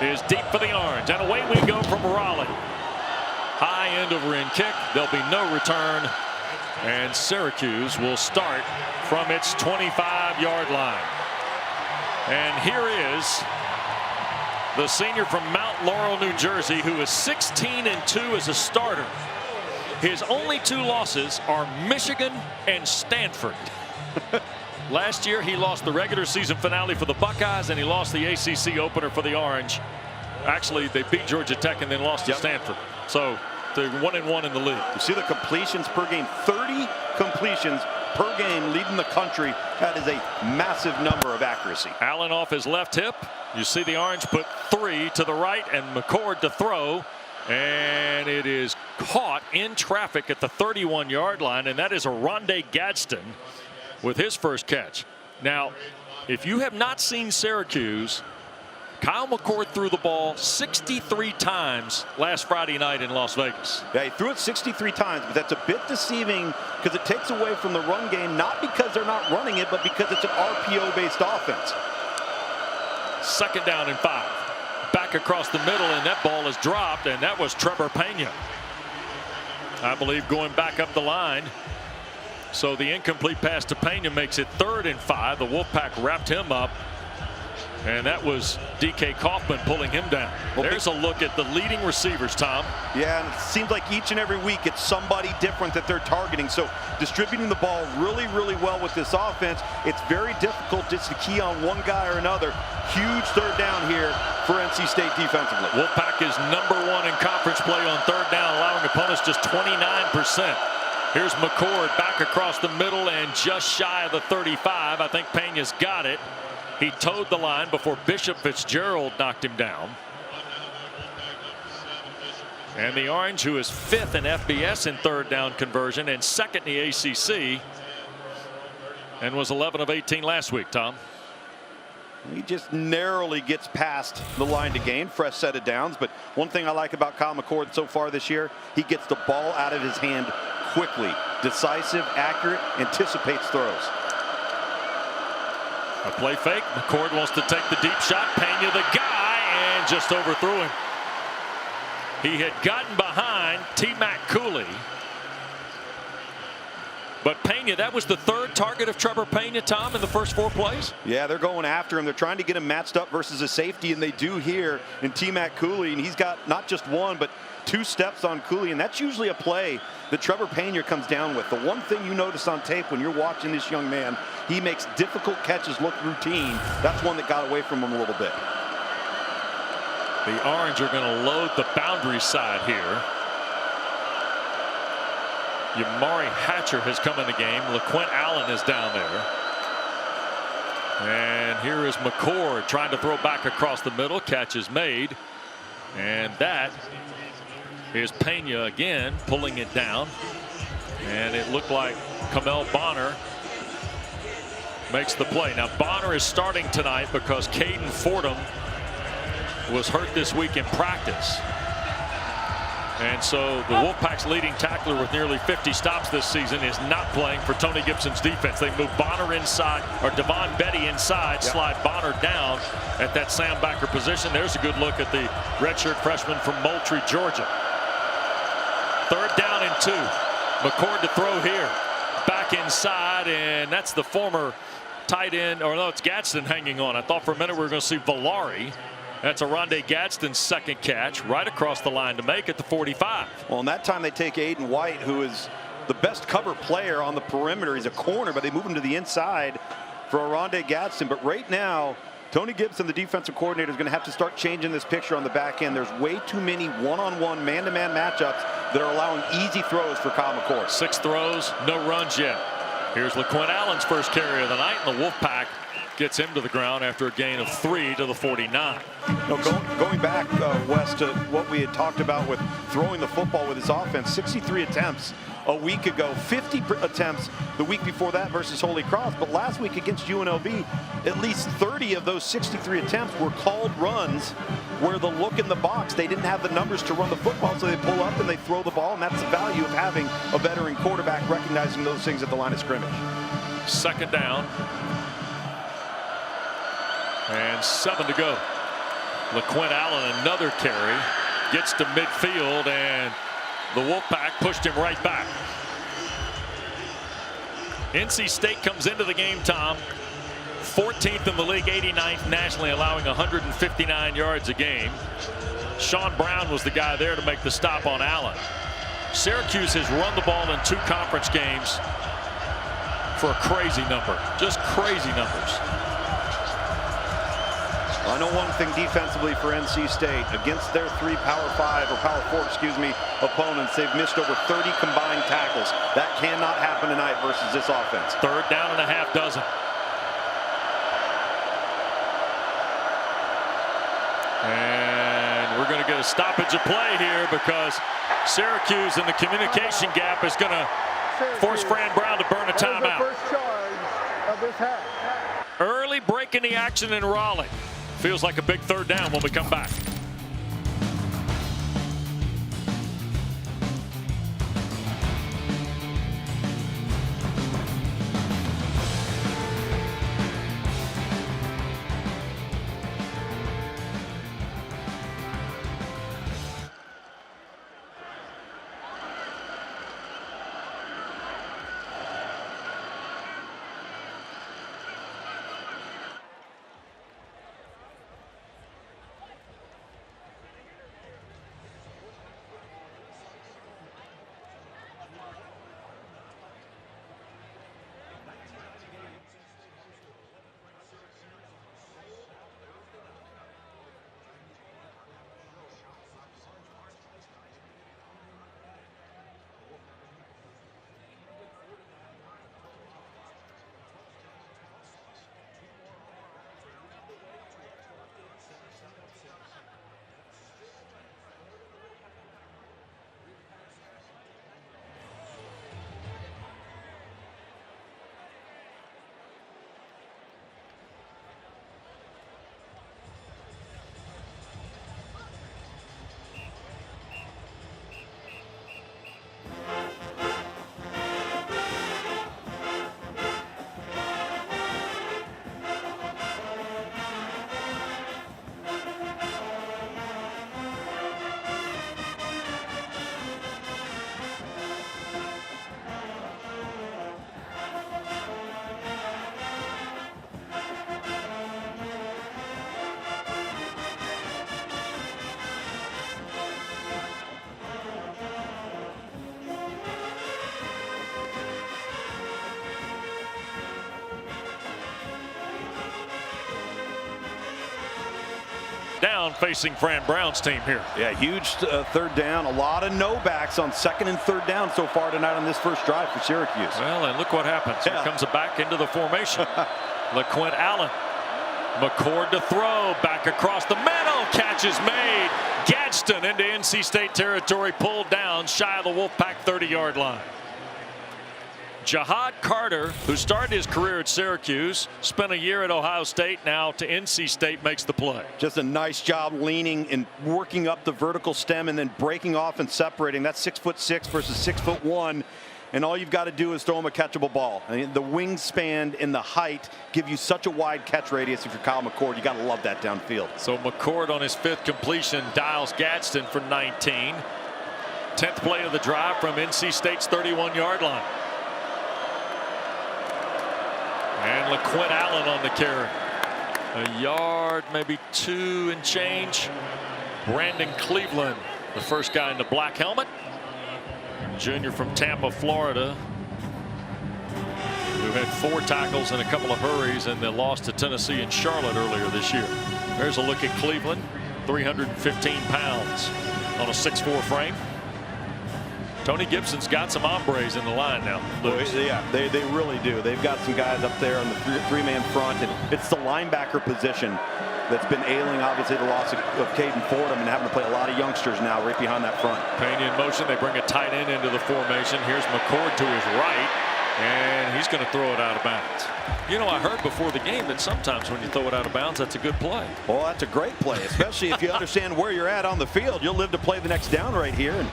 is deep for the Orange, and away we go from Raleigh. High end over end kick. There'll be no return, and Syracuse will start from its 25-yard line. And here is the senior from Mount Laurel, New Jersey, who is 16-2 as a starter. His only 2 losses are Michigan and Stanford. Last year he lost the regular season finale for the Buckeyes, and he lost the ACC opener for the Orange. Actually, they beat Georgia Tech and then lost to Stanford. So they're 1-1 in the league. You see the completions per game, 30 completions per game, leading the country. That is a massive number of accuracy. Allen off his left hip. You see the Orange put 3 to the right and McCord to throw. And it is caught in traffic at the 31-yard line, and that is Rondé Gadsden with his first catch. Now, if you have not seen Syracuse, Kyle McCord threw the ball 63 times last Friday night in Las Vegas. Yeah, he threw it 63 times, but that's a bit deceiving because it takes away from the run game, not because they're not running it, but because it's an RPO-based offense. 2nd down and 5. Back across the middle, and that ball is dropped, and that was Trevor Pena, I believe, going back up the line. So the incomplete pass to Pena makes it 3rd and 5. The Wolfpack wrapped him up, and that was D.K. Kaufman pulling him down. There's a look at the leading receivers, Tom. Yeah, and it seems like each and every week it's somebody different that they're targeting. So distributing the ball really, really well with this offense. It's very difficult just to key on one guy or another. Huge 3rd down here for NC State defensively. Wolfpack is #1 in conference play on 3rd down, allowing opponents just 29%. Here's McCord back across the middle and just shy of the 35. I think Pena's got it. He towed the line before Bishop Fitzgerald knocked him down. And the Orange, who is 5th in FBS in 3rd down conversion and 2nd in the ACC, and was 11 of 18 last week, Tom. He just narrowly gets past the line to gain. Fresh set of downs. But one thing I like about Kyle McCord so far this year, he gets the ball out of his hand quickly. Decisive, accurate, anticipates throws. A play fake. McCord wants to take the deep shot. Pena the guy, and just overthrew him. He had gotten behind T-Mac Cooley. But Pena, that was the 3rd target of Trevor Pena, Tom, in the first 4 plays? Yeah, they're going after him. They're trying to get him matched up versus a safety, and they do here in T-Mac Cooley. And he's got not just 1, but 2 steps on Cooley, and that's usually a play that Trevor Pena comes down with. The one thing you notice on tape when you're watching this young man, he makes difficult catches look routine. That's one that got away from him a little bit. The Orange are going to load the boundary side here. Yamari Hatcher has come in the game. LaQuint Allen is down there. And here is McCord trying to throw back across the middle. Catch is made. And that is Pena again pulling it down. And it looked like Kamel Bonner makes the play. Now Bonner is starting tonight because Caden Fordham was hurt this week in practice. And so the Wolfpack's leading tackler with nearly 50 stops this season is not playing for Tony Gibson's defense. They move Bonner inside, or Devon Betty inside, slide Bonner down at that Sam backer position. There's a good look at the redshirt freshman from Moultrie, Georgia. 3rd down and 2. McCord to throw here. Back inside, and that's the former tight end, or no, it's Gadsden hanging on. I thought for a minute we were going to see Villari. That's Rondé Gadsden's 2nd catch, right across the line to make at the 45. Well, and that time they take Aiden White, who is the best cover player on the perimeter. He's a corner, but they move him to the inside for Rondé Gadsden. But right now, Tony Gibson, the defensive coordinator, is going to have to start changing this picture on the back end. There's way too many one-on-one, man-to-man matchups that are allowing easy throws for Kyle McCord. 6 throws, no runs yet. Here's LaQuint Allen's first carry of the night, and the Wolfpack gets him to the ground after a gain of 3 to the 49. Going back, Wes, to what we had talked about with throwing the football with his offense, 63 attempts a week ago, 50 attempts the week before that versus Holy Cross. But last week against UNLV, at least 30 of those 63 attempts were called runs where the look in the box, they didn't have the numbers to run the football, so they pull up and they throw the ball, and that's the value of having a veteran quarterback recognizing those things at the line of scrimmage. 2nd down. And 7 to go. LaQuint Allen, another carry, gets to midfield, and the Wolfpack pushed him right back. NC State comes into the game, Tom, 14th in the league, 89th nationally, allowing 159 yards a game. Sean Brown was the guy there to make the stop on Allen. Syracuse has run the ball in 2 conference games for a crazy number, just crazy numbers. I know one thing defensively for NC State. Against their 3 Power 5 or Power 4, excuse me, opponents, they've missed over 30 combined tackles. That cannot happen tonight versus this offense. 3rd down and a half dozen. And we're going to get a stoppage of play here because Syracuse in the communication gap is going to force Fran Brown to burn a timeout. First charge of this half. Early break in the action in Raleigh. Feels like a big 3rd down when we come back. Down facing Fran Brown's team here. Yeah, huge 3rd down. A lot of no backs on 2nd and 3rd down so far tonight on this first drive for Syracuse. Well, and look what happens. Yeah. Here comes a back into the formation. LaQuint Allen. McCord to throw. Back across the middle. Catch is made. Gadsden into NC State territory. Pulled down shy of the Wolfpack 30-yard line. Jihad Carter, who started his career at Syracuse, spent a year at Ohio State, now to NC State, makes the play. Just a nice job leaning and working up the vertical stem and then breaking off and separating. That's 6'6" versus 6'1", and all you've got to do is throw him a catchable ball. I mean, the wingspan and the height give you such a wide catch radius. If you're Kyle McCord, you got to love that downfield. So McCord on his 5th completion dials Gadsden for 19. 10th play of the drive from NC State's 31-yard line. And LaQuint Allen on the carry. A yard, maybe 2 and change. Brandon Cleveland, the first guy in the black helmet. Junior from Tampa, Florida, who had 4 tackles and a couple of hurries in the loss to Tennessee and Charlotte earlier this year. There's a look at Cleveland, 315 pounds on a 6'4" frame. Tony Gibson's got some hombres in the line now. Yeah, they really do. They've got some guys up there on the 3-man front, and it's the linebacker position that's been ailing, obviously, the loss of Caden Fordham and having to play a lot of youngsters now right behind that front. Pena in motion. They bring a tight end into the formation. Here's McCord to his right, and he's going to throw it out of bounds. You know, I heard before the game that sometimes when you throw it out of bounds, that's a good play. Well, that's a great play, especially if you understand where you're at on the field. You'll live to play the next down right here. And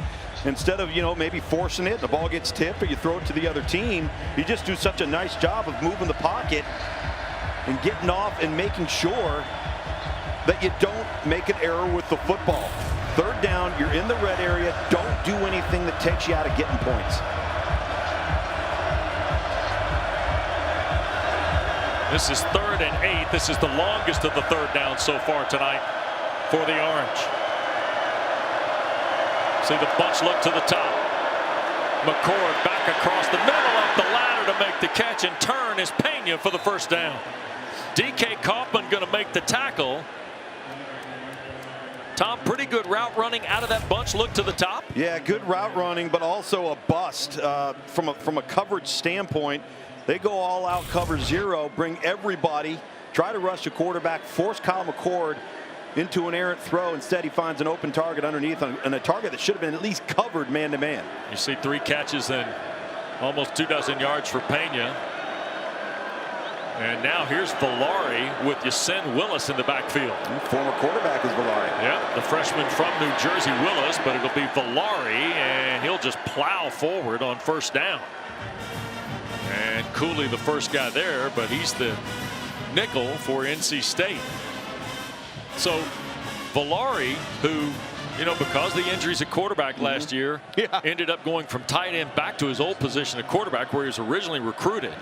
instead of, maybe forcing it, the ball gets tipped, or you throw it to the other team, you just do such a nice job of moving the pocket and getting off and making sure that you don't make an error with the football. Third down, you're in the red area. Don't do anything that takes you out of getting points. This is 3rd and 8. This is the longest of the third down so far tonight for the Orange. See the bunch look to the top. McCord back across the middle up the ladder to make the catch, and turn is Pena for the first down. D.K. Kaufman going to make the tackle. Tom, pretty good route running out of that bunch. Look to the top. Yeah, good route running, but also a bust from a coverage standpoint. They go all out, cover zero, bring everybody, try to rush the quarterback, force Kyle McCord into an errant throw. Instead, he finds an open target underneath, and a target that should have been at least covered man-to-man. You see 3 catches and almost 24 yards for Pena. And now here's Villari with Yasin Willis in the backfield. Former quarterback is Villari. Yeah, the freshman from New Jersey, Willis, but it'll be Villari, and he'll just plow forward on first down. And Cooley, the first guy there, but he's the nickel for NC State. So Villari, who, you know, because of the injuries at quarterback last year, ended up going from tight end back to his old position at quarterback where he was originally recruited.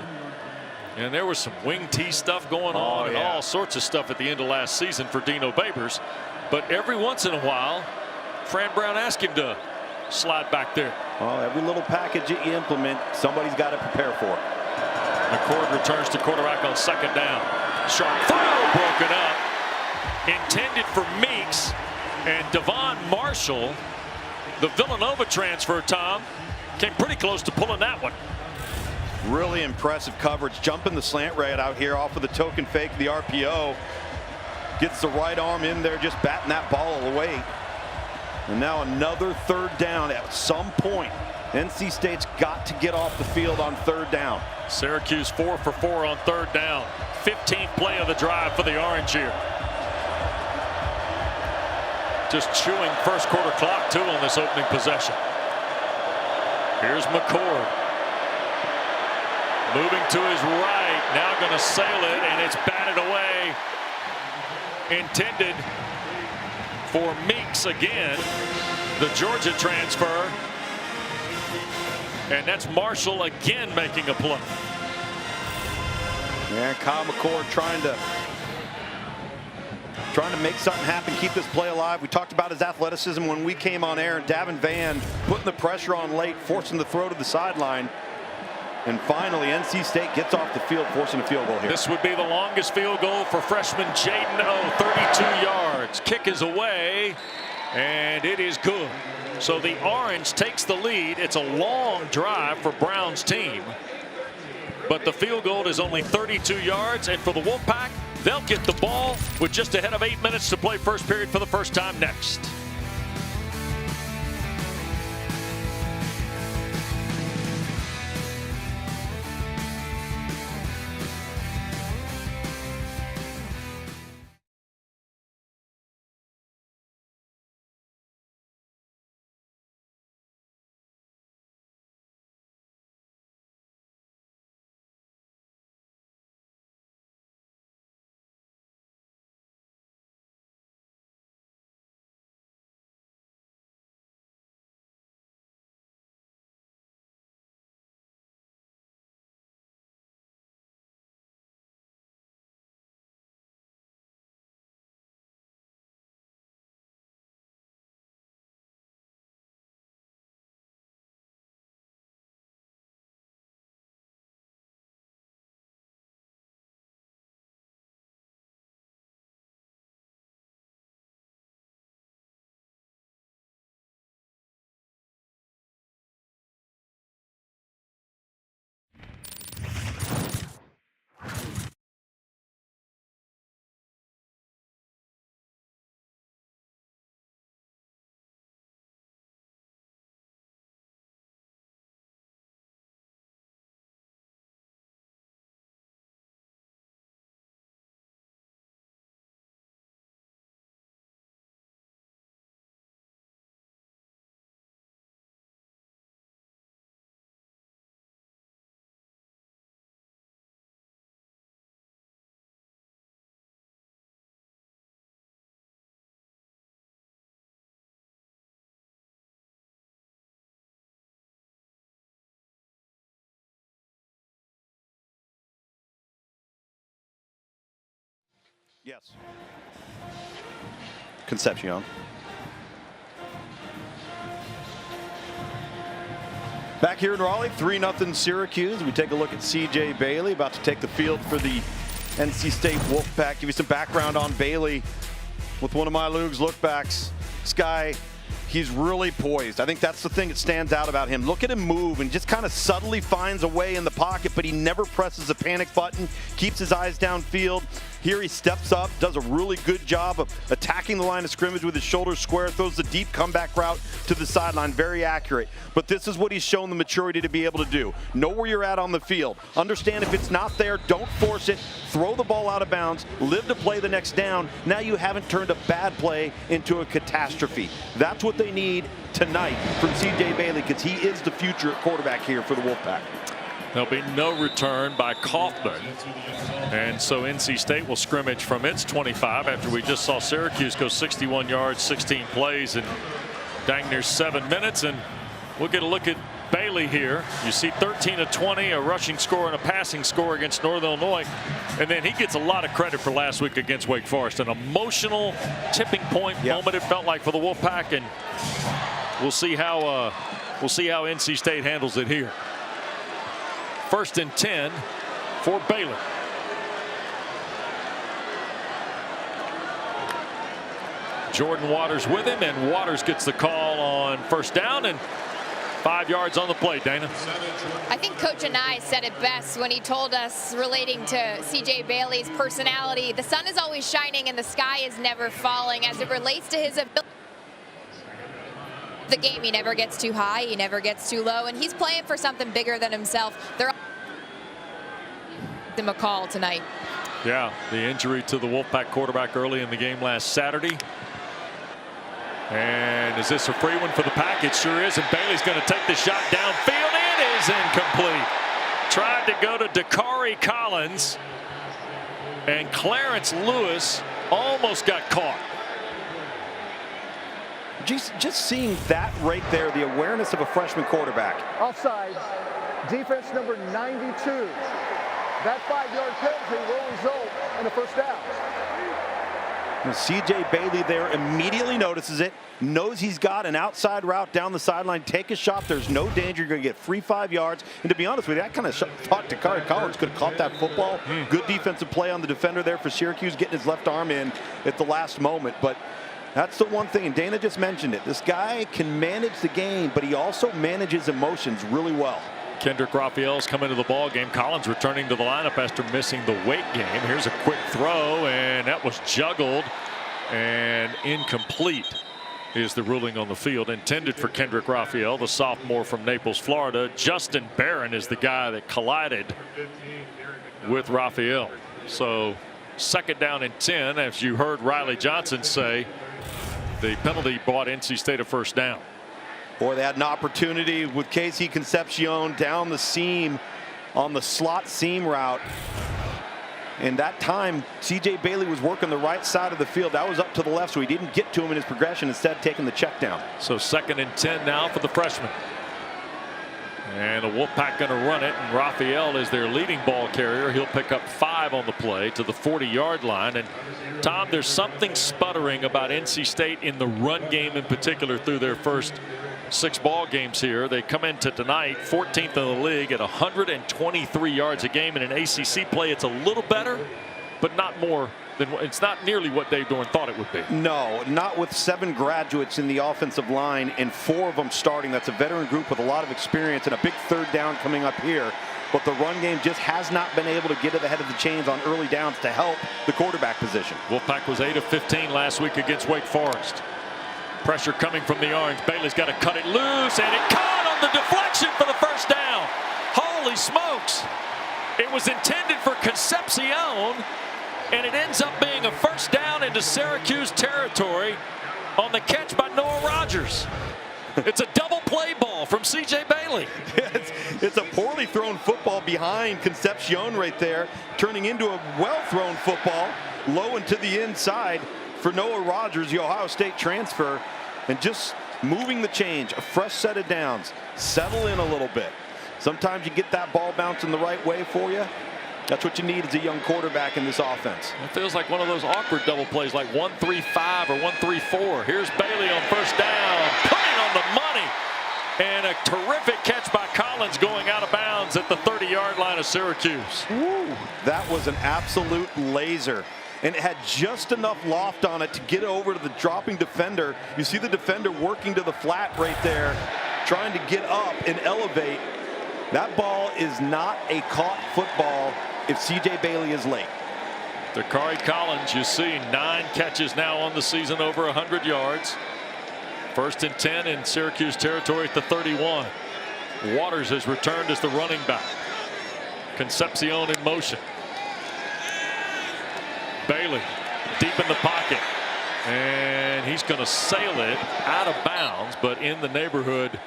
And there was some wing tee stuff going on and all sorts of stuff at the end of last season for Dino Babers. But every once in a while, Fran Brown asked him to slide back there. Well, every little package that you implement, somebody's got to prepare for it. McCord returns to quarterback on second down. Sharp throw broken up. Intended for Meeks, and Devon Marshall, the Villanova transfer, Tom, came pretty close to pulling that one. Really impressive coverage, jumping the slant right out here off of the token fake, the RPO. Gets the right arm in there, just batting that ball away. And now another third down. At some point, NC State's got to get off the field on third down. Syracuse 4 for 4 on third down. 15th play of the drive for the Orange here. Just chewing first quarter clock too on this opening possession. Here's McCord. Moving to his right, now going to sail it, and it's batted away. Intended for Meeks again, the Georgia transfer. And that's Marshall again making a play. Yeah, Kyle McCord trying to make something happen, keep this play alive. We talked about his athleticism when we came on air, and Davin Vann putting the pressure on late, forcing the throw to the sideline. And finally, NC State gets off the field, forcing a field goal here. This would be the longest field goal for freshman Jaden O, 32 yards. Kick is away, and it is good. So the Orange takes the lead. It's a long drive for Brown's team, but the field goal is only 32 yards, and for the Wolfpack, they'll get the ball with just ahead of 8 minutes to play first period for the first time next. Yes. Concepcion. Back here in Raleigh, 3-0 Syracuse. We take a look at C.J. Bailey about to take the field for the NC State Wolfpack. Give you some background on Bailey with one of my Luke's lookbacks. This guy, he's really poised. I think that's the thing that stands out about him. Look at him move and just kind of subtly finds a way in the pocket, but he never presses a panic button, keeps his eyes downfield. Here he steps up, does a really good job of attacking the line of scrimmage with his shoulders square, throws the deep comeback route to the sideline, very accurate. But this is what he's shown the maturity to be able to do. Know where you're at on the field. Understand if it's not there, don't force it. Throw the ball out of bounds, live to play the next down. Now you haven't turned a bad play into a catastrophe. That's what they need tonight from C.J. Bailey, because he is the future at quarterback here for the Wolfpack. There'll be no return by Kaufman. And so NC State will scrimmage from its 25 after we just saw Syracuse go 61 yards, 16 plays, and dang near 7 minutes. And we'll get a look at Bailey here. You see 13 of 20, a rushing score and a passing score against Northern Illinois. And then he gets a lot of credit for last week against Wake Forest. An emotional tipping point moment, it felt like, for the Wolfpack. And we'll see how NC State handles it here. 1st and 10 for Bailey. Jordan Waters with him, and Waters gets the call on 1st down and 5 yards on the play. Dana. I think Coach Anai said it best when he told us, relating to C.J. Bailey's personality, the sun is always shining and the sky is never falling as it relates to his ability. The game, he never gets too high, he never gets too low, and he's playing for something bigger than himself. They're him a call tonight. Yeah, the injury to the Wolfpack quarterback early in the game last Saturday. And is this a free one for the Pack? It sure is, and Bailey's going to take the shot downfield. It is incomplete. Tried to go to Dakari Collins, and Clarence Lewis almost got caught. Just seeing that right there, the awareness of a freshman quarterback. Offside, defense number 92. That 5-yard penalty will result in a 1st down. C.J. Bailey there immediately notices it, knows he's got an outside route down the sideline. Take a shot. There's no danger. You're going to get free 5 yards. And to be honest with you, I kind of thought Dakari Collins could have caught that football. Good defensive play on the defender there for Syracuse, getting his left arm in at the last moment. But that's the one thing, and Dana just mentioned it. This guy can manage the game, but he also manages emotions really well. Kendrick Raphael's come into the ball game. Collins returning to the lineup after missing the Wake game. Here's a quick throw, and that was juggled and incomplete is the ruling on the field. Intended for Kendrick Raphael, the sophomore from Naples, Florida. Justin Barron is the guy that collided with Raphael. So 2nd down and 10, as you heard Riley Johnson say, the penalty bought NC State a 1st down. Boy, they had an opportunity with Casey Concepcion down the seam on the slot seam route. And that time, C.J. Bailey was working the right side of the field. That was up to the left, so he didn't get to him in his progression, instead taking the check down. So 2nd and 10 now for the freshman. And the Wolfpack going to run it, and Raphael is their leading ball carrier. He'll pick up 5 on the play to the 40-yard line. And Tom, there's something sputtering about NC State in the run game in particular through their first 6 ball games here. They come into tonight 14th in the league at 123 yards a game. In an ACC play, it's a little better, but not more than, it's not nearly what Dave Dorn thought it would be. No, not with 7 graduates in the offensive line and 4 of them starting. That's a veteran group with a lot of experience and a big 3rd down coming up here. But the run game just has not been able to get to the head of the chains on early downs to help the quarterback position. Wolfpack was 8 of 15 last week against Wake Forest. Pressure coming from the Orange. Bailey's got to cut it loose, and it caught on the deflection for the 1st down. Holy smokes. It was intended for Concepcion, and it ends up being a 1st down into Syracuse territory on the catch by Noah Rogers. It's a double play ball from C.J. Bailey. It's a poorly thrown football behind Concepcion right there, turning into a well-thrown football low and to the inside for Noah Rogers, the Ohio State transfer, and just moving the change, a fresh set of downs, settle in a little bit. Sometimes you get that ball bouncing the right way for you, That's what you need as a young quarterback in this offense. It feels like one of those awkward double plays, like 1-3-5 or 1-3-4. Here's Bailey on first down, putting on the money. And a terrific catch by Collins going out of bounds at the 30-yard line of Syracuse. Ooh, that was an absolute laser. And it had just enough loft on it to get over to the dropping defender. You see the defender working to the flat right there, trying to get up and elevate. That ball is not a caught football if C.J. Bailey is late. Dakari Collins, you see 9 catches now on the season, over 100 yards. 1st and 10 in Syracuse territory at the 31. Waters has returned as the running back. Concepcion in motion. Bailey deep in the pocket, and he's going to sail it out of bounds, but in the neighborhood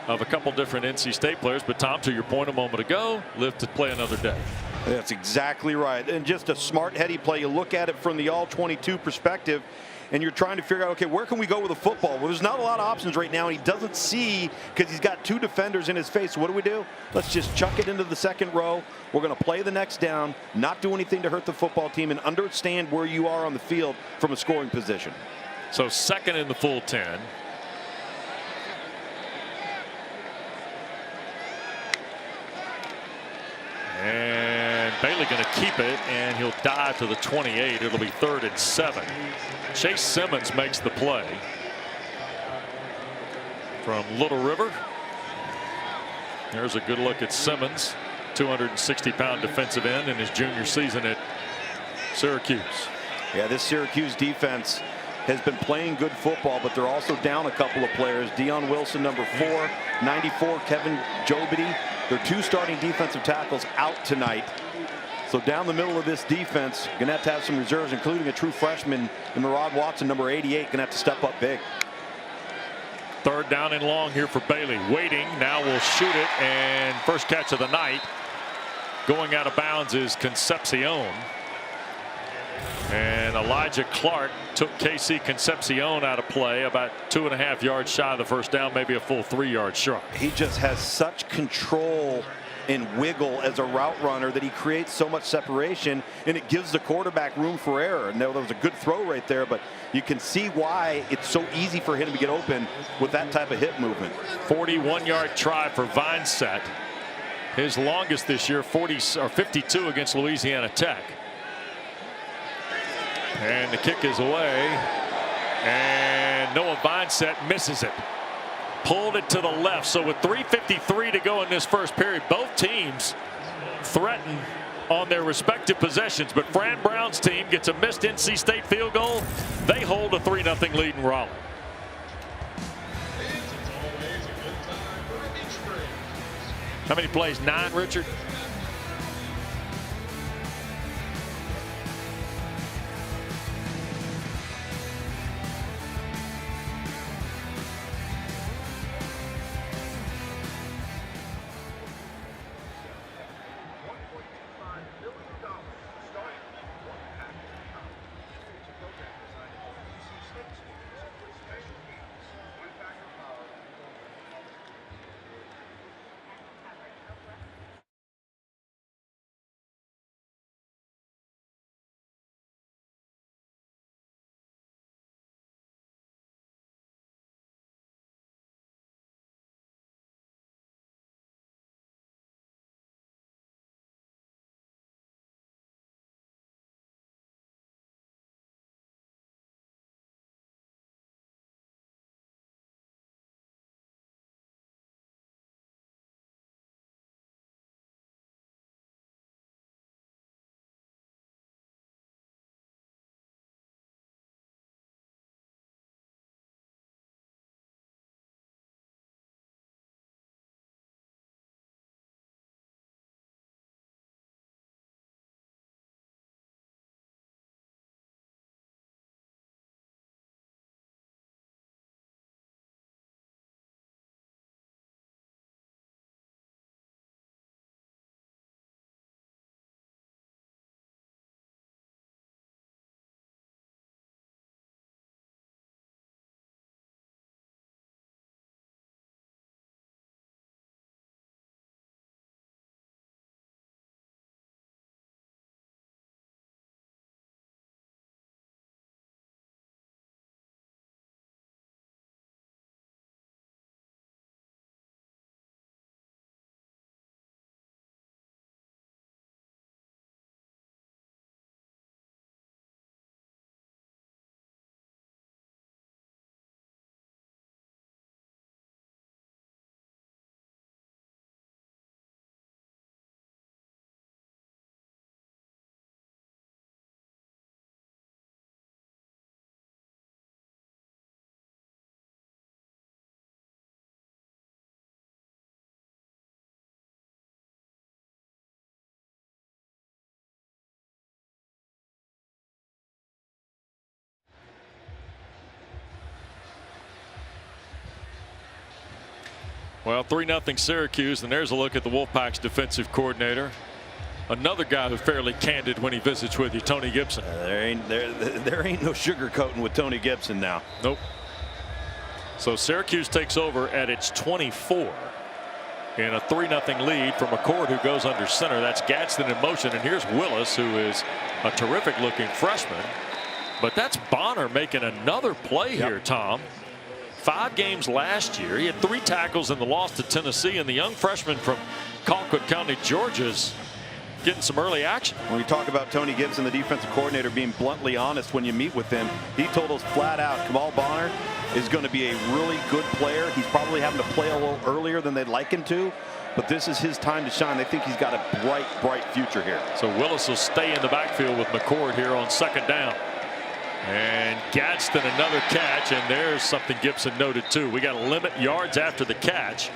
of a couple different NC State players. But Tom, to your point a moment ago, live to play another day. That's exactly right. And just a smart, heady play. You look at it from the all-22 perspective, and you're trying to figure out, okay, where can we go with the football? Well, there's not a lot of options right now, and he doesn't see because he's got 2 defenders in his face. So what do? Let's just chuck it into the second row. We're going to play the next down, not do anything to hurt the football team, and understand where you are on the field from a scoring position. So 2nd in the full 10. And Bailey going to keep it, and he'll dive to the 28. It'll be 3rd and 7. Chase Simmons makes the play from Little River. There's a good look at Simmons, 260-pound defensive end in his junior season at Syracuse. Yeah, this Syracuse defense has been playing good football, but they're also down a couple of players. Dion Wilson, number 4, 94, Kevin Jobity. Their 2 starting defensive tackles out tonight. So down the middle of this defense, going to have some reserves, including a true freshman, Murad Watson, number 88, going to have to step up big. 3rd down and long here for Bailey. Waiting, now will shoot it, and first catch of the night. Going out of bounds is Concepcion. And Elijah Clark took KC Concepcion out of play, about 2.5 yards shy of the first down, maybe a full 3 yards short. He just has such control and wiggle as a route runner that he creates so much separation, and it gives the quarterback room for error. And there was a good throw right there, but you can see why it's so easy for him to get open with that type of hip movement. 41-yard try for Vineset. His longest this year, 52 against Louisiana Tech. And the kick is away, and Noah Vineset misses it. Pulled it to the left. So with 3:53 to go in this first period, both teams threaten on their respective possessions. But Fran Brown's team gets a missed NC State field goal. They hold a 3-0 lead in Raleigh. How many plays? 9, Richard? Well, 3-0 Syracuse, and there's a look at the Wolfpack's defensive coordinator. Another guy who's fairly candid when he visits with you, Tony Gibson. There ain't no sugarcoating with Tony Gibson now. Nope. So Syracuse takes over at its 24 in a 3-0 lead from McCord, who goes under center. That's Gadsden in motion, and here's Willis, who is a terrific looking freshman. But that's Bonner making another play here, Tom. 5 games last year. He had 3 tackles in the loss to Tennessee, and the young freshman from Colquitt County, Georgia's getting some early action. When we talk about Tony Gibson, the defensive coordinator, being bluntly honest when you meet with him, he told us flat out, Kamal Bonner is going to be a really good player. He's probably having to play a little earlier than they'd like him to, but this is his time to shine. They think he's got a bright, bright future here. So Willis will stay in the backfield with McCord here on 2nd down. And Gadsden another catch, and there's something Gibson noted too. We got to limit yards after the catch,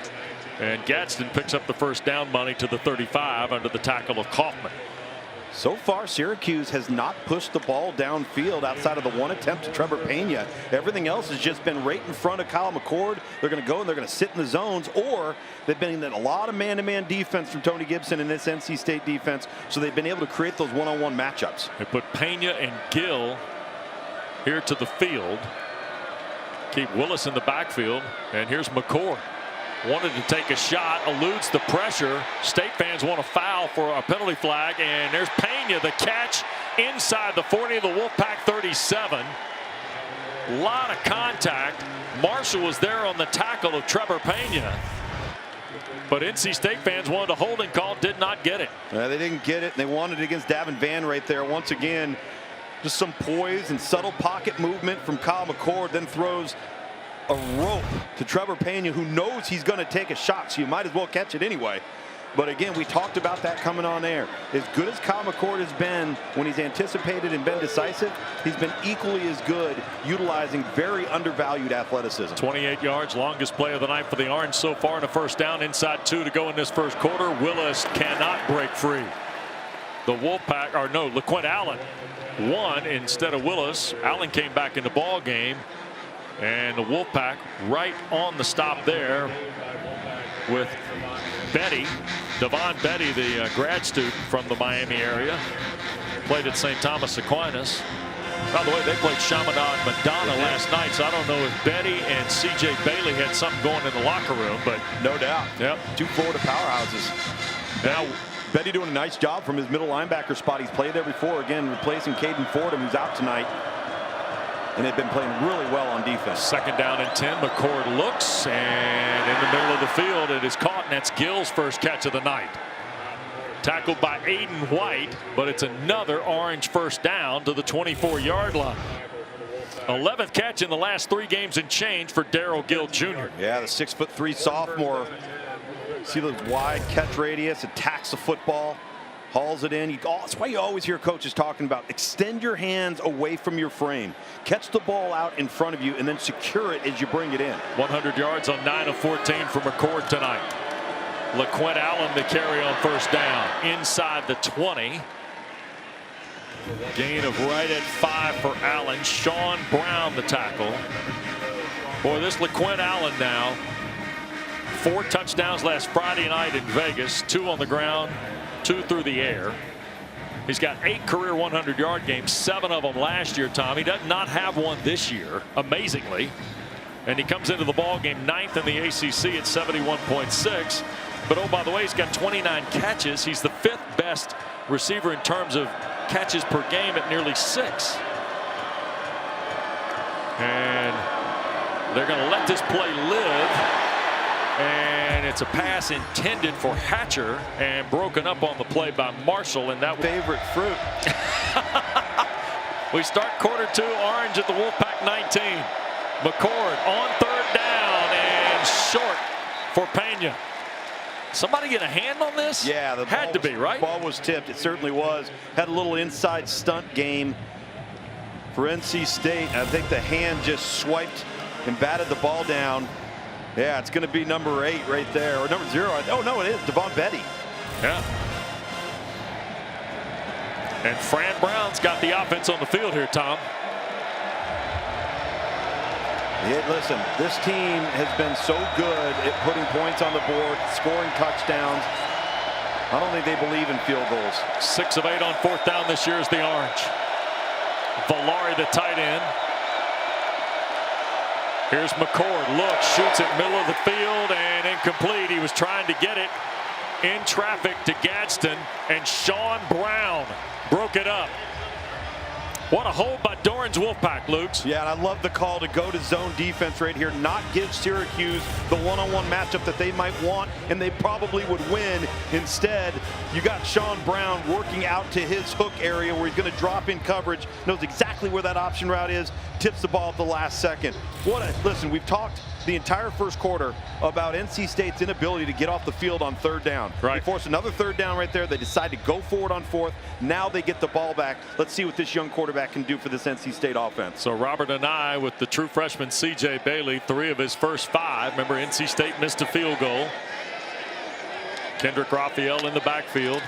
and Gadsden picks up the 1st down money to the 35 under the tackle of Kaufman. So far, Syracuse has not pushed the ball downfield outside of the 1 attempt to Trevor Pena. Everything else has just been right in front of Kyle McCord. They're going to go and they're going to sit in the zones, or they've been in a lot of man-to-man defense from Tony Gibson in this NC State defense, so they've been able to create those one-on-one matchups. They put Pena and Gill here to the field. Keep Willis in the backfield, and here's McCord. Wanted to take a shot, eludes the pressure. State fans want a foul for a penalty flag, and there's Pena, the catch inside the 40 of the Wolfpack 37. A lot of contact. Marshall was there on the tackle of Trevor Pena, but NC State fans wanted a holding call, did not get it. They didn't get it, and they wanted it against Davin Van right there. Once again, just some poise and subtle pocket movement from Kyle McCord, then throws a rope to Trevor Pena, who knows he's going to take a shot, so you might as well catch it anyway. But again, we talked about that coming on air. As good as Kyle McCord has been when he's anticipated and been decisive, he's been equally as good utilizing very undervalued athleticism. 28 yards, longest play of the night for the Orange so far, in a 1st down, inside 2 to go in this 1st quarter. Willis cannot break free. The Wolfpack, or no, LaQuint Allen won instead of Willis. Allen came back in the ball game, and the Wolfpack right on the stop there with Betty, Devon Betty, the grad student from the Miami area, played at St. Thomas Aquinas. By the way, they played Chaminade Madonna last night, so I don't know if Betty and C.J. Bailey had something going in the locker room, but no doubt. Yep. 2 Florida powerhouses. Now, Betty doing a nice job from his middle linebacker spot. He's played there before, again, replacing Caden Fordham, who's out tonight. And they've been playing really well on defense. 2nd down and 10. McCord looks, and in the middle of the field, it is caught, and that's Gill's 1st catch of the night. Tackled by Aiden White, but it's another Orange 1st down to the 24-yard line. 11th catch in the last 3 games and change for Darrell Gill Jr. Yeah, the 6'3" sophomore. See the wide catch radius, attacks the football, hauls it in. That's why you always hear coaches talking about extend your hands away from your frame. Catch the ball out in front of you and then secure it as you bring it in. 100 yards on 9 of 14 for McCord tonight. LaQuint Allen the carry on 1st down inside the 20. Gain of right at 5 for Allen. Sean Brown the tackle. Boy, this LaQuint Allen now, 4 touchdowns last Friday night in Vegas, 2 on the ground, 2 through the air. He's got 8 career 100-yard games, 7 of them last year, Tom. He does not have one this year, amazingly. And he comes into the ball game 9th in the ACC at 71.6. But oh, by the way, he's got 29 catches. He's the 5th best receiver in terms of catches per game at nearly 6. And they're going to let this play live. And it's a pass intended for Hatcher and broken up on the play by Marshall, and that favorite fruit. We start quarter 2, Orange at the Wolfpack 19. McCord on 3rd down and short for Pena. Somebody get a hand on this? Yeah, the had to be, right? Ball was tipped. It certainly was. Had a little inside stunt game for NC State. I think the hand just swiped and batted the ball down. Yeah, it's going to be number 8 right there, or number 0. Oh, no, it is Devon Betty. Yeah. And Fran Brown's got the offense on the field here, Tom. Yeah, listen, this team has been so good at putting points on the board, scoring touchdowns. I don't think they believe in field goals. 6 of 8 on 4th down this year is the Orange. Valari, the tight end. Here's McCord. Look, shoots it middle of the field and incomplete. He was trying to get it in traffic to Gadsden, and Sean Brown broke it up. What a hold by Doran's Wolfpack, Lukes. Yeah, and I love the call to go to zone defense right here, not give Syracuse the one-on-one matchup that they might want, and they probably would win. Instead, you got Sean Brown working out to his hook area where he's going to drop in coverage, knows exactly where that option route is, tips the ball at the last second. Listen, we've talked the entire first quarter about NC State's inability to get off the field on 3rd down. Right. They force another 3rd down right there. They decide to go forward on 4th. Now they get the ball back. Let's see what this young quarterback can do for this NC State offense. So Robert and I with the true freshman C.J. Bailey, 3 of his first 5. Remember, NC State missed a field goal. Kendrick Raphael in the backfield.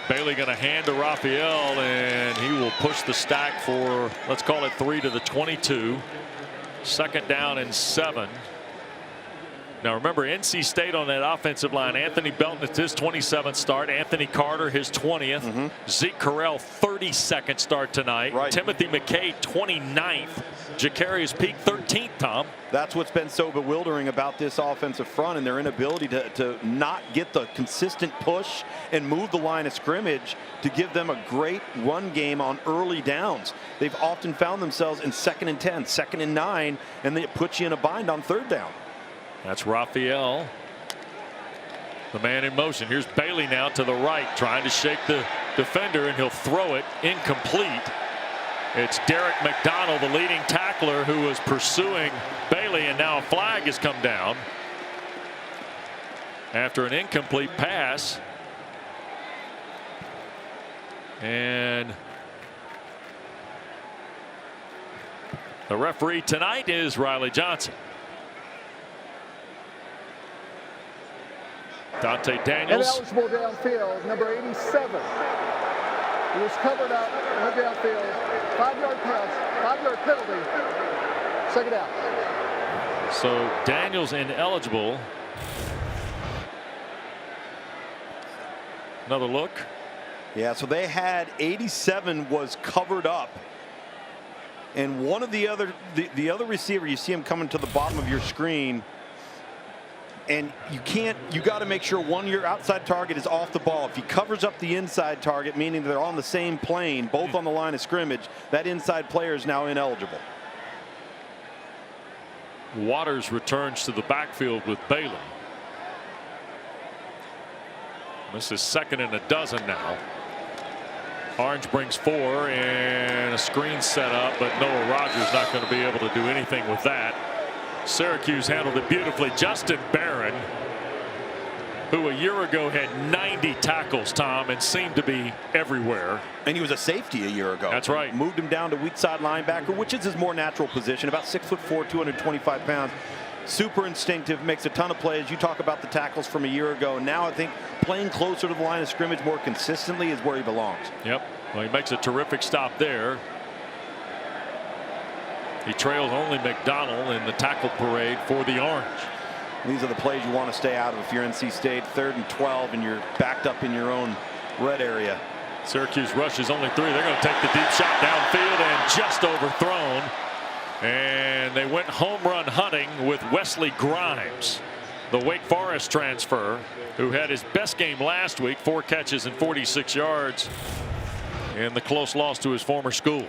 Bailey going to hand to Raphael, and he will push the stack for, let's call it 3 to the 22. 2nd down and 7. Now remember, NC State on that offensive line. Anthony Belton, it's his 27th start. Anthony Carter, his 20th. Zeke Correll, 32nd start tonight. Right. Timothy McKay, 29th. Jacarius Peak, 13th, Tom. That's what's been so bewildering about this offensive front and their inability to not get the consistent push and move the line of scrimmage to give them a great run game on early downs. They've often found themselves in 2nd and 10, 2nd and 9, and they put you in a bind on 3rd down. That's Raphael, the man in motion. Here's Bailey now to the right, trying to shake the defender, and he'll throw it incomplete. It's Derek McDonald, the leading tackler, who was pursuing Bailey, and now a flag has come down after an incomplete pass. And the referee tonight is Riley Johnson. Dante Daniels. Ineligible downfield, number 87. He was covered up, went downfield. 5-yard pass, 5-yard penalty. 2nd down. So Daniels ineligible. Another look. Yeah, so they had 87 was covered up. And one of the other receiver, you see him coming to the bottom of your screen. And you got to make sure your outside target is off the ball. If he covers up the inside target, meaning they're on the same plane, both on the line of scrimmage, that inside player is now ineligible. Waters returns to the backfield with Bailey. This is 2nd and a dozen now. Orange brings 4 and a screen set up, but Noah Rogers not going to be able to do anything with that. Syracuse handled it beautifully. Justin Barron, who a year ago had 90 tackles, Tom, and seemed to be everywhere. And he was a safety a year ago. That's right. Moved him down to weak side linebacker, which is his more natural position. About 6'4", 225 pounds. Super instinctive, makes a ton of plays. You talk about the tackles from a year ago. Now I think playing closer to the line of scrimmage more consistently is where he belongs. Yep. Well, he makes a terrific stop there. He trails only McDonald in the tackle parade for the Orange. These are the plays you want to stay out of if you're NC State. 3rd and 12 and you're backed up in your own red area. Syracuse rushes only 3. They're going to take the deep shot downfield and just overthrown. And they went home run hunting with Wesley Grimes, the Wake Forest transfer, who had his best game last week, 4 catches and 46 yards in the close loss to his former school.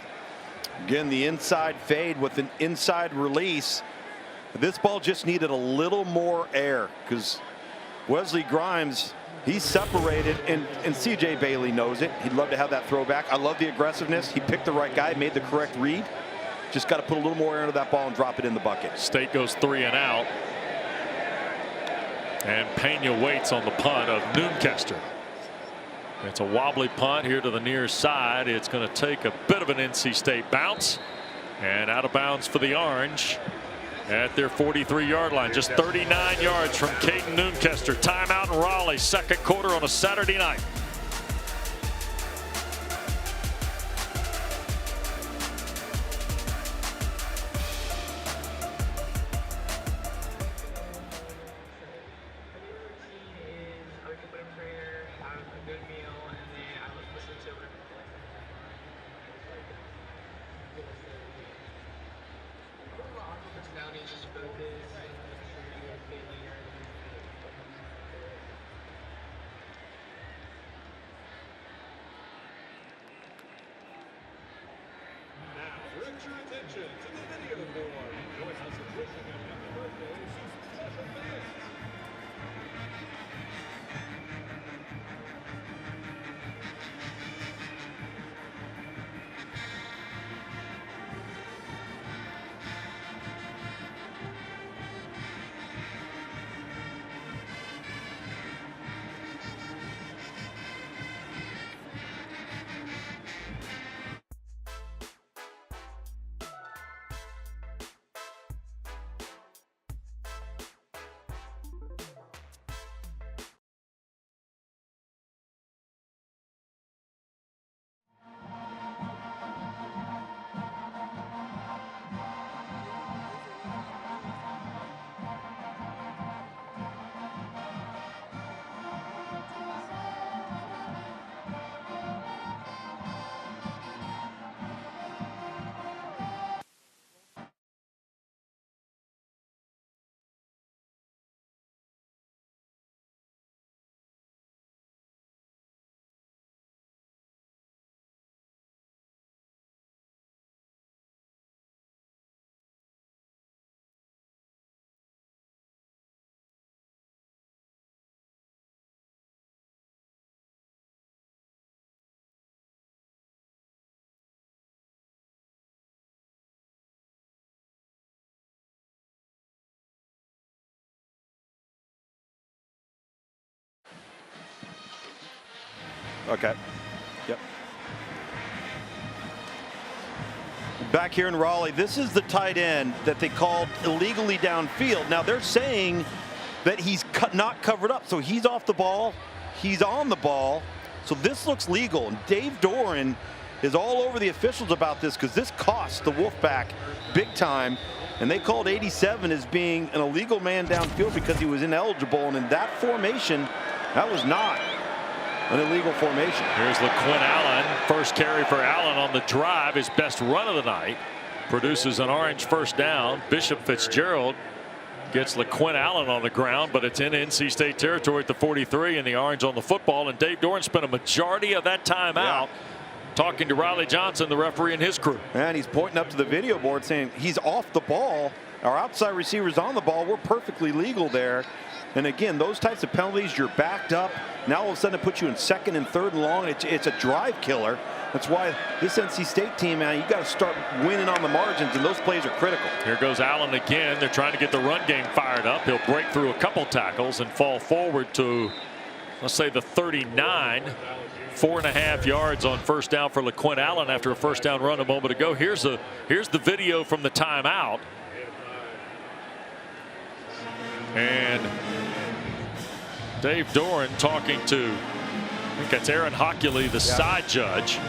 Again, the inside fade with an inside release. This ball just needed a little more air because Wesley Grimes, he's separated, and C.J. Bailey knows it. He'd love to have that throwback. I love the aggressiveness. He picked the right guy, made the correct read. Just got to put a little more air into that ball and drop it in the bucket. State goes 3 and out. And Pena waits on the punt of Noonkester. It's a wobbly punt here to the near side. It's going to take a bit of an NC State bounce. And out of bounds for the Orange at their 43-yard line. Just 39 yards from Caden Noonkester. Timeout in Raleigh, 2nd quarter on a Saturday night. Direct your attention to the video board. Join us in wishing a happy birthday to some special fans. Okay. Yep. Back here in Raleigh, this is the tight end that they called illegally downfield. Now they're saying that he's not covered up, so he's off the ball, he's on the ball, so this looks legal. And Dave Doran is all over the officials about this because this cost the Wolfpack big time, and they called 87 as being an illegal man downfield because he was ineligible, and in that formation, that was not an illegal formation. Here's LaQuinn Allen. First carry for Allen on the drive. His best run of the night. Produces an orange first down. Bishop Fitzgerald gets LaQuinn Allen on the ground, but it's in NC State territory at the 43, and the orange on the football. And Dave Doran spent a majority of that time out talking to Riley Johnson, the referee, and his crew. And he's pointing up to the video board saying he's off the ball. Our outside receiver's on the ball. We're perfectly legal there. And again, those types of penalties, you're backed up. Now all of a sudden it puts you in second and third and long. It's a drive killer. That's why this NC State team, man, you got to start winning on the margins, and those plays are critical. Here goes Allen again. They're trying to get the run game fired up. He'll break through a couple tackles and fall forward to, let's say, the 39. 4.5 yards on first down for LaQuinn Allen after a first down run a moment ago. Here's the video from the timeout. And Dave Doran talking to, I think that's Aaron Hockley, the side judge.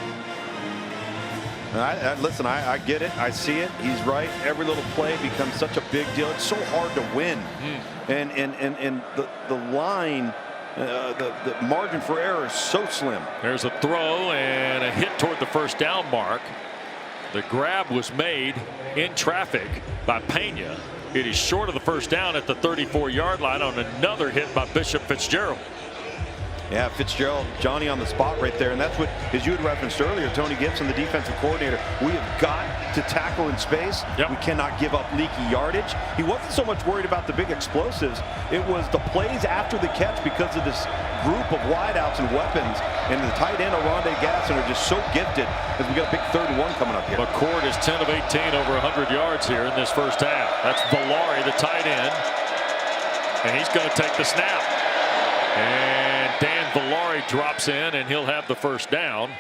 Listen, I get it. I see it. He's right. Every little play becomes such a big deal. It's so hard to win. And the line, the margin for error is so slim. There's a throw and a hit toward the first down mark. The grab was made in traffic by Pena. It is short of the first down at the 34-yard line on another hit by Bishop Fitzgerald. Yeah, Fitzgerald, Johnny on the spot right there. And that's what, as you had referenced earlier, Tony Gibson, the defensive coordinator, we have got to tackle in space. Yep. We cannot give up leaky yardage. He wasn't so much worried about the big explosives. It was the plays after the catch because of this group of wideouts and weapons. And the tight end, Oronde Gasson, are just so gifted as we got a big 3rd and 1 coming up here. McCord is 10 of 18, over 100 yards here in this first half. That's Villari, the tight end. And he's going to take the snap. And Dan Villari drops in, and he'll have the first down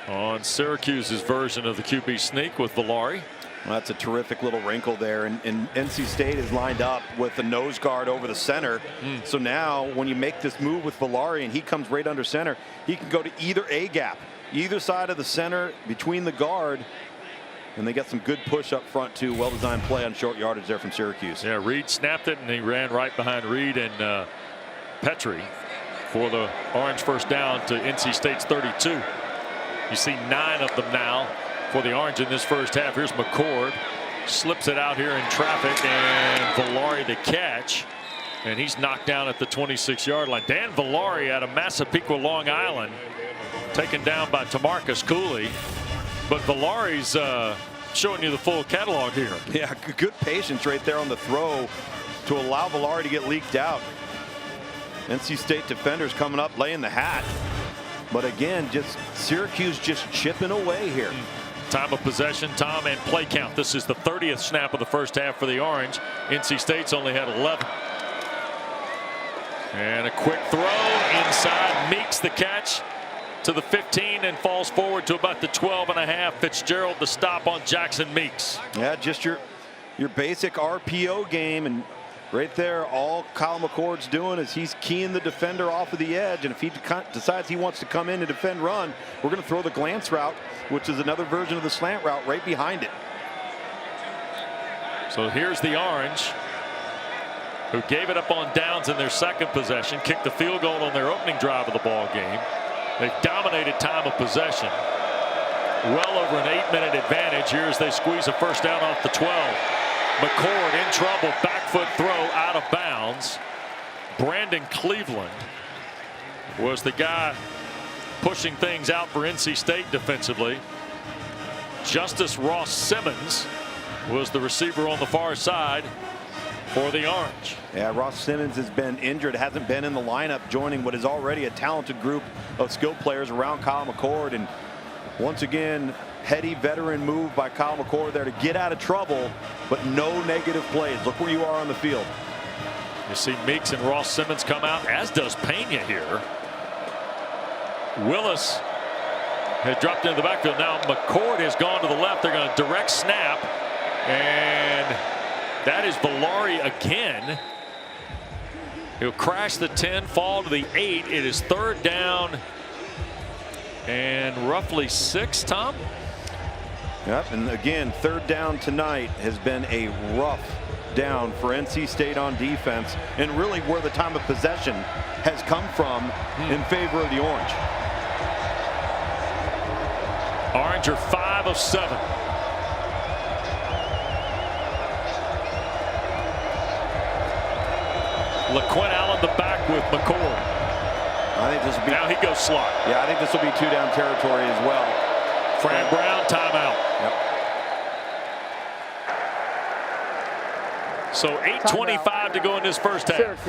on Syracuse's version of the QB sneak with Villari. Well, that's a terrific little wrinkle there, and NC State is lined up with the nose guard over the center. So now when you make this move with Villari and he comes right under center, he can go to either A gap, either side of the center between the guard. And they got some good push up front too. Well-designed play on short yardage there from Syracuse. Yeah, Reed snapped it, and he ran right behind Reed and Petrie for the orange first down to NC State's 32. You see 9 of them now for the orange in this first half. Here's McCord. Slips it out here in traffic, and Villari to catch. And he's knocked down at the 26-yard line. Dan Villari out of Massapequa, Long Island, taken down by Tamarcus Cooley. But Villari's showing you the full catalog here. Yeah, good patience right there on the throw to allow Villari to get leaked out. NC State defenders coming up, laying the hat. But again, just Syracuse just chipping away here. Time of possession, Tom, and play count. This is the 30th snap of the first half for the Orange. NC State's only had 11. And a quick throw inside. Meeks the catch to the 15 and falls forward to about the 12.5. Fitzgerald the stop on Jackson Meeks. Yeah, just your basic RPO game, and right there all Kyle McCord's doing is he's keying the defender off of the edge, and if he decides he wants to come in and defend run, we're going to throw the glance route, which is another version of the slant route, right behind it. So here's the Orange, who gave it up on downs in their second possession, kicked the field goal on their opening drive of the ball game. They've dominated time of possession. Well over an 8-minute advantage here as they squeeze a first down off the 12. McCord in trouble, back foot throw out of bounds. Brandon Cleveland was the guy pushing things out for NC State defensively. Justice Ross Simmons was the receiver on the far side for the Orange. Yeah, Ross Simmons has been injured, hasn't been in the lineup, joining what is already a talented group of skilled players around Kyle McCord. And once again, heady veteran move by Kyle McCord there to get out of trouble, but no negative plays. Look where you are on the field. You see Meeks and Ross Simmons come out, as does Pena here. Willis has dropped into the backfield. Now McCord has gone to the left. They're going to direct snap, and that is Villari again. He'll crash the 10, fall to the 8. It is third down and roughly 6, Tom. Yep, and again, third down tonight has been a rough down for NC State on defense, and really where the time of possession has come from in favor of the Orange. Orange are 5 of 7. LaQuinn Allen the back with McCord. I think this will be. Now he goes slot. Yeah, I think this will be 2-down territory as well. Fran Brown timeout. Yep. So 8:25 to go in this first half.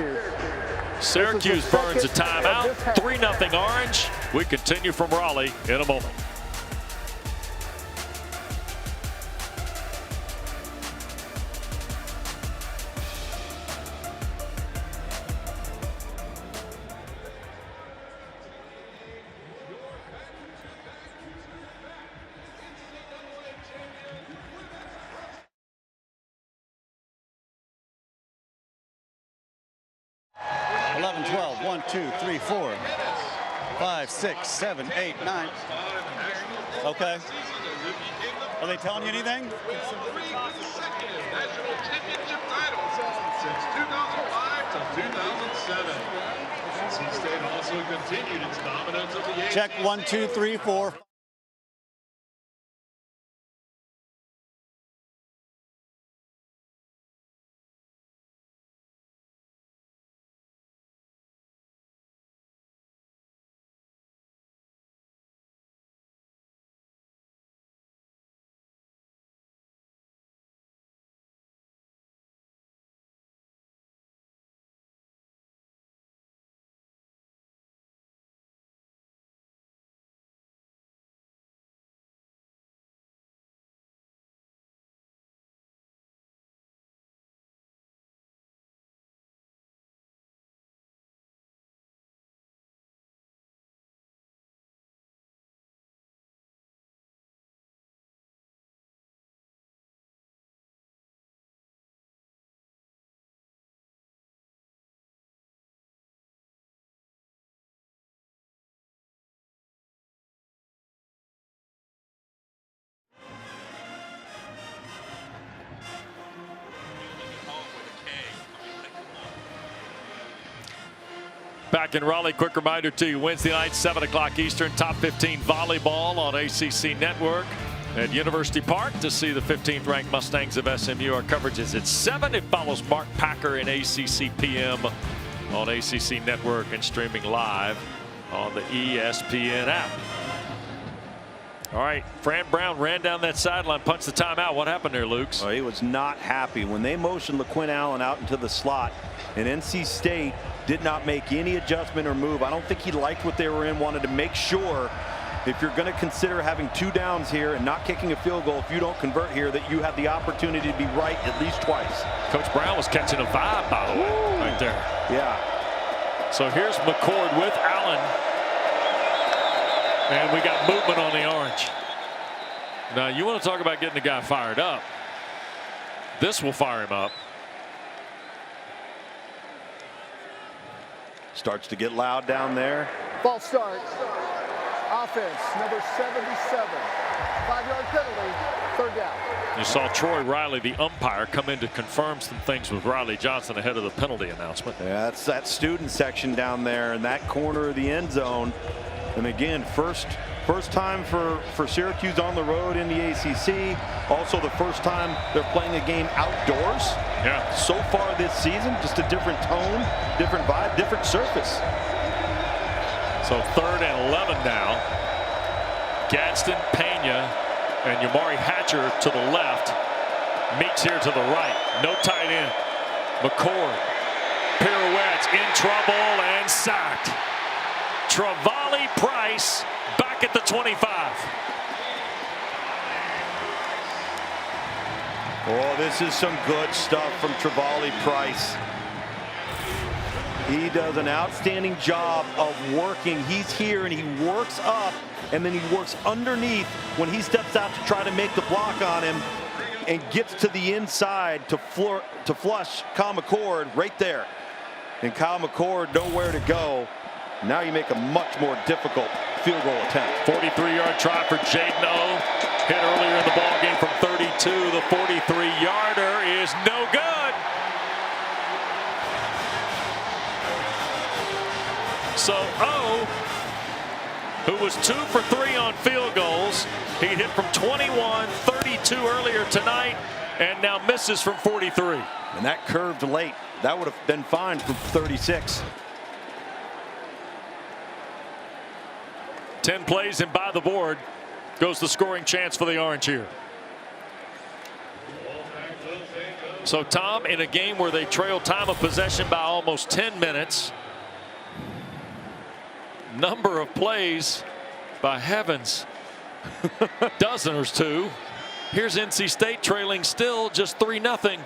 Syracuse burns a timeout. 3-0 Orange. We continue from Raleigh in a moment. Eleven, 12, 1, 2, 3, 4, 5, 6, 7, 8, 9. Okay. Are they telling you anything? National championship titles since 2005 to 2007. NC State also continued its dominance of the Check 1, 2, 3, 4. Back in Raleigh, quick reminder to you, Wednesday night, 7 o'clock Eastern, top 15 volleyball on ACC Network. at University Park to see the 15th ranked Mustangs of SMU. Our coverage is at 7. It follows Mark Packer in ACC PM on ACC Network and streaming live on the ESPN app. All right, Fran Brown ran down that sideline, punched the timeout. What happened there, Lukes? Oh, he was not happy when they motioned LaQuinn Allen out into the slot, and NC State did not make any adjustment or move. I don't think he liked what they were in, wanted to make sure if you're going to consider having 2 downs here and not kicking a field goal, if you don't convert here, that you have the opportunity to be right at least twice. Coach Brown was catching a vibe, by the way, right there. Yeah. So here's McCord with Allen. And we got movement on the orange. Now, you want to talk about getting the guy fired up. This will fire him up. Starts to get loud down there. False start. Offense, number 77. 5-yard penalty, 3rd down. You saw Troy Riley, the umpire, come in to confirm some things with Riley Johnson ahead of the penalty announcement. Yeah, that's that student section down there in that corner of the end zone. And again, first time for Syracuse on the road in the ACC. Also the first time they're playing a game outdoors. Yeah. So far this season, just a different tone, different vibe, different surface. So 3rd and 11 now. Gadsden, Pena, and Yamari Hatcher to the left. Meeks here to the right. No tight end. McCord pirouettes, in trouble and sacked. Travali Price back at the 25. Oh, this is some good stuff from Travali Price. He does an outstanding job of working. He's here and he works up, and then he works underneath when he steps out to try to make the block on him and gets to the inside to flush Kyle McCord right there. And Kyle McCord nowhere to go. Now you make a much more difficult field goal attempt. 43-yard try for Jaden O. Hit earlier in the ball game from 32. The 43-yarder is no good. So O, who was 2 for 3 on field goals, he hit from 21, 32 earlier tonight, and now misses from 43. And that curved late. That would have been fine from 36. 10 plays and by the board goes the scoring chance for the Orange here. So Tom, in a game where they trail time of possession by almost 10 minutes, number of plays, by heavens, dozen or 2. Here's NC State trailing still just 3-0.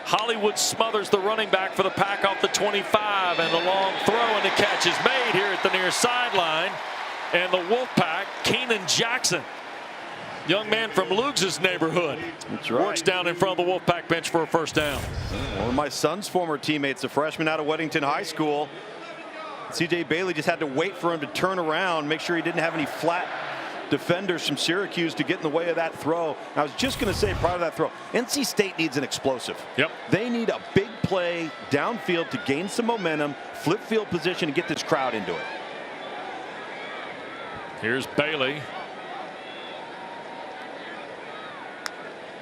Hollywood smothers the running back for the Pack off the 25, and the long throw, and the catch is made here at the near sideline. And the Wolfpack, Keenan Jackson, young man from Lugs' neighborhood, that's right, works down in front of the Wolfpack bench for a 1st down. One of my son's former teammates, a freshman out of Weddington High School. CJ Bailey just had to wait for him to turn around, make sure he didn't have any flat defenders from Syracuse to get in the way of that throw. I was just going to say, prior to that throw, NC State needs an explosive. Yep. They need a big play downfield to gain some momentum, flip field position, and get this crowd into it. Here's Bailey.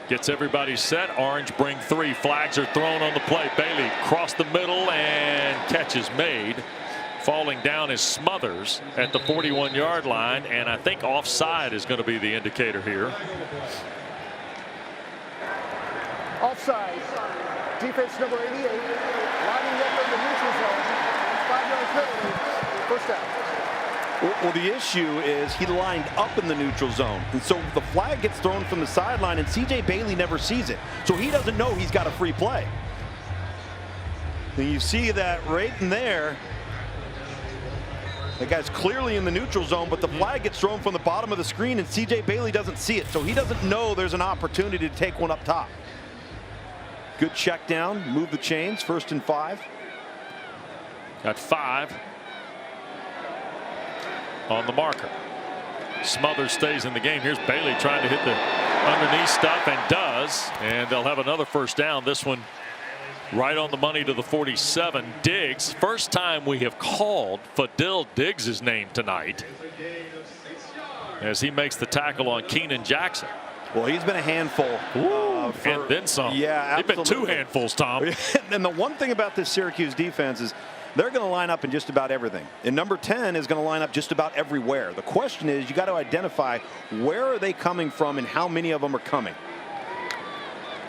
Gets everybody set. Orange bring 3. Flags are thrown on the play. Bailey across the middle, and catch is made. Falling down is Smothers at the 41-yard line, and I think offside is going to be the indicator here. Offside. Defense number 88. Lining up in the neutral zone. 5-yard penalty. 1st down. Well, the issue is he lined up in the neutral zone, and so the flag gets thrown from the sideline, and CJ Bailey never sees it, so he doesn't know he's got a free play. And you see that right in there. That guy's clearly in the neutral zone, but the flag gets thrown from the bottom of the screen, and CJ Bailey doesn't see it, so he doesn't know there's an opportunity to take one up top. Good check down, move the chains, 1st and 5. Got 5 on the marker. Smothers stays in the game. Here's Bailey trying to hit the underneath stuff, and does. And they'll have another 1st down. This one right on the money to the 47. Diggs. First time we have called Fadil Diggs' name tonight. as he makes the tackle on Keenan Jackson. Well, he's been a handful. And then some. Yeah, they've been 2 handfuls, Tom. And the one thing about this Syracuse defense is they're going to line up in just about everything. And number 10 is going to line up just about everywhere. The question is, you got to identify where are they coming from and how many of them are coming.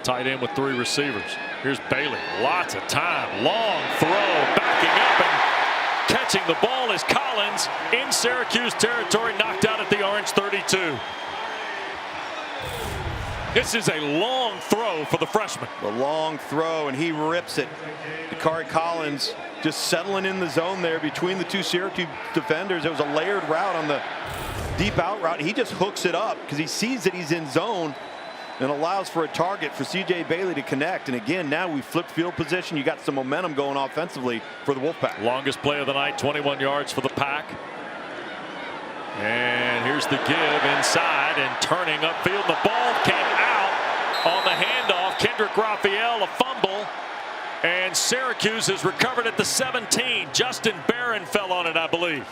Tight end with 3 receivers. Here's Bailey. Lots of time. Long throw. Backing up and catching the ball is Collins in Syracuse territory. Knocked out at the Orange 32. This is a long throw for the freshman. The long throw, and he rips it. Dakari Collins just settling in the zone there between the 2 Syracuse defenders. It was a layered route on the deep out route. He just hooks it up because he sees that he's in zone and allows for a target for C.J. Bailey to connect. And again, now we flipped field position. You got some momentum going offensively for the Wolfpack. Longest play of the night, 21 yards for the Pack. And here's the give inside and turning upfield. The ball came out on the handoff. Kendrick Raphael, a fumble. And Syracuse has recovered at the 17. Justin Barron fell on it, I believe.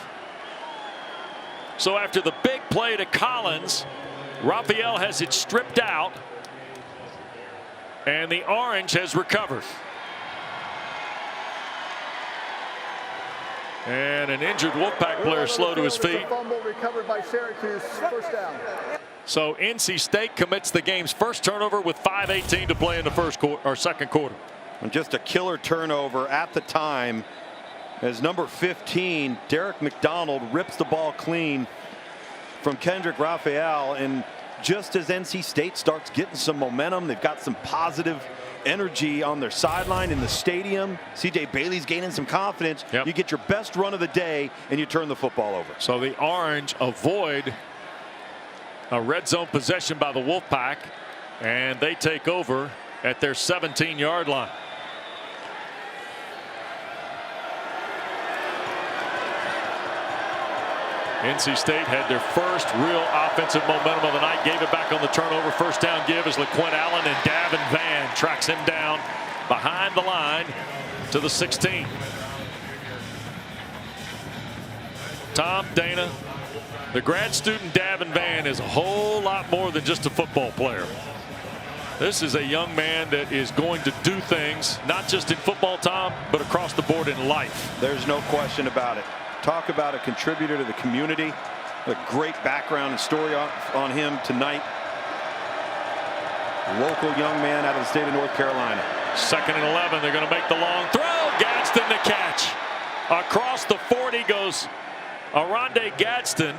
So after the big play to Collins, Raphael has it stripped out. And the Orange has recovered. And an injured Wolfpack player slow to his feet. Fumble recovered by Syracuse. First down. So NC State commits the game's first turnover with 5:18 to play in the second quarter. And just a killer turnover at the time as number 15, Derek McDonald, rips the ball clean from Kendrick Raphael. And just as NC State starts getting some momentum, they've got some positive energy on their sideline in the stadium. C.J. Bailey's gaining some confidence. Yep. You get your best run of the day and you turn the football over. So the Orange avoid a red zone possession by the Wolfpack, and they take over at their 17-yard line. NC State had their first real offensive momentum of the night, gave it back on the turnover. First down give as LaQuint Allen, and Davin Vann tracks him down behind the line to the 16. Tom, Dana, the grad student Davin Vann is a whole lot more than just a football player. This is a young man that is going to do things, not just in football, Tom, but across the board in life. There's no question about it. Talk about a contributor to the community. A great background and story on him tonight. Local young man out of the state of North Carolina. 2nd and 11. They're going to make the long throw. Gadsden to catch. Across the 40 goes Aronde Gadsden.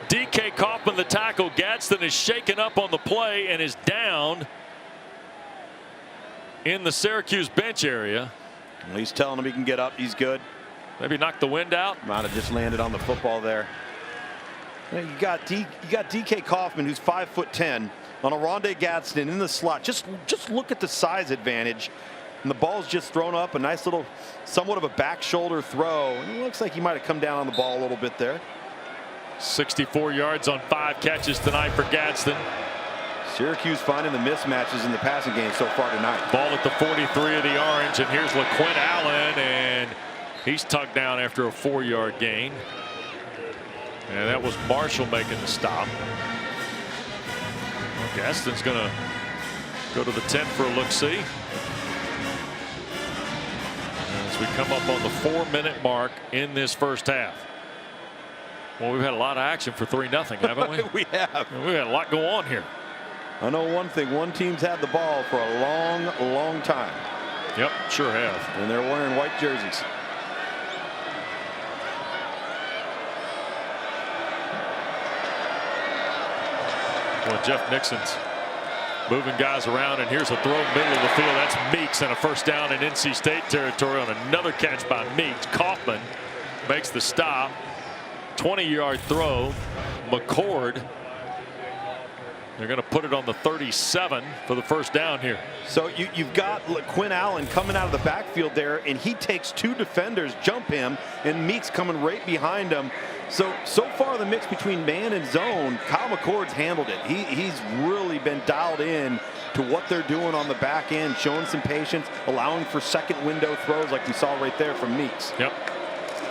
D.K. Kaufman the tackle. Gadsden is shaken up on the play and is down in the Syracuse bench area. Well, he's telling him he can get up. He's good. Maybe knocked the wind out. Might have just landed on the football there. You got D.K. Kaufman, who's 5'10", on Aronde Gadsden in the slot. Just look at the size advantage. And the ball's just thrown up. A nice little, somewhat of a back shoulder throw. And it looks like he might have come down on the ball a little bit there. 64 yards on 5 catches tonight for Gadsden. Syracuse finding the mismatches in the passing game so far tonight. Ball at the 43 of the Orange, and here's LaQuint Allen, and he's tugged down after a 4-yard gain. And that was Marshall making the stop. Gadsden's going to go to the 10 for a look-see. As we come up on the 4-minute mark in this first half. Well, we've had a lot of action for 3-0, haven't we? We have. We had a lot go on here. I know one thing. One team's had the ball for a long, long time. Yep, sure have. And they're wearing white jerseys. Well, Jeff Nixon's moving guys around, and here's a throw middle of the field. That's Meeks, and a first down in NC State territory on another catch by Meeks. Kaufman makes the stop. 20-yard throw. McCord. They're going to put it on the 37 for the first down here. So you've got LaQuint Allen coming out of the backfield there, and he takes 2 defenders, jump him, and Meeks coming right behind him. So far the mix between man and zone, Kyle McCord's handled it. He's really been dialed in to what they're doing on the back end, showing some patience, allowing for second window throws like we saw right there from Meeks. Yep.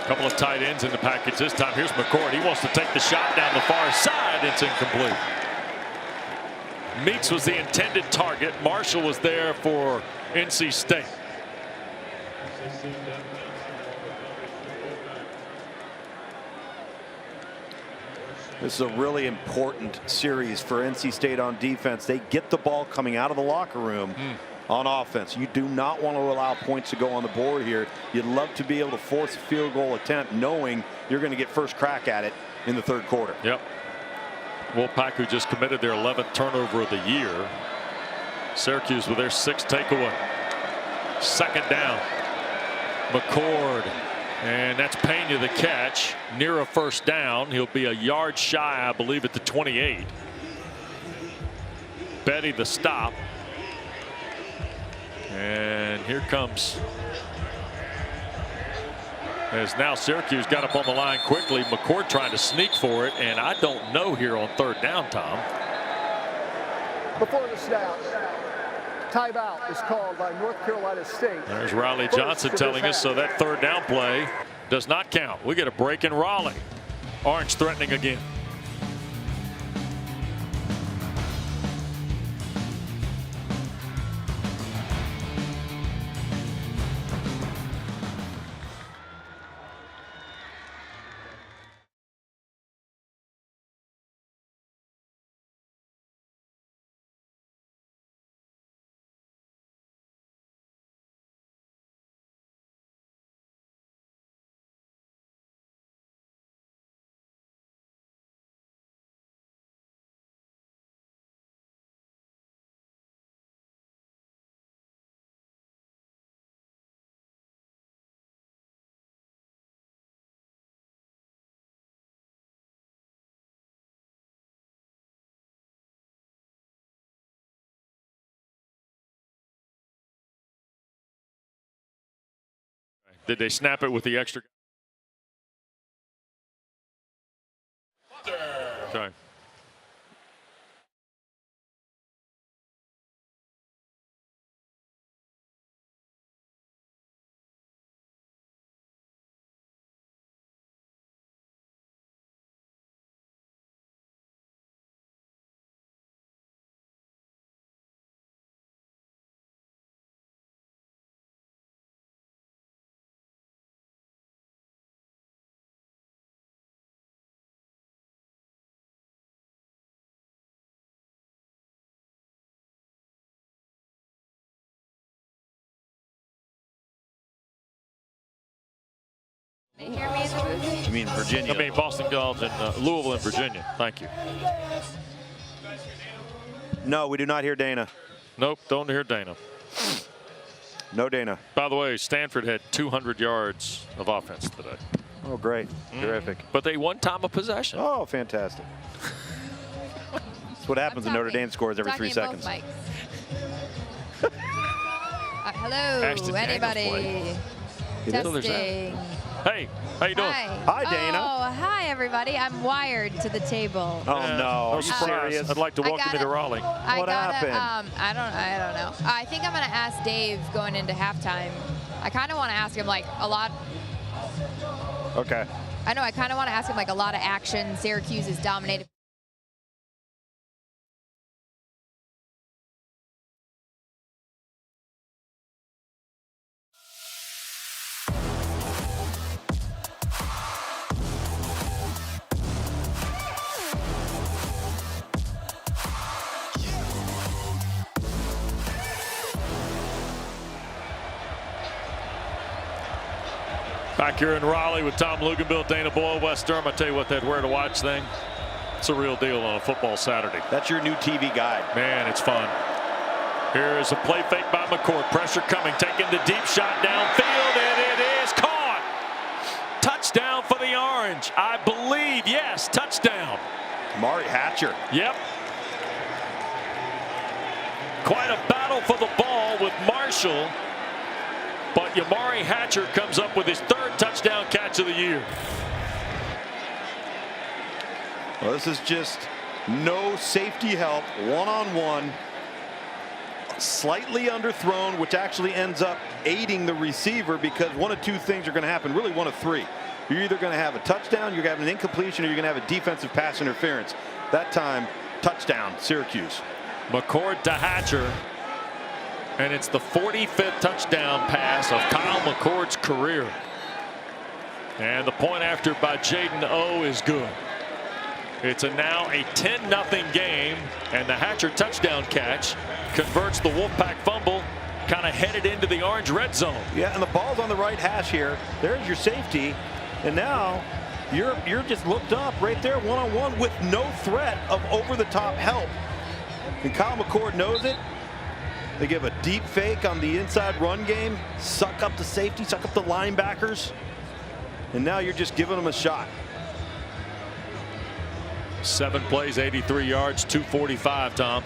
Couple of tight ends in the package this time. Here's McCord. He wants to take the shot down the far side. It's incomplete. Meeks was the intended target. Marshall was there for NC State. This is a really important series for NC State on defense. They get the ball coming out of the locker room on offense. You do not want to allow points to go on the board here. You'd love to be able to force a field goal attempt knowing you're going to get first crack at it in the third quarter. Yep. Wolfpack, who just committed their 11th turnover of the year. Syracuse with their 6th takeaway. Second down. McCord. And that's Pena the catch. Near a first down. He'll be a yard shy, I believe, at the 28. Betty the stop. And here comes, as now Syracuse got up on the line quickly. McCord trying to sneak for it, and I don't know here on third down, Tom. Before the snap, timeout is called by North Carolina State. There's Riley Johnson telling us, so that third down play does not count. We get a break in Raleigh. Orange threatening again. Did they snap it with the extra? Okay. They hear me in the booth? You mean Virginia? I mean Boston College and Louisville and Virginia. Thank you. No, we do not hear Dana. Nope, don't hear Dana. No Dana. By the way, Stanford had 200 yards of offense today. Oh, great. Terrific. But they won time of possession. Oh, fantastic. That's what happens when Notre Dame scores every 3 seconds. Hello, Ashton anybody? Testing. Hey, how you doing? Hi, Dana. Oh, hi, everybody. I'm wired to the table. Oh, no. No Are you surprise. serious? I'd like to welcome you to Raleigh. What happened? I don't know. I think I'm gonna ask Dave going into halftime. I kind of want to ask him like a lot. Okay. I know. I kind of want to ask him like a lot of action. Syracuse is dominated. Back here in Raleigh with Tom Luganville, Dana Boyle, Wes Durham. I tell you what, that where to watch thing, it's a real deal on a football Saturday. That's your new TV guide. Man, it's fun. Here is a play fake by McCord. Pressure coming, taking the deep shot downfield, and it is caught. Touchdown for the Orange. I believe, yes, touchdown. Mari Hatcher. Yep. Quite a battle for the ball with Marshall. But Yamari Hatcher comes up with his third touchdown catch of the year. Well, this is just no safety help, one-on-one, slightly underthrown, which actually ends up aiding the receiver because one of two things are going to happen, really one of three. you're either going to have a touchdown, you're going to have an incompletion, or you're going to have a defensive pass interference. That time, touchdown, Syracuse. McCord to Hatcher. And it's the 45th touchdown pass of Kyle McCord's career. And the point after by Jaden O is good. It's now a 10-0 game, and the Hatcher touchdown catch converts the Wolfpack fumble, kind of headed into the orange red zone. Yeah, and the ball's on the right hash here. There's your safety, and now you're just looked up right there, one-on-one with no threat of over-the-top help. And Kyle McCord knows it. They give a deep fake on the inside run game, suck up the safety, suck up the linebackers, and now you're just giving them a shot. 7 plays, 83 yards, 245, Tom.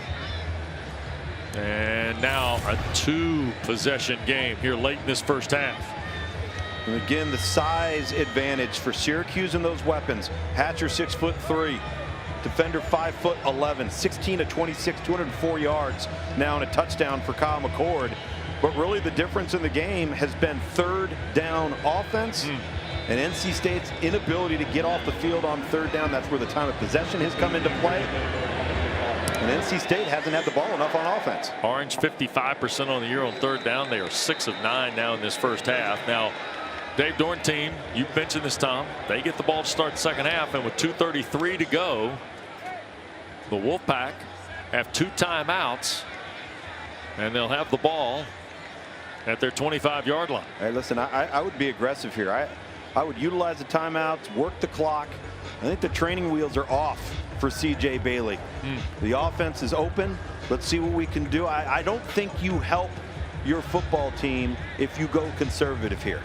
And now a 2-possession game here late in this first half. And again, the size advantage for Syracuse and those weapons. Hatcher 6'3", defender 5'11", 16 to 26, 204 yards now, and a touchdown for Kyle McCord. But really the difference in the game has been third down offense. And NC State's inability to get off the field on third down. That's where the time of possession has come into play. And NC State hasn't had the ball enough on offense. Orange 55% on the year on third down. They are 6 of 9 now in this first half. Now, Dave Dorn team, you mentioned this, Tom. They get the ball to start the second half, and with 2:33 to go, the Wolfpack have 2 timeouts, and they'll have the ball at their 25-yard line. Hey, listen, I would be aggressive here. I would utilize the timeouts, work the clock. I think the training wheels are off for C.J. Bailey. The offense is open. Let's see what we can do. I don't think you help your football team if you go conservative here.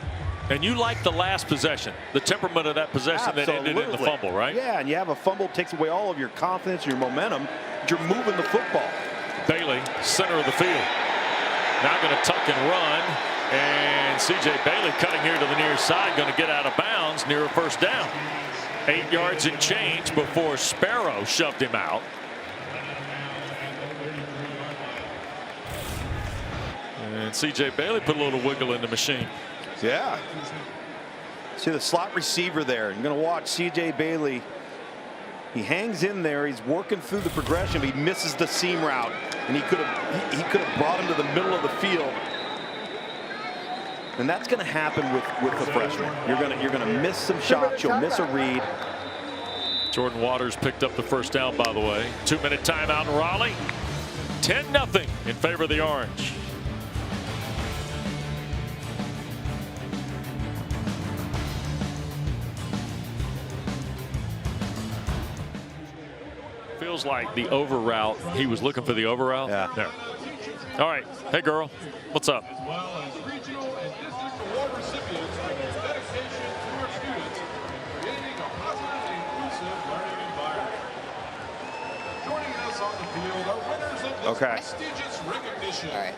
And you like the last possession, the temperament of that possession that ended in the fumble, right? Yeah, and you have a fumble, takes away all of your confidence, your momentum, but you're moving the football. Bailey, center of the field. Now going to tuck and run. And C.J. Bailey cutting here to the near side, going to get out of bounds near a first down. 8 yards and change before Sparrow shoved him out. And C.J. Bailey put a little wiggle in the machine. Yeah. See the slot receiver there. You're going to watch C.J. Bailey. He hangs in there. He's working through the progression, but he misses the seam route, and he could have brought him to the middle of the field. And that's going to happen with the freshman. You're going to miss some shots. You'll miss a read. Jordan Waters picked up the first down, by the way. 2-minute timeout in Raleigh. 10-0 in favor of the Orange. Feels like the over route. He was looking for the over route. Yeah. There. All right. Hey, girl. What's up? As well as regional and district award recipients for their dedication to our students, creating a positive and inclusive learning environment. Joining us on the field are winners of this prestigious recognition. All right.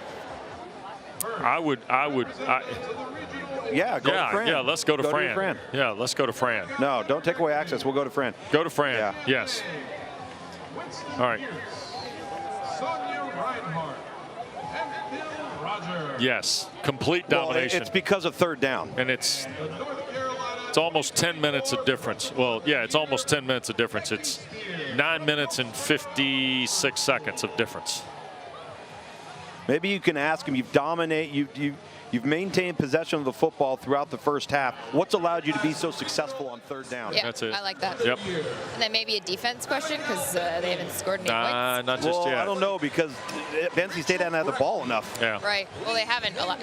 Yeah, go to Fran. Yeah, let's go to Fran. Fran. Yeah, let's go to Fran. No, don't take away access. We'll go to Fran. Go to Fran. Yeah. Yes. All right. Sonia Reinhardt and Bill Rogers. Yes. Complete domination. Well, it's because of third down. And it's almost 10 minutes of difference. Well, yeah, it's almost 10 minutes of difference. It's 9 minutes and 56 seconds of difference. Maybe you can ask him. You've maintained possession of the football throughout the first half. What's allowed you to be so successful on third down? Yeah, That's it. I like that. Yep. And then maybe a defense question because they haven't scored any points. Not just yet. I don't know because NC State hasn't had the ball enough. Yeah. Right. Well, they haven't a lot.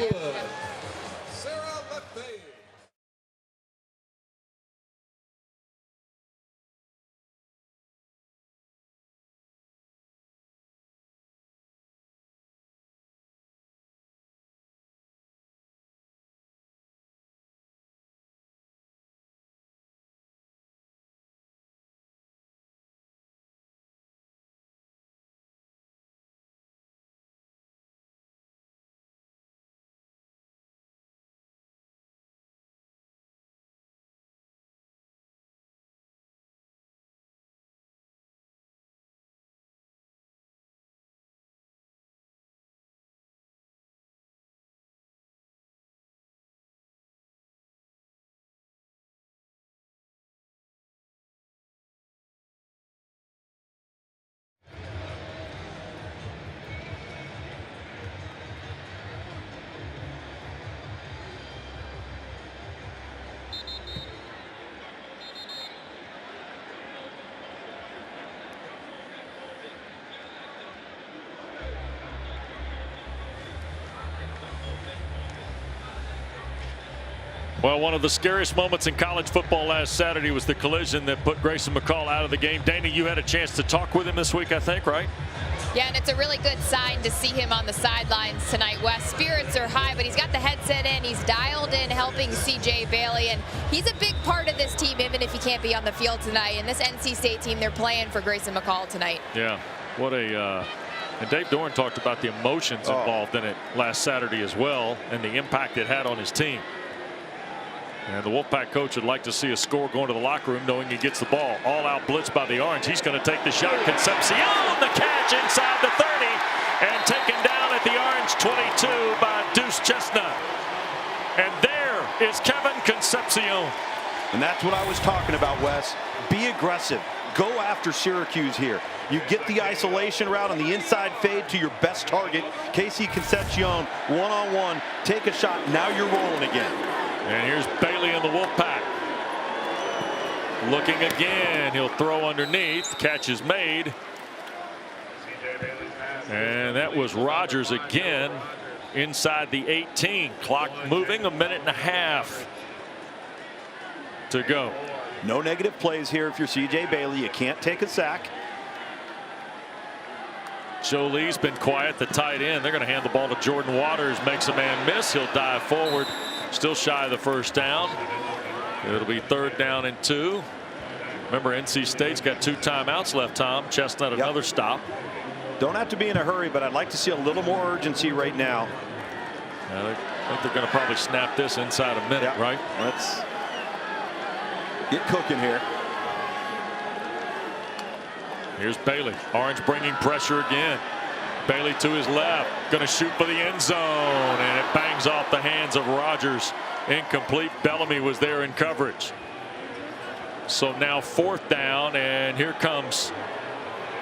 Well, one of the scariest moments in college football last Saturday was the collision that put Grayson McCall out of the game. Dana, you had a chance to talk with him this week, I think, right? Yeah, and it's a really good sign to see him on the sidelines tonight, Wes. Spirits are high, but he's got the headset in. He's dialed in, helping C.J. Bailey, and he's a big part of this team, even if he can't be on the field tonight. And this NC State team, they're playing for Grayson McCall tonight. Yeah, what a and Dave Doran talked about the emotions involved in it last Saturday as well, and the impact it had on his team. And the Wolfpack coach would like to see a score going to the locker room knowing he gets the ball. All out blitz by the Orange. He's going to take the shot. Concepcion, the catch inside the 30 and taken down at the Orange 22 by Deuce Chestnut. And there is Kevin Concepcion. And that's what I was talking about, Wes. Be aggressive. Go after Syracuse here. You get the isolation route on the inside fade to your best target. Casey Concepcion, one-on-one. Take a shot. Now you're rolling again. And here's Bailey in the Wolfpack. Looking again. He'll throw underneath. Catch is made. And that was Rogers again inside the 18. Clock moving, a minute and a half to go. No negative plays here if you're C.J. Bailey. You can't take a sack. Jolie's been quiet, the tight end. They're going to hand the ball to Jordan Waters. Makes a man miss. He'll dive forward. Still shy of the first down. It'll be 3rd down and 2. Remember, NC State's got 2 timeouts left, Tom. Chestnut another stop. Don't have to be in a hurry, but I'd like to see a little more urgency right now. I think they're going to probably snap this inside a minute, right? Let's get cooking here. Here's Bailey. Orange bringing pressure again. Bailey to his left, going to shoot for the end zone, and it bangs off the hands of Rogers. Incomplete. Bellamy was there in coverage. So now 4th down, and here comes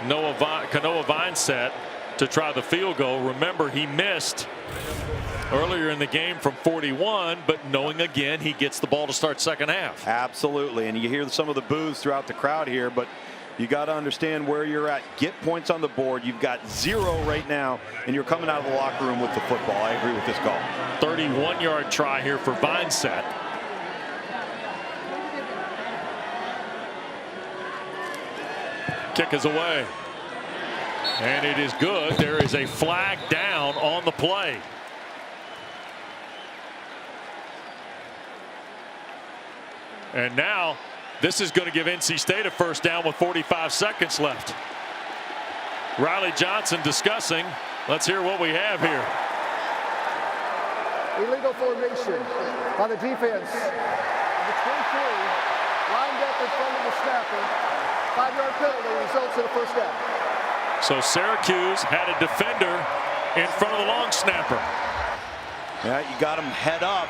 Kanoa Vineset to try the field goal. Remember, he missed earlier in the game from 41, but knowing again he gets the ball to start second half. Absolutely, and you hear some of the boos throughout the crowd here, but you got to understand where you're at. Get points on the board. You've got 0 right now, and you're coming out of the locker room with the football. I agree with this call. 31-yard try here for Vineset. Kick is away. And it is good. There is a flag down on the play. And now this is going to give NC State a first down with 45 seconds left. Riley Johnson discussing. Let's hear what we have here. Illegal formation by the defense. The 23 lined up in front of the snapper. 5-yard penalty results in a first down. So Syracuse had a defender in front of the long snapper. Yeah, you got him head up.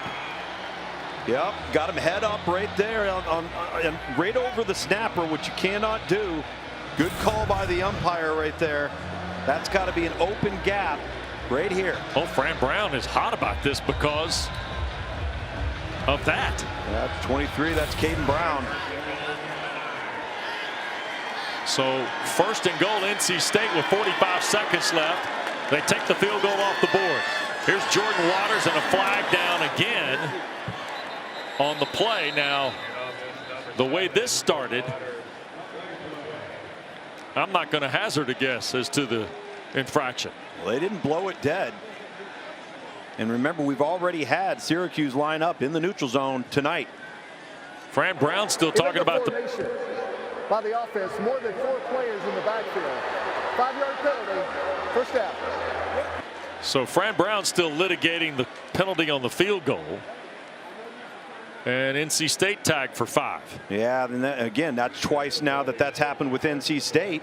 Yep, got him head up right there and right over the snapper, which you cannot do. Good call by the umpire right there. That's got to be an open gap right here. Oh, Fran Brown is hot about this because of that. That's 23. That's Caden Brown. So 1st and goal, NC State with 45 seconds left. They take the field goal off the board. Here's Jordan Waters and a flag down again on the play. Now, the way this started, I'm not going to hazard a guess as to the infraction. Well, they didn't blow it dead. And remember, we've already had Syracuse line up in the neutral zone tonight. Fran Brown still talking about the by the offense, more than 4 players in the backfield. 5-yard penalty, first down. So Fran Brown still litigating the penalty on the field goal. And NC State tagged for 5. Yeah, and again, that's twice now that's happened with NC State.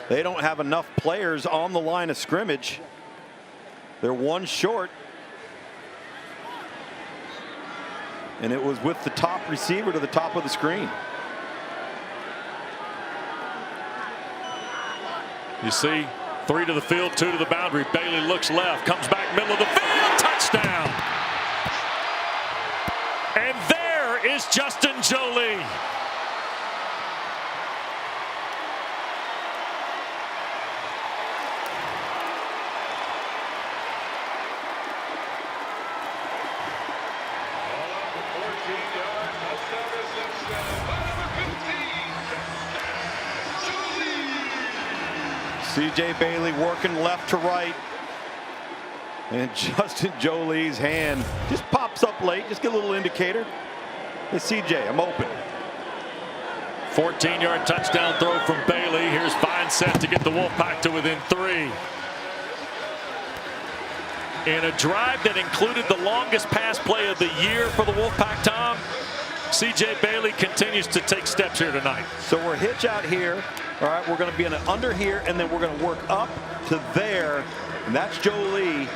They don't have enough players on the line of scrimmage. They're 1 short. And it was with the top receiver to the top of the screen. You see 3 to the field, 2 to the boundary. Bailey looks left, comes back middle of the field, touchdown. And there is Justin Jolie. C.J. Bailey working left to right. And Justin Jolie's hand just pops up late. Just get a little indicator. Hey, C.J., I'm open. 14-yard touchdown throw from Bailey. Here's Vincent to get the Wolfpack to within 3. In a drive that included the longest pass play of the year for the Wolfpack, Tom, C.J. Bailey continues to take steps here tonight. So we're hitch out here. All right, we're going to be in an under here, and then we're going to work up to there. And that's Jolie.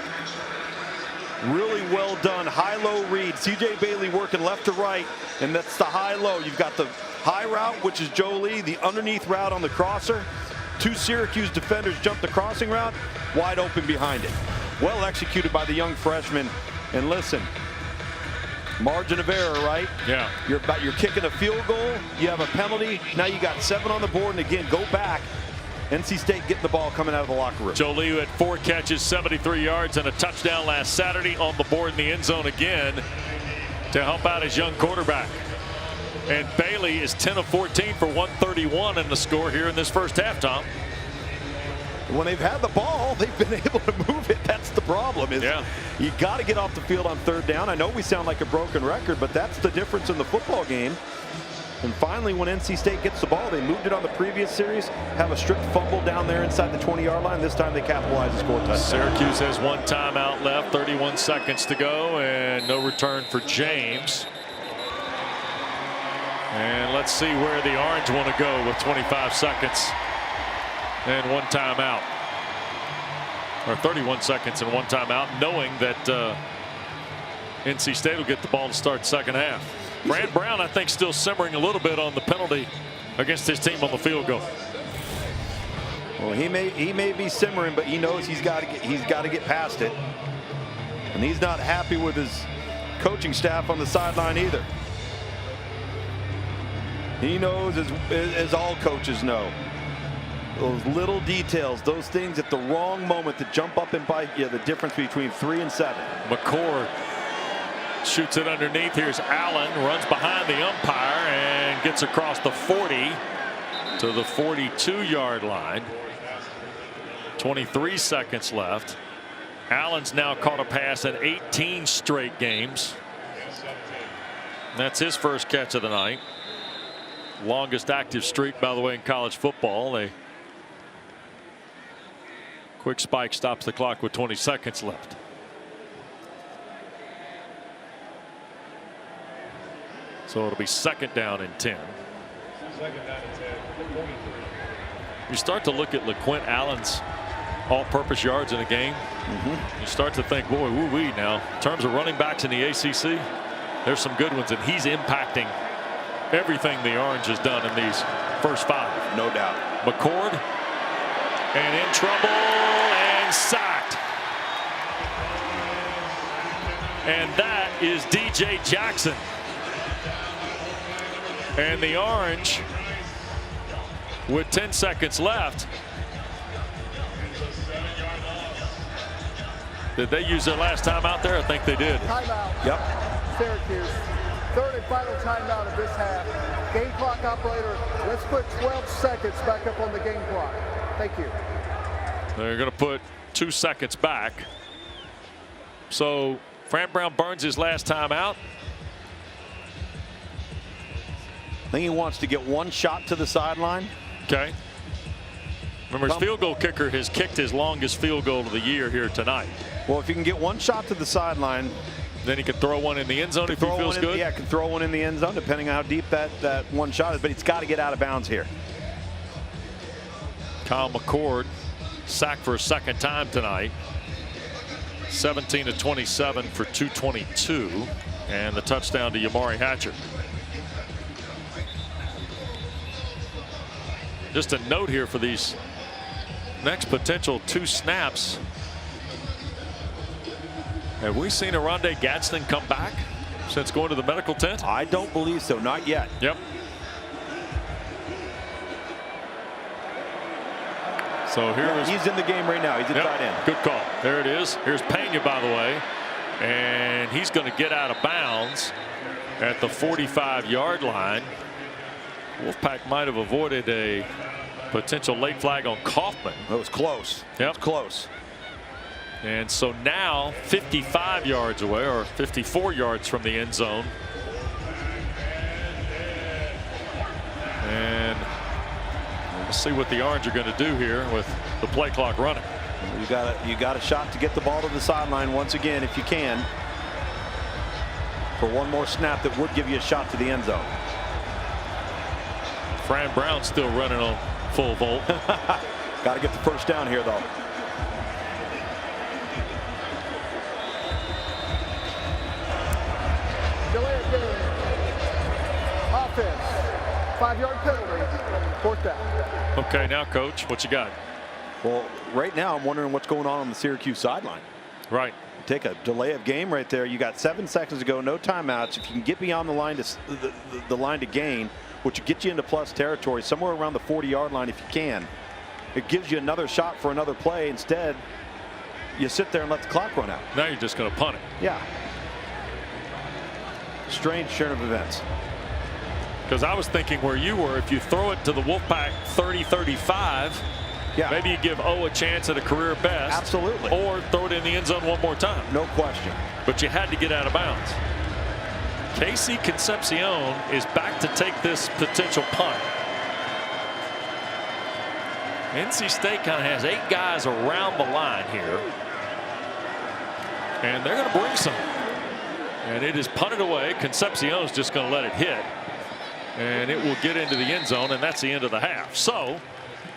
Really well done. High-low read. C.J. Bailey working left to right, and that's the high-low. You've got the high route, which is Jolie, the underneath route on the crosser. 2 Syracuse defenders jump the crossing route, wide open behind it. Well executed by the young freshman. And listen, margin of error, right? Yeah. You're kicking a field goal. You have a penalty. Now you got 7 on the board, and again, go back. NC State getting the ball coming out of the locker room. Jolie had 4 catches, 73 yards, and a touchdown last Saturday, on the board in the end zone again to help out his young quarterback. And Bailey is 10 of 14 for 131 in the score here in this first half, Tom. When they've had the ball, they've been able to move it. That's the problem. Is you got to get off the field on 3rd down. I know we sound like a broken record, but that's the difference in the football game. And finally, when NC State gets the ball, they moved it on the previous series, have a stripped fumble down there inside the 20-yard line. This time they capitalize and score a touchdown. Syracuse has 1 timeout left, 31 seconds to go, and no return for James. And let's see where the Orange want to go with 25 seconds and 1 timeout. Or 31 seconds and 1 timeout, knowing that NC State will get the ball to start second half. Brand Brown, I think, still simmering a little bit on the penalty against his team on the field goal. Well, he may be simmering, but he knows he's got to get past it. And he's not happy with his coaching staff on the sideline either. He knows, as all coaches know, those little details, those things at the wrong moment that jump up and bite you, the difference between 3 and 7. McCord shoots it underneath. Here's Allen, runs behind the umpire and gets across the 40 to the 42-yard line. 23 seconds left. Allen's now caught a pass in 18 straight games. That's his first catch of the night. Longest active streak, by the way, in college football. A quick spike stops the clock with 20 seconds left. So it'll be 2nd down and 10. You start to look at LeQuint Allen's all-purpose yards in a game. You start to think, boy, woo-wee now. In terms of running backs in the ACC, there's some good ones, and he's impacting everything the Orange has done in these first 5. No doubt. McCord, and in trouble, and sacked. And that is DJ Jackson. And the Orange, with 10 seconds left. Did they use their last time out there? I think they did. Timeout. Yep. Syracuse. 3rd and final timeout of this half. Game clock operator, let's put 12 seconds back up on the game clock. Thank you. They're going to put 2 seconds back. So Fran Brown burns his last time out. I think he wants to get 1 shot to the sideline. Okay. Remember, his field goal kicker has kicked his longest field goal of the year here tonight. Well, if you can get 1 shot to the sideline, then he could throw one in the end zone if he feels good. Yeah, can throw one in the end zone depending on how deep that 1 shot is, but it's got to get out of bounds here. Kyle McCord sacked for a 2nd time tonight. 17 of 27 for 222, and the touchdown to Yamari Hatcher. Just a note here for these next potential 2 snaps. Have we seen Aronde Gadsden come back since going to the medical tent? I don't believe so. Not yet. Yep. So he's in the game right now. He's at tight end. Good call. There it is. Here's Pena, by the way, and he's going to get out of bounds at the 45-yard line. Wolfpack might have avoided a Potential late flag on Kaufman. That was close. Yep. It was close. And so now 55 yards away, or 54 yards from the end zone. And we'll see what the Orange are going to do here with the play clock running. You got a shot to get the ball to the sideline once again if you can. For one more snap that would give you a shot to the end zone. Fran Brown still running on full volt. Got to get the first down here though. Delay of game. Offense. 5-yard penalty. 4th down. Okay, now coach, what you got? Well, right now I'm wondering what's going on the Syracuse sideline. Right. Take a delay of game right there. You got 7 seconds to go, no timeouts. If you can get beyond the line to the line to gain, which will get you into plus territory, somewhere around the 40-yard line if you can, it gives you another shot for another play. Instead, you sit there and let the clock run out. Now you're just going to punt it. Yeah. Strange turn of events. Because I was thinking where you were, if you throw it to the Wolfpack 30-35, yeah, maybe you give O a chance at a career best. Absolutely. Or throw it in the end zone one more time. No question. But you had to get out of bounds. Casey Concepcion is back to take this potential punt. NC State kind of has 8 guys around the line here. And they're going to bring some. And it is punted away. Concepcion's just going to let it hit. And it will get into the end zone, and that's the end of the half. So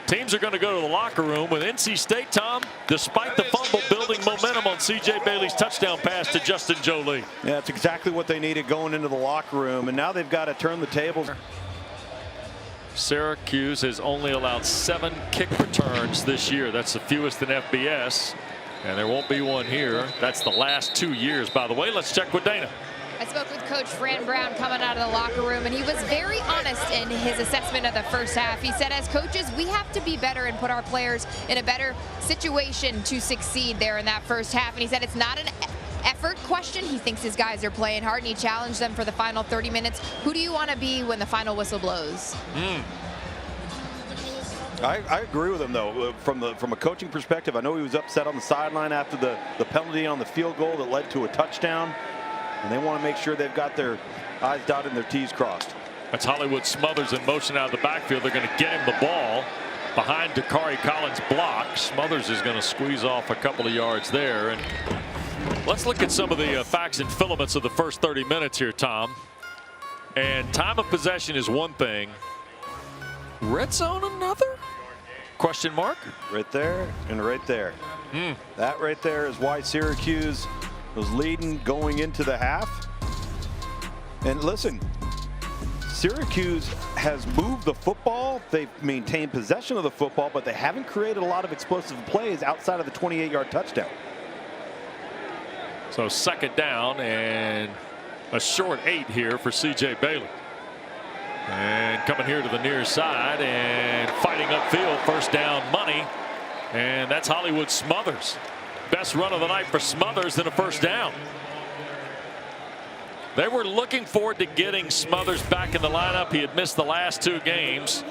teams are going to go to the locker room with NC State, Tom, despite the fumble, building momentum on C.J. Bailey's touchdown pass to Justin Jolie. Yeah, that's exactly what they needed going into the locker room, and now they've got to turn the tables. Syracuse has only allowed 7 kick returns this year. That's the fewest in FBS, and there won't be one here. That's the last 2 years, by the way. Let's check with Dana. I spoke with Coach Fran Brown coming out of the locker room, and he was very honest in his assessment of the first half. He said, as coaches, we have to be better and put our players in a better situation to succeed there in that first half. And he said it's not an effort question. He thinks his guys are playing hard, and he challenged them for the final 30 minutes. Who do you want to be when the final whistle blows? I agree with him, though, from a coaching perspective. I know he was upset on the sideline after the penalty on the field goal that led to a touchdown. And they want to make sure they've got their I's dotted and their T's crossed. That's Hollywood Smothers in motion out of the backfield. They're going to get him the ball behind Dakari Collins' block. Smothers is going to squeeze off a couple of yards there. And let's look at some of the facts and filaments of the first 30 minutes here, Tom. And time of possession is one thing. Red zone another? Question mark? Right there and right there. That right there is why Syracuse was leading going into the half. And listen, Syracuse has moved the football. They've maintained possession of the football, but they haven't created a lot of explosive plays outside of the 28-yard touchdown. So second down and a short 8 here for C.J. Bailey. And coming here to the near side and fighting upfield, first down money. And that's Hollywood Smothers. Best run of the night for Smothers than a first down. They were looking forward to getting Smothers back in the lineup. He had missed the last 2 games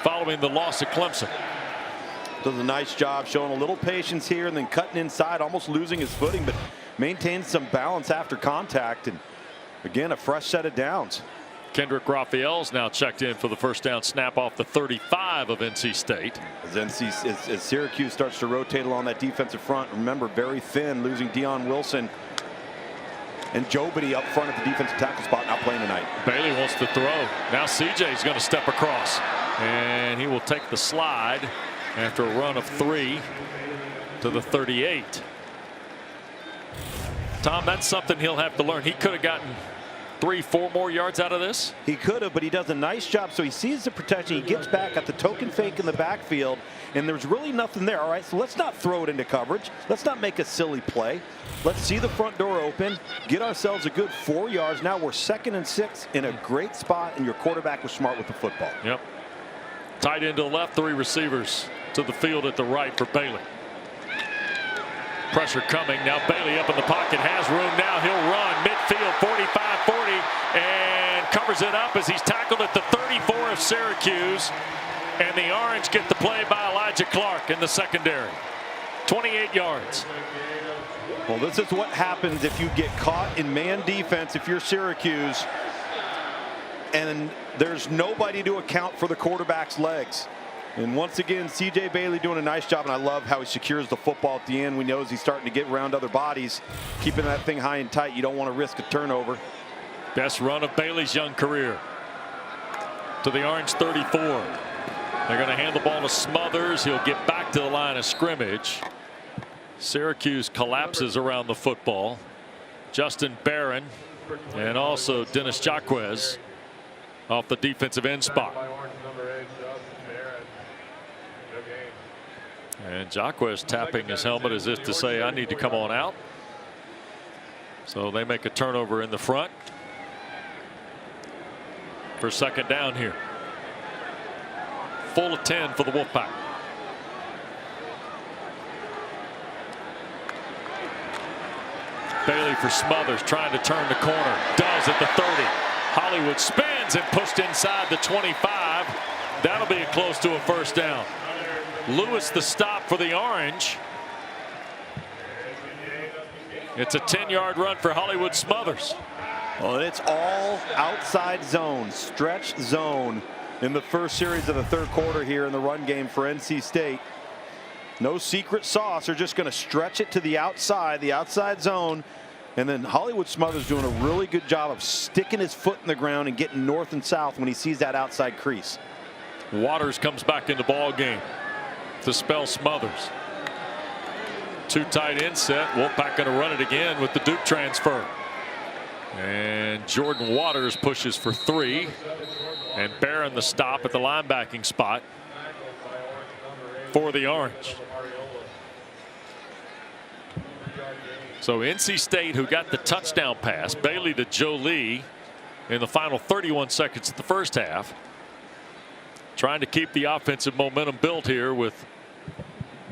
following the loss at Clemson. Does a nice job showing a little patience here and then cutting inside, almost losing his footing, but maintains some balance after contact. And again, a fresh set of downs. Kendrick Raphael's now checked in for the first down snap off the 35 of NC State. As Syracuse starts to rotate along that defensive front, remember, very thin, losing Dion Wilson and Jobity up front at the defensive tackle spot, not playing tonight. Bailey wants to throw. Now CJ's going to step across, and he will take the slide after a run of 3 to the 38. Tom, that's something he'll have to learn. He could have gotten 3-4 more yards out of this. He could have, but he does a nice job. So he sees the protection. He gets back at the token fake in the backfield, and there's really nothing there. All right, so let's not throw it into coverage. Let's not make a silly play. Let's see the front door open, get ourselves a good 4 yards. Now we're 2nd and 6 in a great spot, and your quarterback was smart with the football. Yep. Tight end to the left, 3 receivers to the field at the right for Bailey. Pressure coming. Now Bailey up in the pocket, has room. Now he'll run midfield, 45-40, and covers it up as he's tackled at the 34 of Syracuse. And the Orange get the play by Elijah Clark in the secondary. 28 yards. Well, this is what happens if you get caught in man defense if you're Syracuse and there's nobody to account for the quarterback's legs. And once again, C.J. Bailey doing a nice job, and I love how he secures the football at the end. We know as he's starting to get around other bodies, keeping that thing high and tight. You don't want to risk a turnover. Best run of Bailey's young career. To the Orange 34. They're going to hand the ball to Smothers. He'll get back to the line of scrimmage. Syracuse collapses around the football. Justin Barron and also Dennis Jacquez off the defensive end spot. And Jacquez tapping his helmet as if to say, I need to come on out. So they make a turnover in the front for second down here. Full of 10 for the Wolfpack. Bailey for Smothers, trying to turn the corner. Does at the 30. Hollywood spins and pushed inside the 25. That'll be close to a first down. Lewis the stop for the Orange. It's a 10-yard run for Hollywood Smothers. Well, it's all outside zone, stretch zone in the first series of the third quarter here in the run game for NC State. No secret sauce. They're just going to stretch it to the outside zone. And then Hollywood Smothers doing a really good job of sticking his foot in the ground and getting north and south when he sees that outside crease. Waters comes back in the ball game to spell Smothers. Two tight end set. Wolfpack going to run it again with the Duke transfer. And Jordan Waters pushes for 3. And Barron the stop at the linebacking spot for the Orange. So NC State, who got the touchdown pass, Bailey to Jolie in the final 31 seconds of the first half, trying to keep the offensive momentum built here with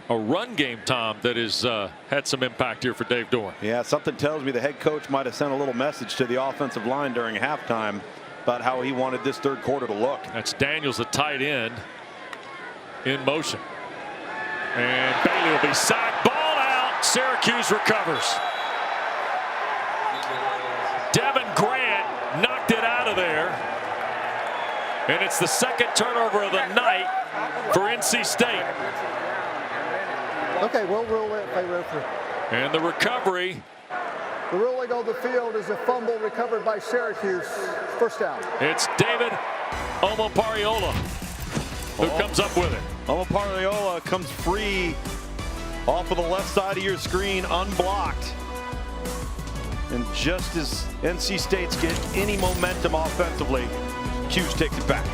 a run game, Tom, that has had some impact here for Dave Doeren. Yeah, something tells me the head coach might have sent a little message to the offensive line during halftime about how he wanted this third quarter to look. That's Daniels, the tight end, in motion. And Bailey will be sacked. Ball out. Syracuse recovers. Devin Grant knocked it out of there. And it's the second turnover of the night for NC State. Okay, we'll rule it. And the recovery. The ruling on the field is a fumble recovered by Syracuse. First down. It's David Omopariola who comes up with it. Omopariola comes free off of the left side of your screen, unblocked. And just as NC State's get any momentum offensively, Hughes takes it back.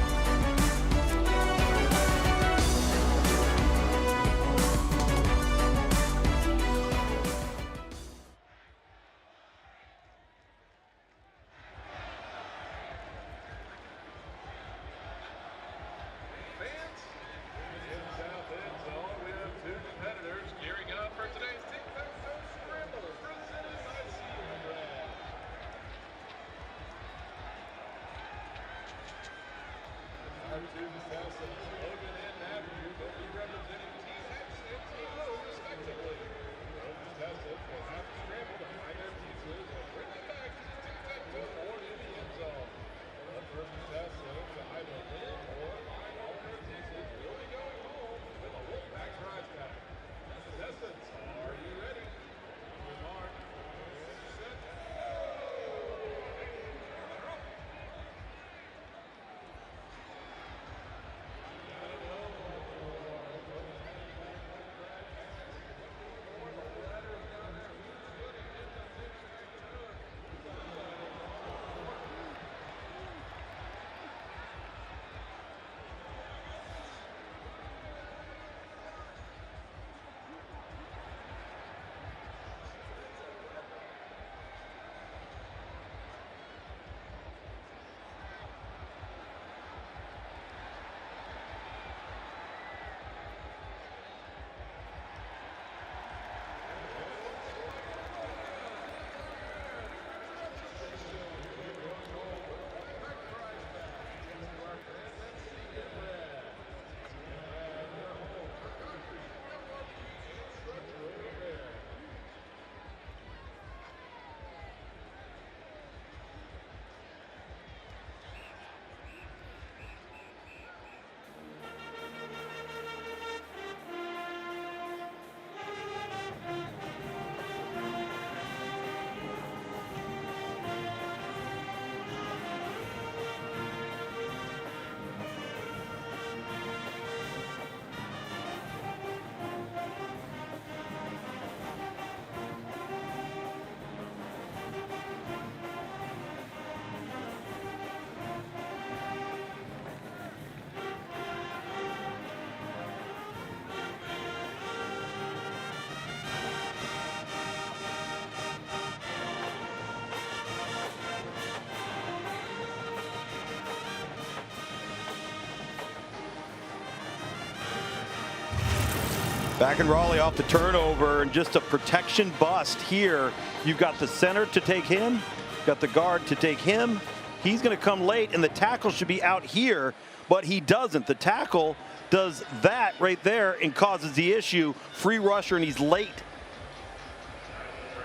Back in Raleigh off the turnover, and just a protection bust here. You've got the center to take him, got the guard to take him. He's going to come late, and the tackle should be out here, but he doesn't. The tackle does that right there and causes the issue. Free rusher, and he's late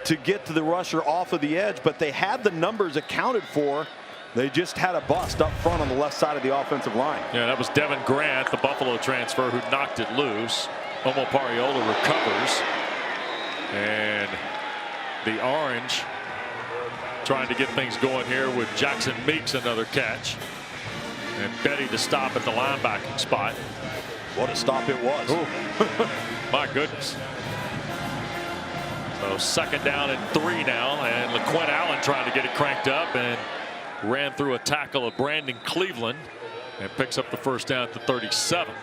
to get to the rusher off of the edge, but they had the numbers accounted for. They just had a bust up front on the left side of the offensive line. Yeah, that was Devin Grant, the Buffalo transfer, who knocked it loose. Omo Pariola recovers, and the Orange trying to get things going here with Jackson Meeks, another catch, and Betty to stop at the linebacking spot. What a stop it was. My goodness. So 2nd down and 3 now, and LaQuinn Allen trying to get it cranked up and ran through a tackle of Brandon Cleveland and picks up the 1st down at the 37.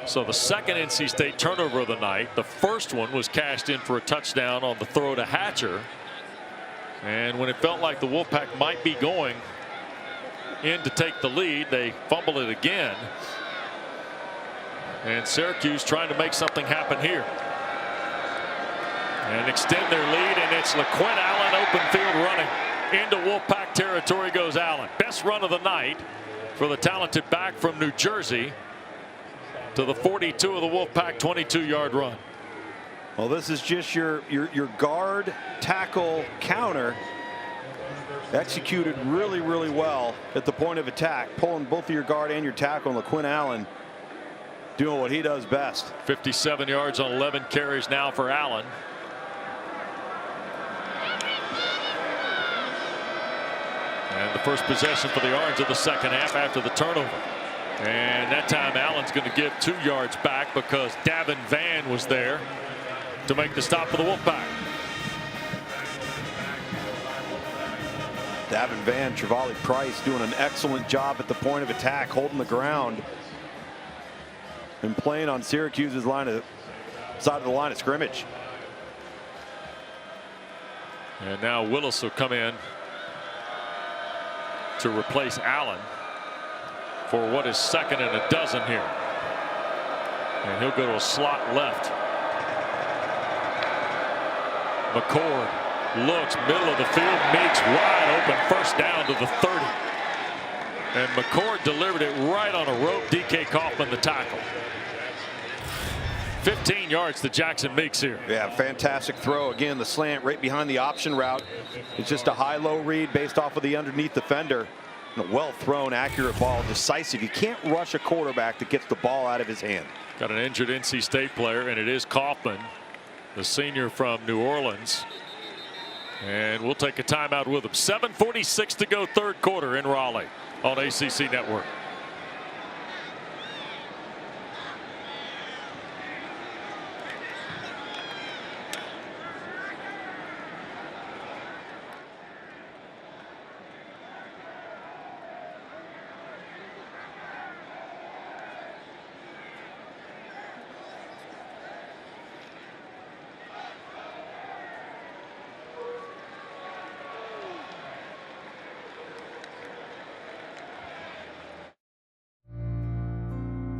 So the 2nd NC State turnover of the night. The first one was cashed in for a touchdown on the throw to Hatcher. And when it felt like the Wolfpack might be going in to take the lead, they fumble it again. And Syracuse trying to make something happen here and extend their lead, and it's LaQuinn Allen open field running. Into Wolfpack territory goes Allen. Best run of the night for the talented back from New Jersey to the 42 of the Wolfpack 22-yard run. Well, this is just your guard tackle counter executed really, really well at the point of attack, pulling both of your guard and your tackle, and LaQuinn Allen doing what he does best. 57 yards on 11 carries now for Allen. And the first possession for the Orange of the 2nd half after the turnover. And that time Allen's going to give 2 yards back because Davin Van was there to make the stop for the Wolfpack. Davin Van, Trevally Price doing an excellent job at the point of attack, holding the ground and playing on Syracuse's side of the line of scrimmage. And now Willis will come in to replace Allen for what is 2nd and a dozen here. And he'll go to a slot left. McCord looks middle of the field. Meeks wide open, 1st down to the 30. And McCord delivered it right on a rope. DK Kaufman the tackle. 15 yards to Jackson Meeks here. Yeah, fantastic throw. Again, the slant right behind the option route. It's just a high-low read based off of the underneath defender. And a well-thrown, accurate ball, decisive. You can't rush a quarterback that gets the ball out of his hand. Got an injured NC State player, and it is Kaufman, the senior from New Orleans. And we'll take a timeout with him. 7:46 to go, 3rd quarter in Raleigh on ACC Network.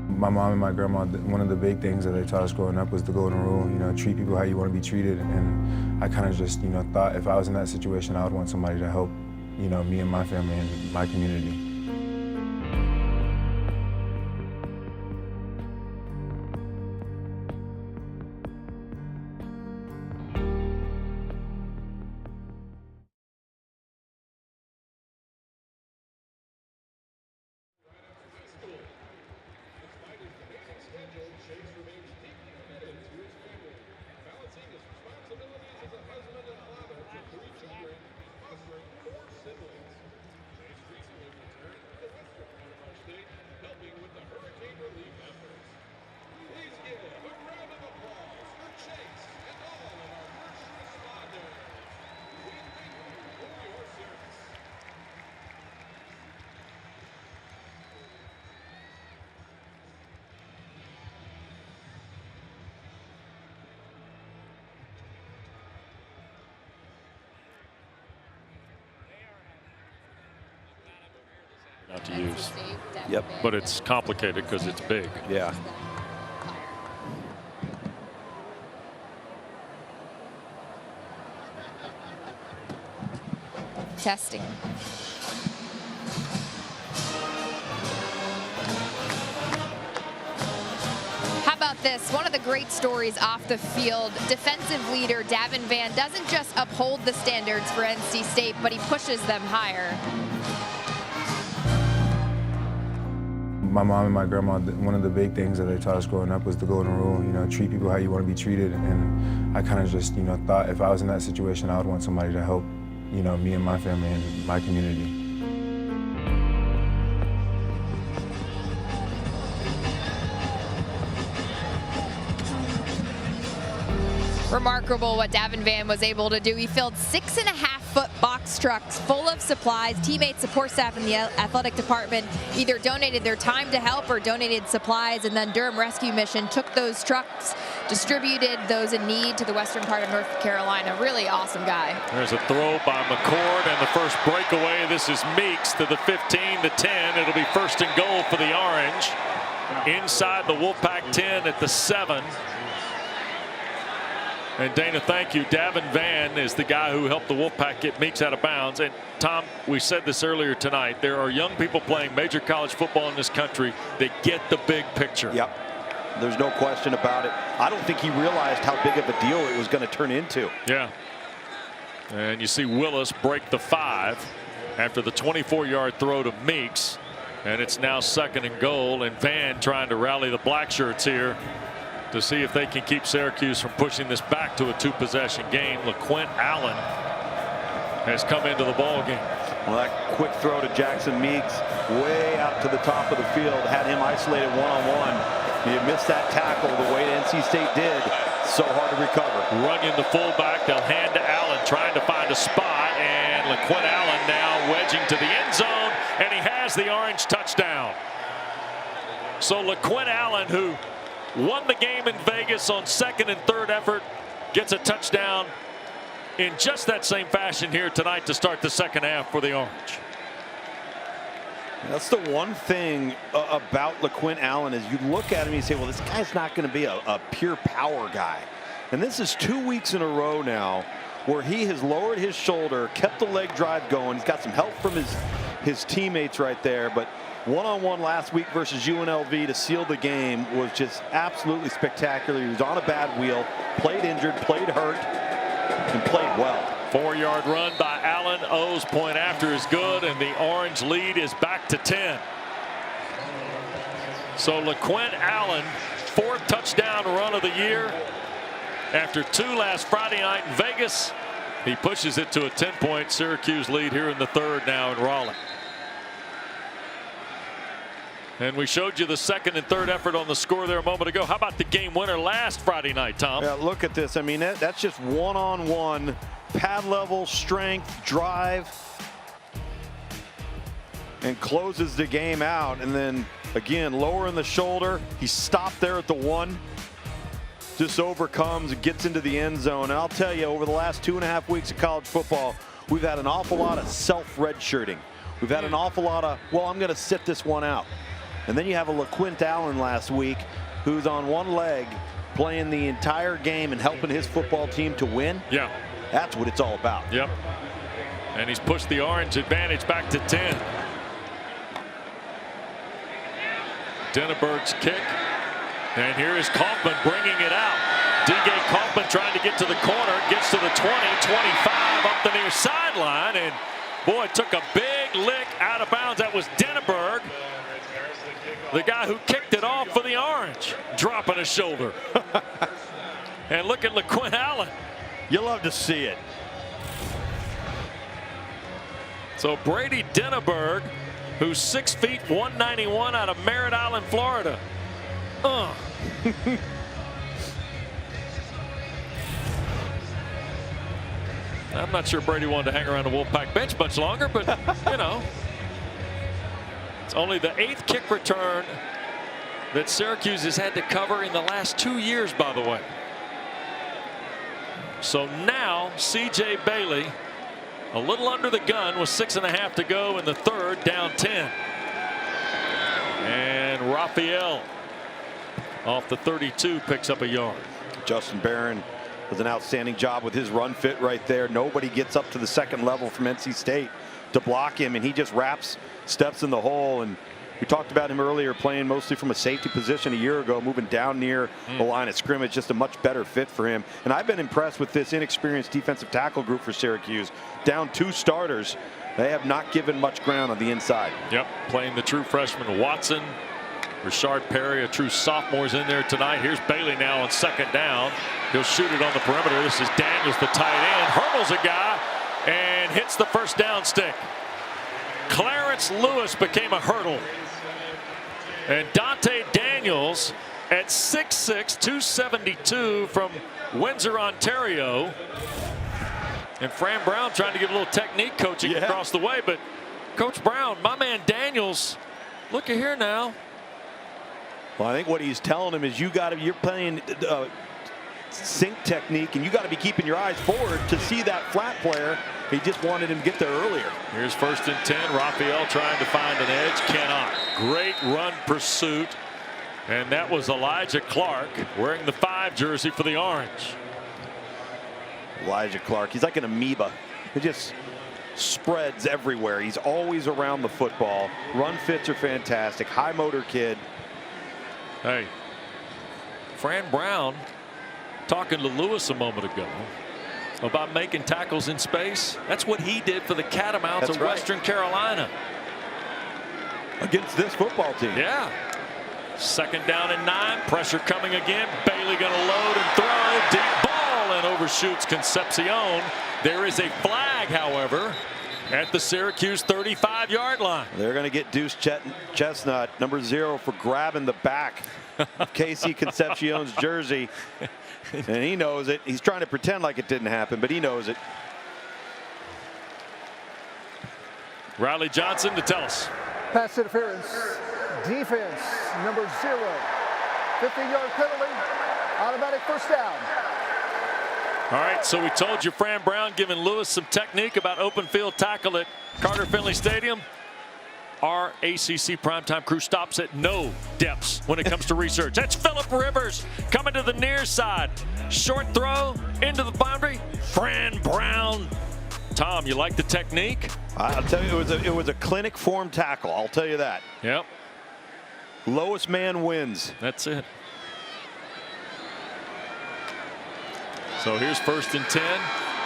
My mom and my grandma, one of the big things that they taught us growing up was the golden rule, you know, treat people how you want to be treated. And I kind of just, you know, thought if I was in that situation, I would want somebody to help, you know, me and my family and my community. Not to use. Yep. But it's complicated because it's big. Yeah. Testing. How about this? One of the great stories off the field. Defensive leader Davin Vann doesn't just uphold the standards for NC State, but he pushes them higher. My mom and my grandma, one of the big things that they taught us growing up was the golden rule, you know, treat people how you want to be treated. And I kind of just, you know, thought if I was in that situation, I would want somebody to help, you know, me and my family and my community. Remarkable what Davin Vann was able to do. He filled 6.5-foot box trucks full of supplies. Teammates, support staff in the athletic department either donated their time to help or donated supplies, and then Durham Rescue Mission took those trucks, distributed those in need to the western part of North Carolina. Really awesome guy. There's a throw by McCord, and the first breakaway. This is Meeks to the 15, the 10. It'll be first and goal for the Orange. Inside the Wolfpack 10 at the 7. And Dana, thank you. Davin Vann is the guy who helped the Wolfpack get Meeks out of bounds. And Tom, we said this earlier tonight. There are young people playing major college football in this country that get the big picture. Yep. There's no question about it. I don't think he realized how big of a deal it was going to turn into. Yeah. And you see Willis break the 5 after the 24-yard throw to Meeks. And it's now second and goal. And Vann trying to rally the black shirts here to see if they can keep Syracuse from pushing this back to a 2-possession game. LaQuint Allen has come into the ball game. Well, that quick throw to Jackson Meeks way out to the top of the field had him isolated one-on-one. He missed that tackle the way NC State did. So hard to recover. Runyon, the fullback, they'll hand to Allen, trying to find a spot, and LaQuint Allen now wedging to the end zone, and he has the Orange touchdown. So LaQuint Allen, who won the game in Vegas on second and third effort, gets a touchdown in just that same fashion here tonight to start the second half for the Orange. That's the one thing about LaQuint Allen is you look at him and you say, well, this guy's not going to be a pure power guy. And this is 2 weeks in a row now where he has lowered his shoulder, kept the leg drive going. He's got some help from his teammates right there, but one-on-one last week versus UNLV to seal the game was just absolutely spectacular. He was on a bad wheel, played injured, played hurt, and played well. 4-yard run by Allen. O's point after is good, and the Orange lead is back to 10. So LaQuint Allen, 4th touchdown run of the year. After 2 last Friday night in Vegas, he pushes it to a 10-point Syracuse lead here in the 3rd now in Raleigh. And we showed you the second and third effort on the score there a moment ago. How about the game winner last Friday night, Tom? Yeah, look at this. I mean, that's just one-on-one, pad level, strength, drive, and closes the game out. And then, again, lowering the shoulder. He stopped there at the 1. Just overcomes and gets into the end zone. And I'll tell you, over the last 2.5 weeks of college football, we've had an awful lot of self-redshirting. We've had an awful lot of, well, I'm going to sit this one out. And then you have a LaQuint Allen last week who's on one leg playing the entire game and helping his football team to win. Yeah. That's what it's all about. Yep. And he's pushed the Orange advantage back to 10. Denneberg's kick. And here is Kaufman bringing it out. D.J. Kaufman trying to get to the corner. Gets to the 20, 25 up the near sideline. And boy, took a big lick out of bounds. That was Denneberg, the guy who kicked it off for the Orange, dropping his shoulder. And look at LaQuint Allen. You love to see it. So Brady Denneberg, who's 6 feet 191 out of Merritt Island, Florida. I'm not sure Brady wanted to hang around the Wolfpack bench much longer, but you know. It's only the 8th kick return that Syracuse has had to cover in the last 2 years, by the way. So now C.J. Bailey a little under the gun with 6.5 to go in the 3rd, down 10. And Raphael off the 32 picks up a yard. Justin Barron Does an outstanding job with his run fit right there. Nobody gets up to the second level from NC State to block him, and he just steps in the hole. And we talked about him earlier, playing mostly from a safety position a year ago, moving down near the line of scrimmage, just a much better fit for him. And I've been impressed with this inexperienced defensive tackle group for Syracuse. Down 2 starters, they have not given much ground on the inside. Yep, playing the true freshman Watson. Richard Perry, a true sophomore's in there tonight. Here's Bailey now on second down. He'll shoot it on the perimeter. This is Daniels, the tight end, hurdles a guy and hits the first down stick. Clarence Lewis became a hurdle. And Dante Daniels at 6'6", 272 from Windsor, Ontario. And Fran Brown trying to get a little technique coaching across the way. But Coach Brown, my man Daniels, look at here now. Well, I think what he's telling him is you're playing sink technique, and you got to be keeping your eyes forward to see that flat player. He just wanted him to get there earlier. Here's 1st and 10. Raphael trying to find an edge, cannot. Great run pursuit, and that was Elijah Clark wearing the 5 jersey for the Orange. Elijah Clark, he's like an amoeba. He just spreads everywhere. He's always around the football. Run fits are fantastic. High motor kid. Hey, Fran Brown talking to Lewis a moment ago about making tackles in space. That's what he did for the Catamounts of Western Carolina against this football team. Yeah. 2nd down and 9. Pressure coming again. Bailey going to load and throw. Deep ball and overshoots Concepcion. There is a flag, however, at the Syracuse 35-yard line. They're going to get Deuce Chestnut, number 0, for grabbing the back of Casey Concepcion's jersey. And he knows it. He's trying to pretend like it didn't happen, but he knows it. Riley Johnson to tell us. Pass interference. Defense, number 0. 15-yard penalty. Automatic first down. All right, so we told you Fran Brown giving Lewis some technique about open field tackle at Carter Finley Stadium. Our ACC primetime crew stops at no depths when it comes to research. That's Phillip Rivers coming to the near side. Short throw into the boundary. Fran Brown. Tom, you like the technique? I'll tell you, it was a clinic form tackle. I'll tell you that. Yep. Lowest man wins. That's it. So here's 1st and 10.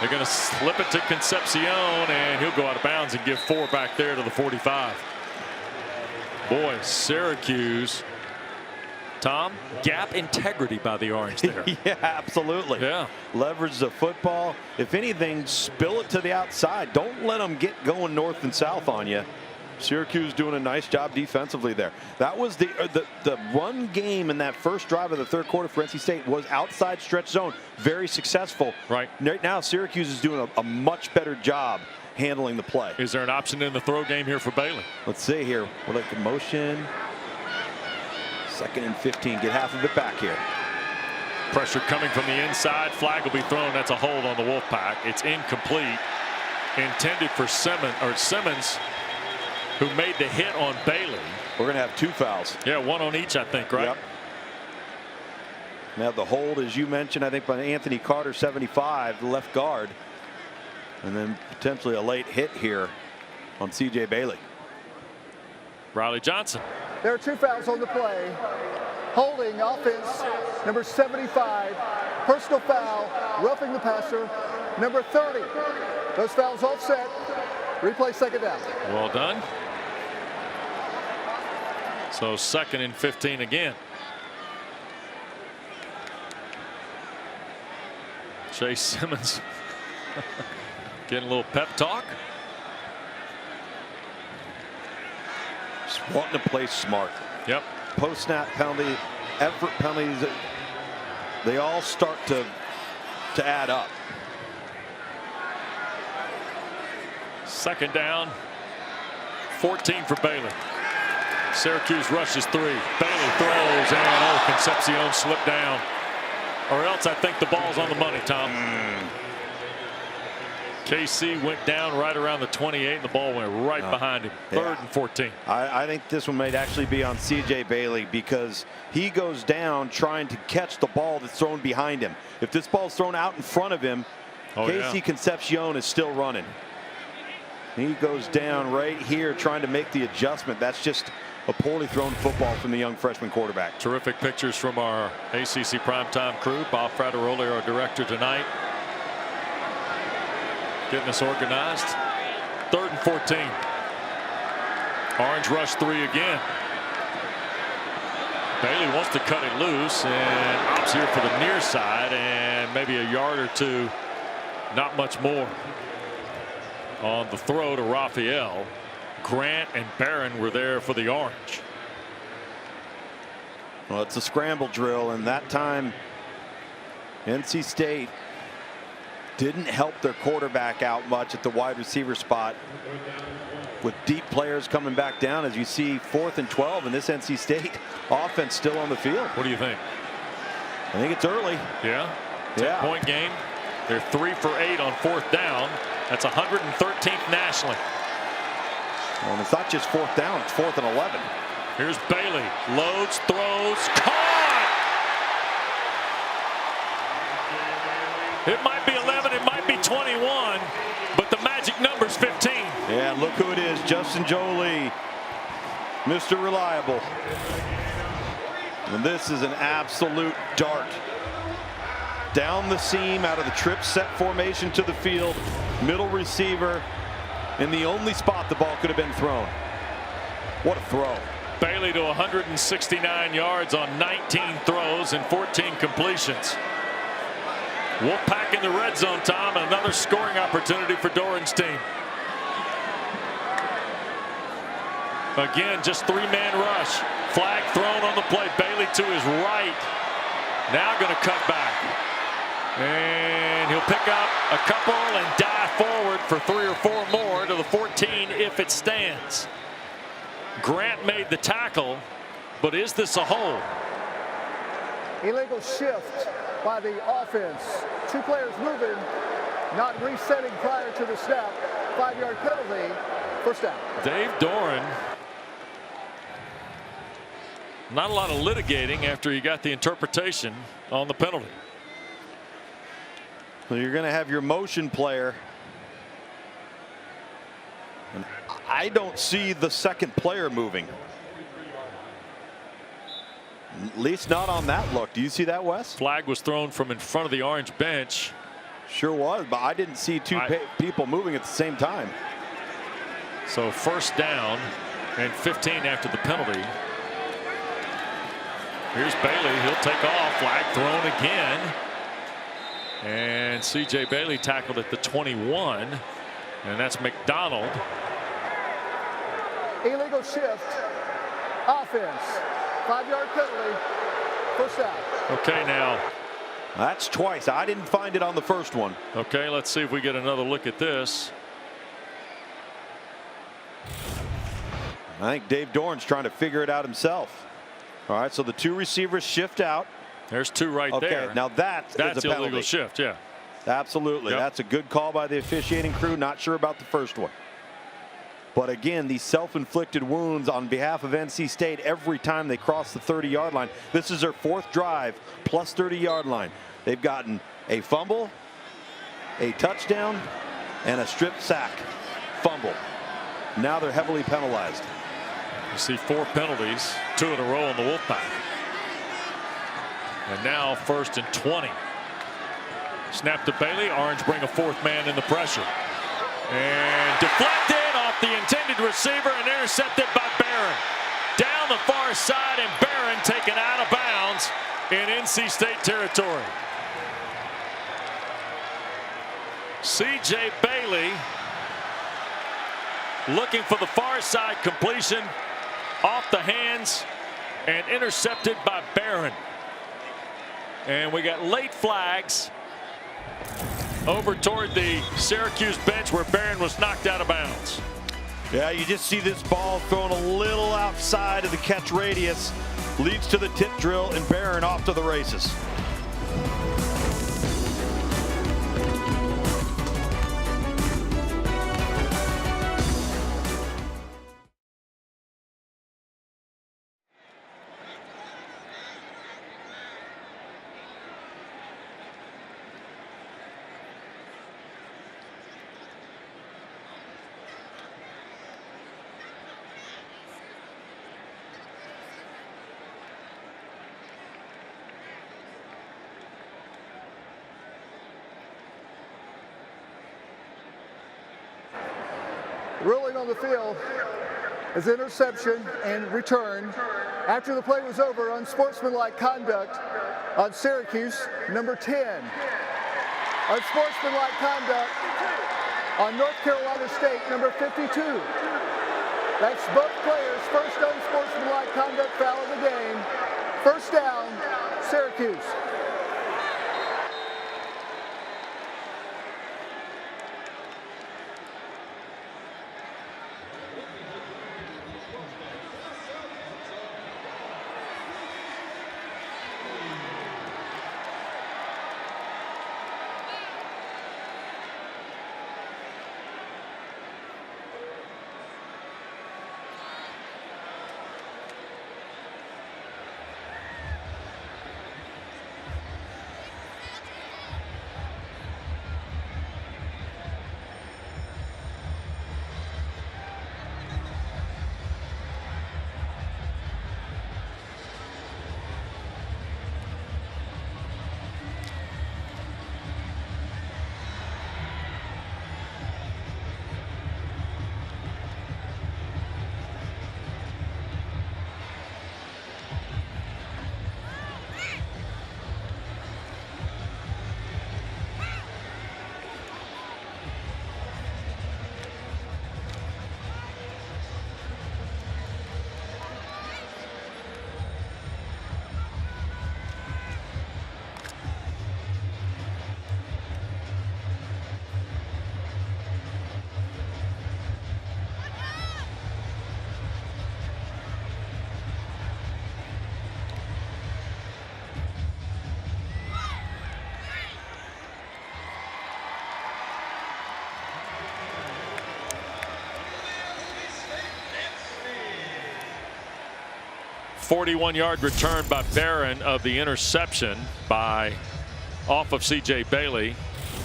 They're going to slip it to Concepcion, and he'll go out of bounds and give 4 back there to the 45. Boy, Syracuse. Tom, gap integrity by the Orange there. Yeah, absolutely. Yeah. Leverage the football. If anything, spill it to the outside. Don't let them get going north and south on you. Syracuse doing a nice job defensively there. That was the run game in that first drive of the 3rd quarter for NC State was outside stretch zone. Very successful. Right. Right now, Syracuse is doing a much better job handling the play. Is there an option in the throw game here for Bailey? Let's see here. We'll look at motion. 2nd and 15. Get half of it back here. Pressure coming from the inside. Flag will be thrown. That's a hold on the Wolfpack. It's incomplete. Intended for Simmons, who made the hit on Bailey. We're going to have 2 fouls. Yeah, 1 on each, I think, right? Yep. Now the hold, as you mentioned, I think by Anthony Carter, 75, the left guard. And then potentially a late hit here on C.J. Bailey. Riley Johnson. There are 2 fouls on the play. Holding offense, number 75. Personal foul, roughing the passer, number 30. Those fouls offset. Replay 2nd down. Well done. So 2nd and 15 again. Chase Simmons getting a little pep talk. Just wanting to play smart. Yep. Post-snap penalty, effort penalties, they all start to add up. 2nd down, 14 for Bailey. Syracuse rushes 3. Bailey throws, and Concepcion slipped down. Or else I think the ball's on the money, Tom. KC went down right around the 28, and the ball went right behind him. Third and 14. I think this one might actually be on C.J. Bailey because he goes down trying to catch the ball that's thrown behind him. If this ball's thrown out in front of him, Casey Concepcion is still running. He goes down right here trying to make the adjustment. That's just a poorly thrown football from the young freshman quarterback. Terrific pictures from our ACC primetime crew. Bob Frateroli, our director tonight, getting us organized. Third and 14. Orange rush 3 again. Bailey wants to cut it loose and opts here for the near side and maybe a yard or two. Not much more on the throw to Raphael. Grant and Barron were there for the Orange. Well, it's a scramble drill, and that time NC State didn't help their quarterback out much at the wide receiver spot with deep players coming back down. As you see, 4th and 12, and this NC State offense still on the field. What do you think? I think it's early. Yeah. 10-point game. They're 3 for 8 on 4th down. That's 113th nationally. Well, and it's not just 4th down, it's 4th and 11. Here's Bailey. Loads, throws, caught! It might be 11, it might be 21, but the magic number's 15. Yeah, look who it is, Justin Jolie, Mr. Reliable. And this is an absolute dart. Down the seam, out of the trip set formation to the field, middle receiver, in the only spot the ball could have been thrown. What a throw. Bailey to 169 yards on 19 throws and 14 completions. Wolfpack in the red zone, Tom, and another scoring opportunity for Doran's team. Again, just 3-man rush. Flag thrown on the play. Bailey to his right. Now going to cut back. And he'll pick up a couple and dive forward for 3 or 4 more to the 14 if it stands. Grant made the tackle, but is this a hold? Illegal shift by the offense. 2 players moving, not resetting prior to the snap. 5-yard penalty, first down. Dave Doran, not a lot of litigating after he got the interpretation on the penalty. So you're going to have your motion player. And I don't see the second player moving. At least not on that look. Do you see that, Wes? Flag was thrown from in front of the Orange bench. Sure was, but I didn't see two people moving at the same time. So first down and 15 after the penalty. Here's Bailey. He'll take off. Flag thrown again. And C.J. Bailey tackled at the 21. And that's McDonald. Illegal shift. Offense. 5-yard penalty. First down. Okay, now. That's twice. I didn't find it on the first one. Okay, let's see if we get another look at this. I think Dave Doran's trying to figure it out himself. All right, so the 2 receivers shift out. There's 2 right there. Okay, now that's a penalty. Illegal shift, yeah. Absolutely. Yep. That's a good call by the officiating crew. Not sure about the first one. But again, these self-inflicted wounds on behalf of NC State every time they cross the 30-yard line. This is their 4th drive plus 30-yard line. They've gotten a fumble, a touchdown, and a strip sack fumble. Now they're heavily penalized. You see 4 penalties, 2 in a row on the Wolfpack. And now 1st and 20. Snap to Bailey. Orange bring a 4th man in the pressure. And deflected off the intended receiver and intercepted by Barron. Down the far side, and Barron taken out of bounds in NC State territory. C.J. Bailey looking for the far side completion off the hands and intercepted by Barron. And we got late flags over toward the Syracuse bench where Barron was knocked out of bounds. Yeah, you just see this ball thrown a little outside of the catch radius. Leads to the tip drill, and Barron off to the races. Ruling on the field is interception and return. After the play was over, unsportsmanlike conduct on Syracuse, number 10. Unsportsmanlike conduct on North Carolina State, number 52. That's both players' first unsportsmanlike conduct foul of the game. First down, Syracuse. .41-yard return by Barron of the interception off of C.J. Bailey.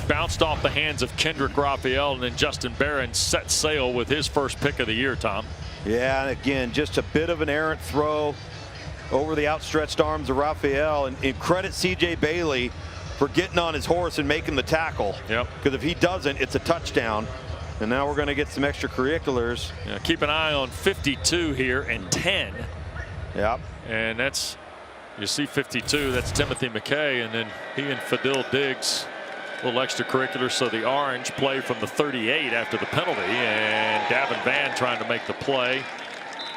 Bounced off the hands of Kendrick Raphael, and then Justin Barron set sail with his first pick of the year, Tom. Yeah, and again, just a bit of an errant throw over the outstretched arms of Raphael. And credit C.J. Bailey for getting on his horse and making the tackle. Yep. Because if he doesn't, it's a touchdown. And now we're going to get some extracurriculars. Yeah, keep an eye on 52 here and 10. Yep. And that's, you see 52, that's Timothy McKay, and then he and Fadil Diggs, a little extracurricular. So the orange play from the 38 after the penalty, and Davin Vann trying to make the play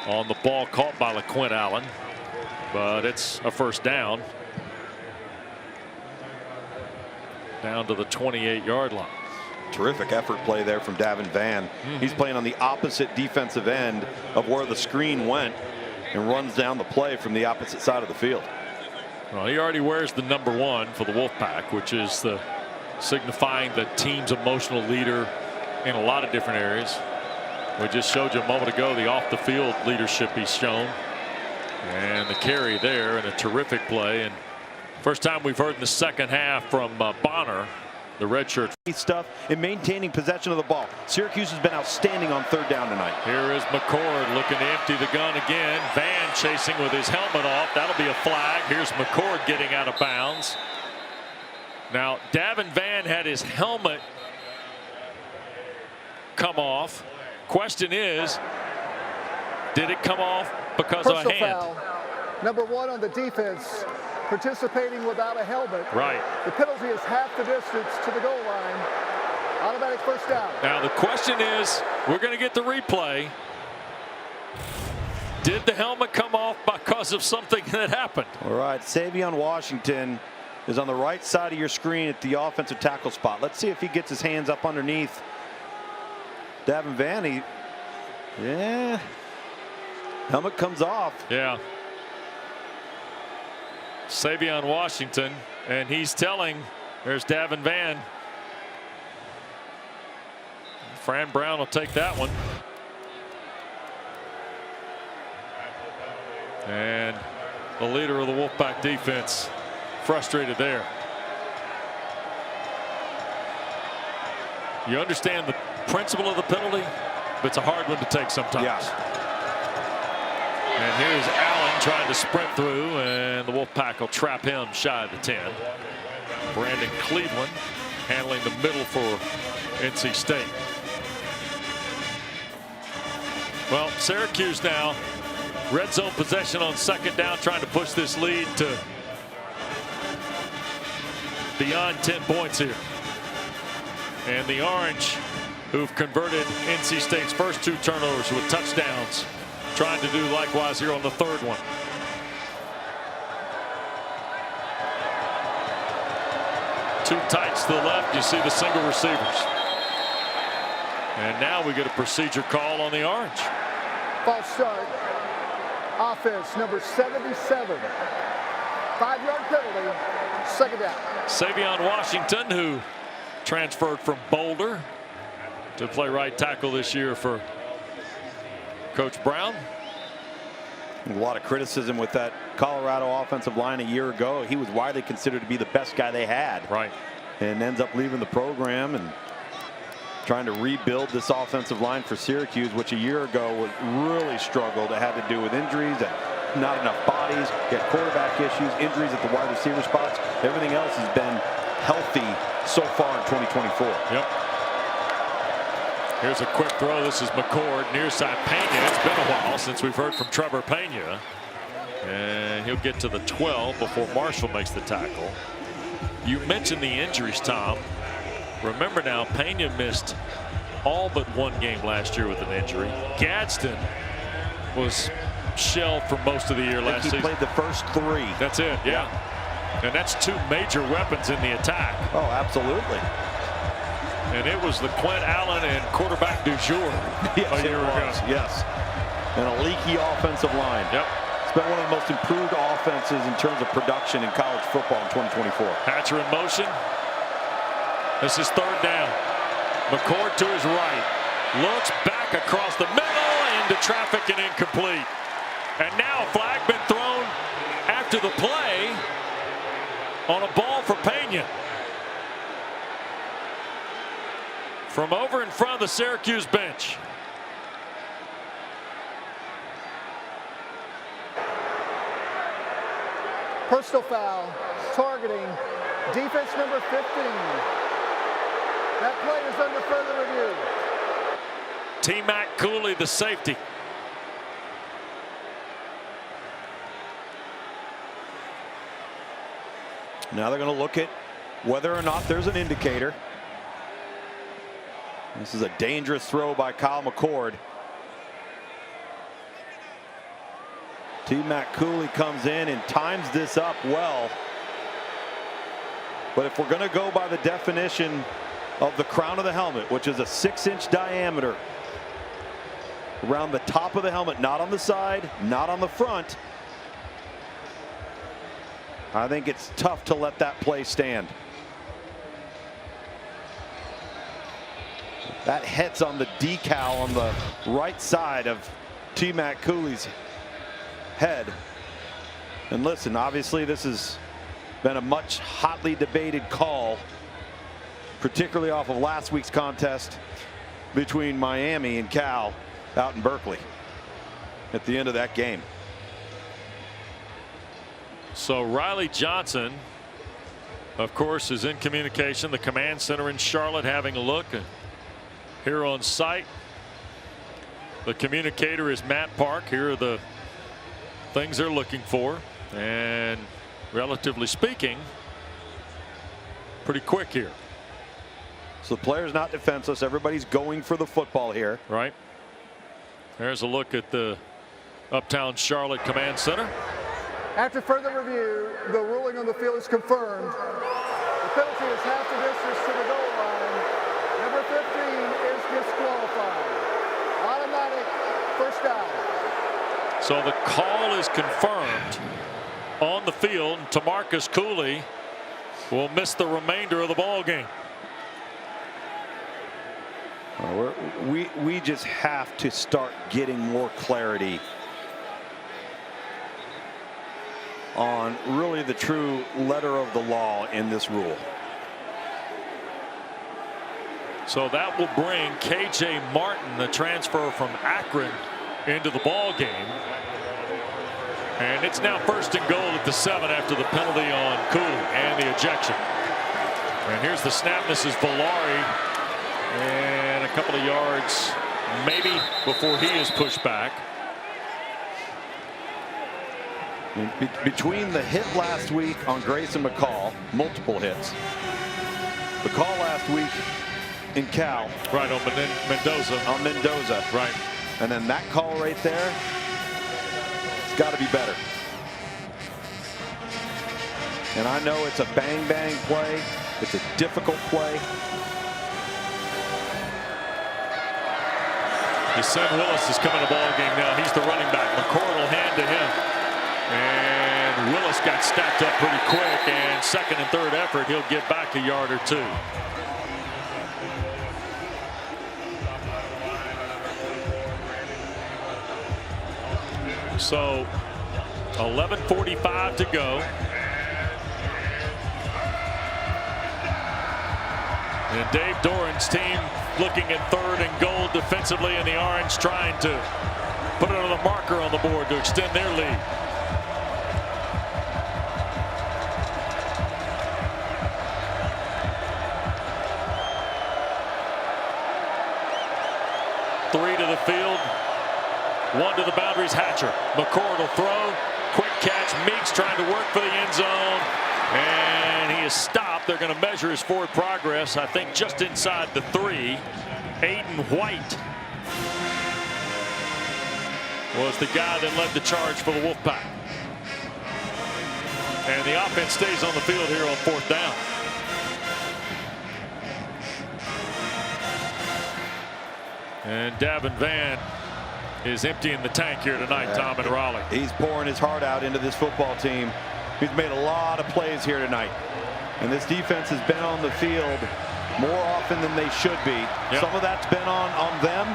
on the ball caught by LaQuint Allen, but it's a first down. Down to the 28-yard line. Terrific effort play there from Davin Vann. He's playing on the opposite defensive end of where the screen went, and runs down the play from the opposite side of the field. Well, he already wears the number 1 for the Wolfpack, which is signifying the team's emotional leader in a lot of different areas. We just showed you a moment ago the off the field leadership he's shown, and the carry there, and a terrific play. And first time we've heard in the second half from Bonner, the redshirt. Stuff in maintaining possession of the ball. Syracuse has been outstanding on third down tonight. Here is McCord looking to empty the gun again. Vann chasing with his helmet off. That'll be a flag. Here's McCord getting out of bounds. Now Davin Vann had his helmet come off. Question is, did it come off because of a hand? Foul. Number 1 on the defense, participating without a helmet. Right. The penalty is half the distance to the goal line. Automatic first down. Now the question is, we're going to get the replay. Did the helmet come off because of something that happened? All right, Savion Washington is on the right side of your screen at the offensive tackle spot. Let's see if he gets his hands up underneath Davin Vann. Yeah. Helmet comes off. Yeah. Savion Washington, and he's telling, there's Davin Vann. Fran Brown will take that one. And the leader of the Wolfpack defense frustrated there. You understand the principle of the penalty, but it's a hard one to take sometimes. Yeah. And here's Allen trying to sprint through, and the Wolfpack will trap him shy of the 10. Brandon Cleveland handling the middle for NC State. Well, Syracuse now red zone possession on second down, trying to push this lead to beyond 10 points here. And the Orange, who've converted NC State's first 2 turnovers with touchdowns, trying to do likewise here on the third one. Two tights to the left. You see the single receivers. And now we get a procedure call on the Orange. False start. Offense number 77. 5-yard penalty. Second down. Savion Washington, who transferred from Boulder to play right tackle this year for Coach Brown. A lot of criticism with that Colorado offensive line a year ago. He was widely considered to be the best guy they had. Right. And ends up leaving the program and trying to rebuild this offensive line for Syracuse, which a year ago was really struggled. It had to do with injuries and not enough bodies, get quarterback issues, injuries at the wide receiver spots. Everything else has been healthy so far in 2024. Yep. Here's a quick throw. This is McCord, near side Pena. It's been a while since we've heard from Trevor Pena. And he'll get to the 12 before Marshall makes the tackle. You mentioned the injuries, Tom. Remember now, Pena missed all but 1 game last year with an injury. Gadsden was shelved for most of the year last season. He played the first 3. That's it, yeah. And that's 2 major weapons in the attack. Oh, absolutely. And it was the Quint Allen and quarterback du jour a year ago. Yes. And a leaky offensive line. Yep. It's been one of the most improved offenses in terms of production in college football in 2024. Hatcher in motion. This is third down. McCord to his right. Looks back across the middle into traffic and incomplete. And now a flag been thrown after the play on a ball for Pena. From over in front of the Syracuse bench. Personal foul, targeting defense number 15. That play is under further review. T-Mac Cooley, the safety. Now they're going to look at whether or not there's an indicator. This is a dangerous throw by Kyle McCord. T-Mac Cooley comes in and times this up well. But if we're going to go by the definition of the crown of the helmet, which is a 6-inch diameter around the top of the helmet, not on the side, not on the front, I think it's tough to let that play stand. That hits on the decal on the right side of T-Mac Cooley's head. And listen, obviously this has been a much hotly debated call, particularly off of last week's contest between Miami and Cal out in Berkeley at the end of that game. So Riley Johnson, of course, is in communication. The command center in Charlotte having a look here on site. The communicator is Matt Park. Here are the things they're looking for, and relatively speaking, pretty quick here. So the player's not defenseless. Everybody's going for the football here. Right. There's a look at the Uptown Charlotte Command Center. After further review, the ruling on the field is confirmed. The penalty is half the distance to the goal line. Number 15 is disqualified. Automatic first down. So the call is confirmed on the field. Tamarcus Cooley will miss the remainder of the ball game. We just have to start getting more clarity on really the true letter of the law in this rule. So that will bring KJ Martin, the transfer from Akron, into the ball game. And it's now first and goal at the 7 after the penalty on Cooley and the ejection. And here's the snap. This is Valari. And a couple of yards maybe before he is pushed back. Between the hit last week on Grayson McCall, multiple hits. McCall last week in Cal. Right, on Mendoza. On Mendoza. Right. And then that call right there, it's got to be better. And I know it's a bang-bang play. It's a difficult play. Yasin Willis is coming to the ball game now. He's the running back. McCord will hand to him. And Willis got stacked up pretty quick, and second and third effort, he'll get back a yard or two. So 11:45 to go. And Dave Doran's team looking at third and goal defensively, and the Orange trying to put another marker on the board to extend their lead. Three to the field, one to the boundaries. Hatcher. McCord will throw. Quick catch. Meeks trying to work for the end zone. And he is stopped. They're going to measure his forward progress, I think, just inside the 3. Aiden White was the guy that led the charge for the Wolfpack. And the offense stays on the field here on fourth down. And Davin Vann is emptying the tank here tonight, Tom, in Raleigh. He's pouring his heart out into this football team. He's made a lot of plays here tonight. And this defense has been on the field more often than they should be. Yep. Some of that's been on them.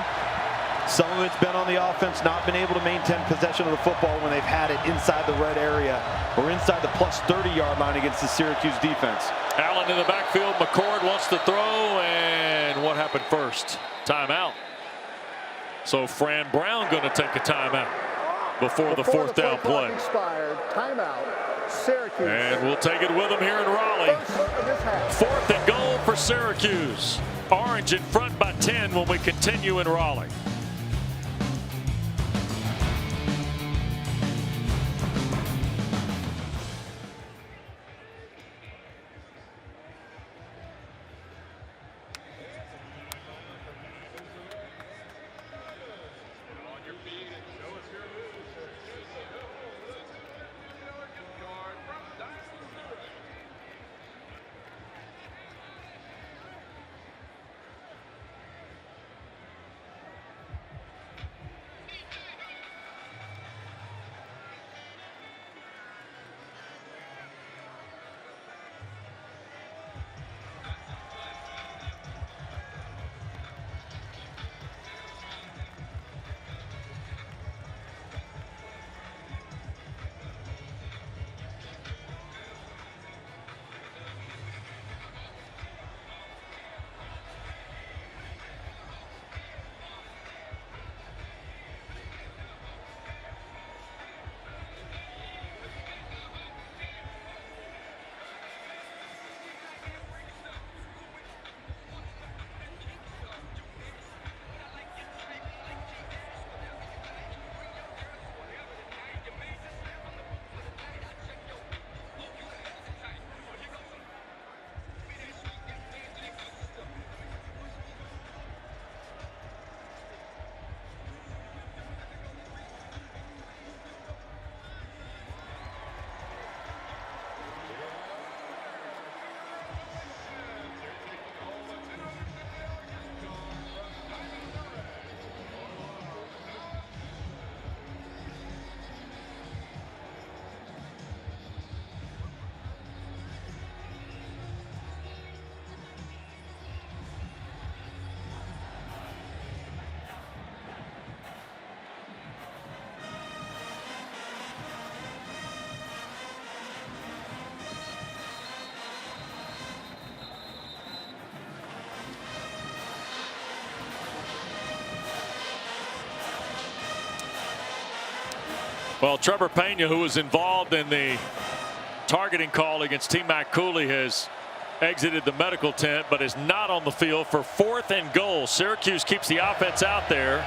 Some of it's been on the offense not been able to maintain possession of the football when they've had it inside the red area or inside the plus 30-yard line against the Syracuse defense. Allen in the backfield. McCord wants to throw, and what happened first? Timeout. So Fran Brown going to take a timeout before the fourth down play. Expired. Timeout. Syracuse. And we'll take it with them here in Raleigh. Fourth and goal for Syracuse. Orange in front by 10 when we continue in Raleigh. Well, Trevor Pena, who was involved in the targeting call against T-Mac Cooley, has exited the medical tent, but is not on the field for 4th and goal. Syracuse keeps the offense out there,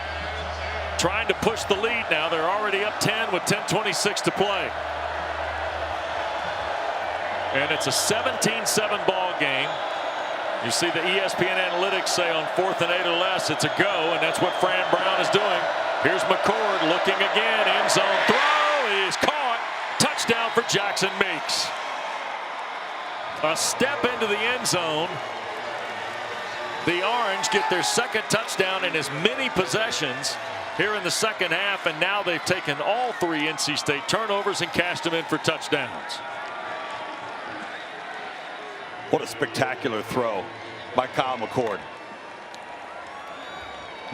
trying to push the lead now. They're already up 10 with 10:26 to play. And it's a 17-7 ball game. You see the ESPN analytics say on 4th and 8 or less, it's a go, and that's what Fran Brown is doing. Here's McCord looking again, end zone throw. He is caught. Touchdown for Jackson Meeks. A step into the end zone. The Orange get their second touchdown in as many possessions here in the second half, and now they've taken all 3 NC State turnovers and cashed them in for touchdowns. What a spectacular throw by Kyle McCord.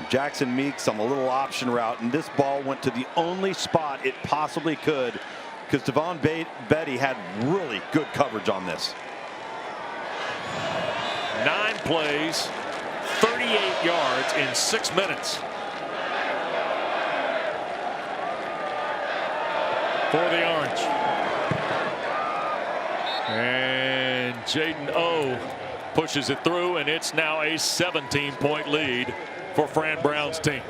Jackson Meeks on the little option route, and this ball went to the only spot it possibly could, because Devon Betty had really good coverage on this. 9 plays, 38 yards in 6 minutes for the Orange. And Jaden O pushes it through, and it's now a 17-point lead for Fran Brown's team.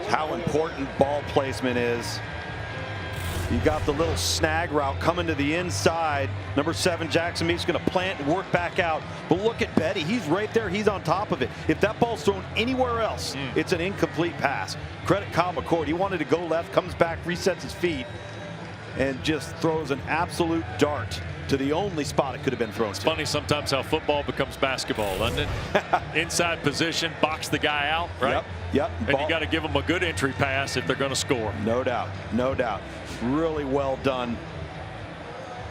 How important ball placement is. You got the little snag route coming to the inside. Number 7, Jackson Meeks, going to plant and work back out. But look at Betty. He's right there. He's on top of it. If that ball's thrown anywhere else, it's an incomplete pass. Credit Kyle McCord. He wanted to go left, comes back, resets his feet, and just throws an absolute dart to the only spot it could have been thrown. It's funny sometimes how football becomes basketball, doesn't it? Inside position, box the guy out, right? Yep. And you got to give them a good entry pass if they're going to score. No doubt. No doubt. Really well done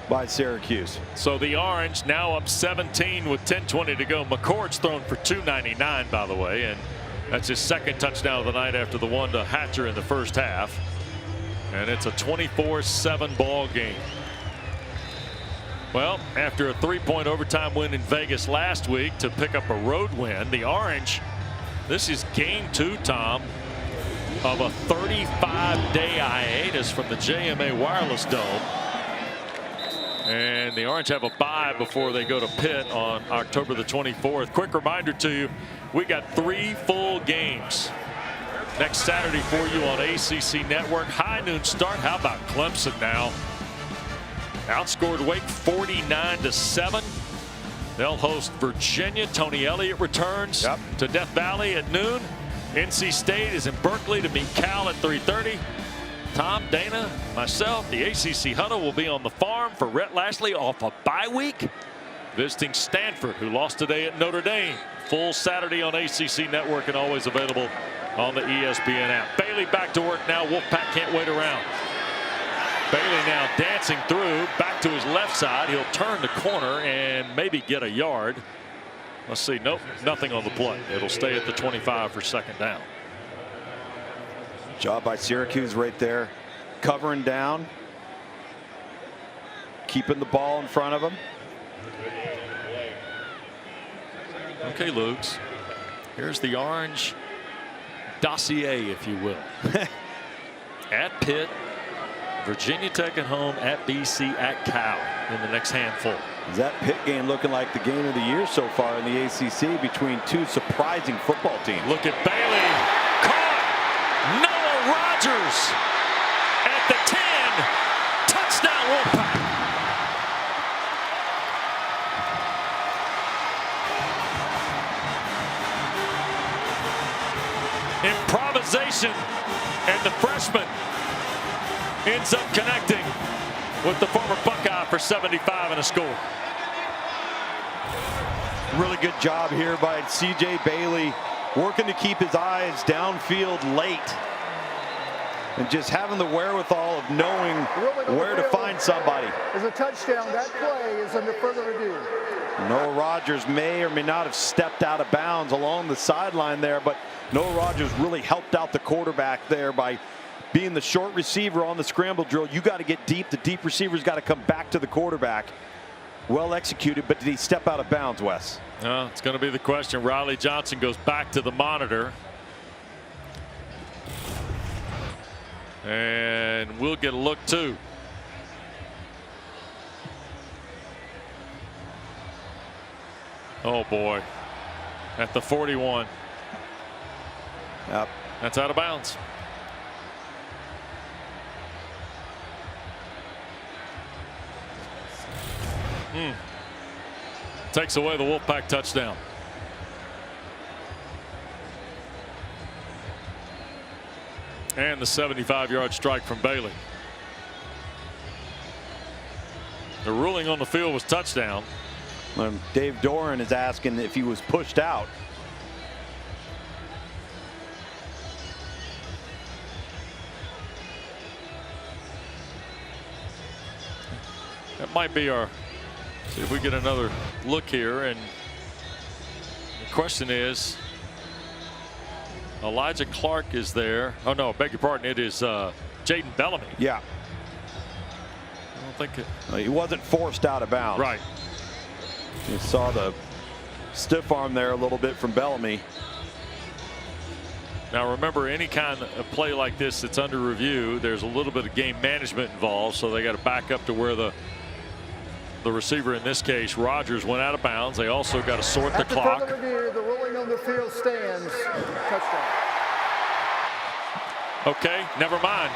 by Syracuse. So the Orange now up 17 with 10:20 to go. McCord's thrown for 299, by the way, and that's his second touchdown of the night after the one to Hatcher in the first half. And it's a 24-7 ball game. Well, after a 3-point overtime win in Vegas last week to pick up a road win, the Orange, this is game 2, Tom, of a 35-day hiatus from the JMA Wireless Dome. And the Orange have a bye before they go to Pitt on October the 24th. Quick reminder to you, we got 3 full games next Saturday for you on ACC Network. High noon start. How about Clemson now? Outscored Wake 49-7. They'll host Virginia. Tony Elliott returns to Death Valley at noon. NC State is in Berkeley to meet Cal at 3:30. Tom, Dana, myself, the ACC Huddle will be on the farm for Rhett Lashley off a bye week, visiting Stanford, who lost today at Notre Dame. Full Saturday on ACC Network and always available on the ESPN app. Bailey back to work now. Wolfpack can't wait around. Bailey now dancing through back to his left side. He'll turn the corner and maybe get a yard. Let's see. Nope, nothing on the play. It'll stay at the 25 for second down. Job by Syracuse right there, covering down, keeping the ball in front of him. Okay, Lukes. Here's the Orange dossier, if you will. At Pitt, Virginia Tech at home, at BC, at Cal in the next handful. Is that Pitt game looking like the game of the year so far in the ACC between 2 surprising football teams? Look at Bailey. Caught. Noah Rogers at the 10. Touchdown Wolfpack. Improvisation, and the freshman ends up connecting with the former Buckeye for 75 and a score. Really good job here by C.J. Bailey, working to keep his eyes downfield late and just having the wherewithal of knowing where to find somebody. Is a touchdown. That play is under further review. Noah Rogers may or may not have stepped out of bounds along the sideline there, but Noah Rogers really helped out the quarterback there by being the short receiver on the scramble drill. You got to get deep. The deep receiver's got to come back to the quarterback. Well executed, but did he step out of bounds, Wes? It's going to be the question. Riley Johnson goes back to the monitor. And we'll get a look too. Oh boy, at the 41. Yep. That's out of bounds. Takes away the Wolfpack touchdown. And the 75-yard strike from Bailey. The ruling on the field was touchdown. Dave Doran is asking if he was pushed out. That might be our. See if we get another look here. And the question is, Elijah Clark is there. Oh no, beg your pardon. It is Jaden Bellamy. Yeah. I don't think he wasn't forced out of bounds. Right. You saw the stiff arm there a little bit from Bellamy. Now remember, any kind of play like this that's under review, there's a little bit of game management involved, so they got to back up to where the receiver, in this case Rogers, went out of bounds. They also got to sort the clock. After further review, the ruling on the field stands. Touchdown. Okay, never mind.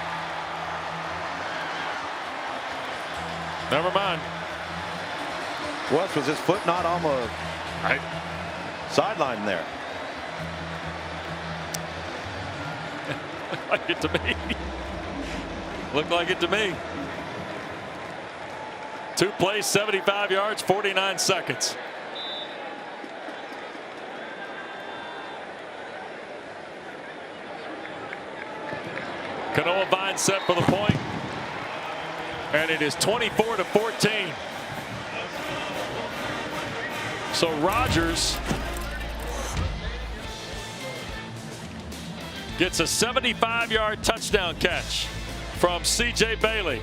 Never mind. Wes, was his foot not on the sideline there? Looked like it to me. Looked like it to me. 2 plays, 75 yards, 49 seconds. Kanoa Vine set for the point. And it is 24-14. So Rogers gets a 75-yard touchdown catch from C.J. Bailey.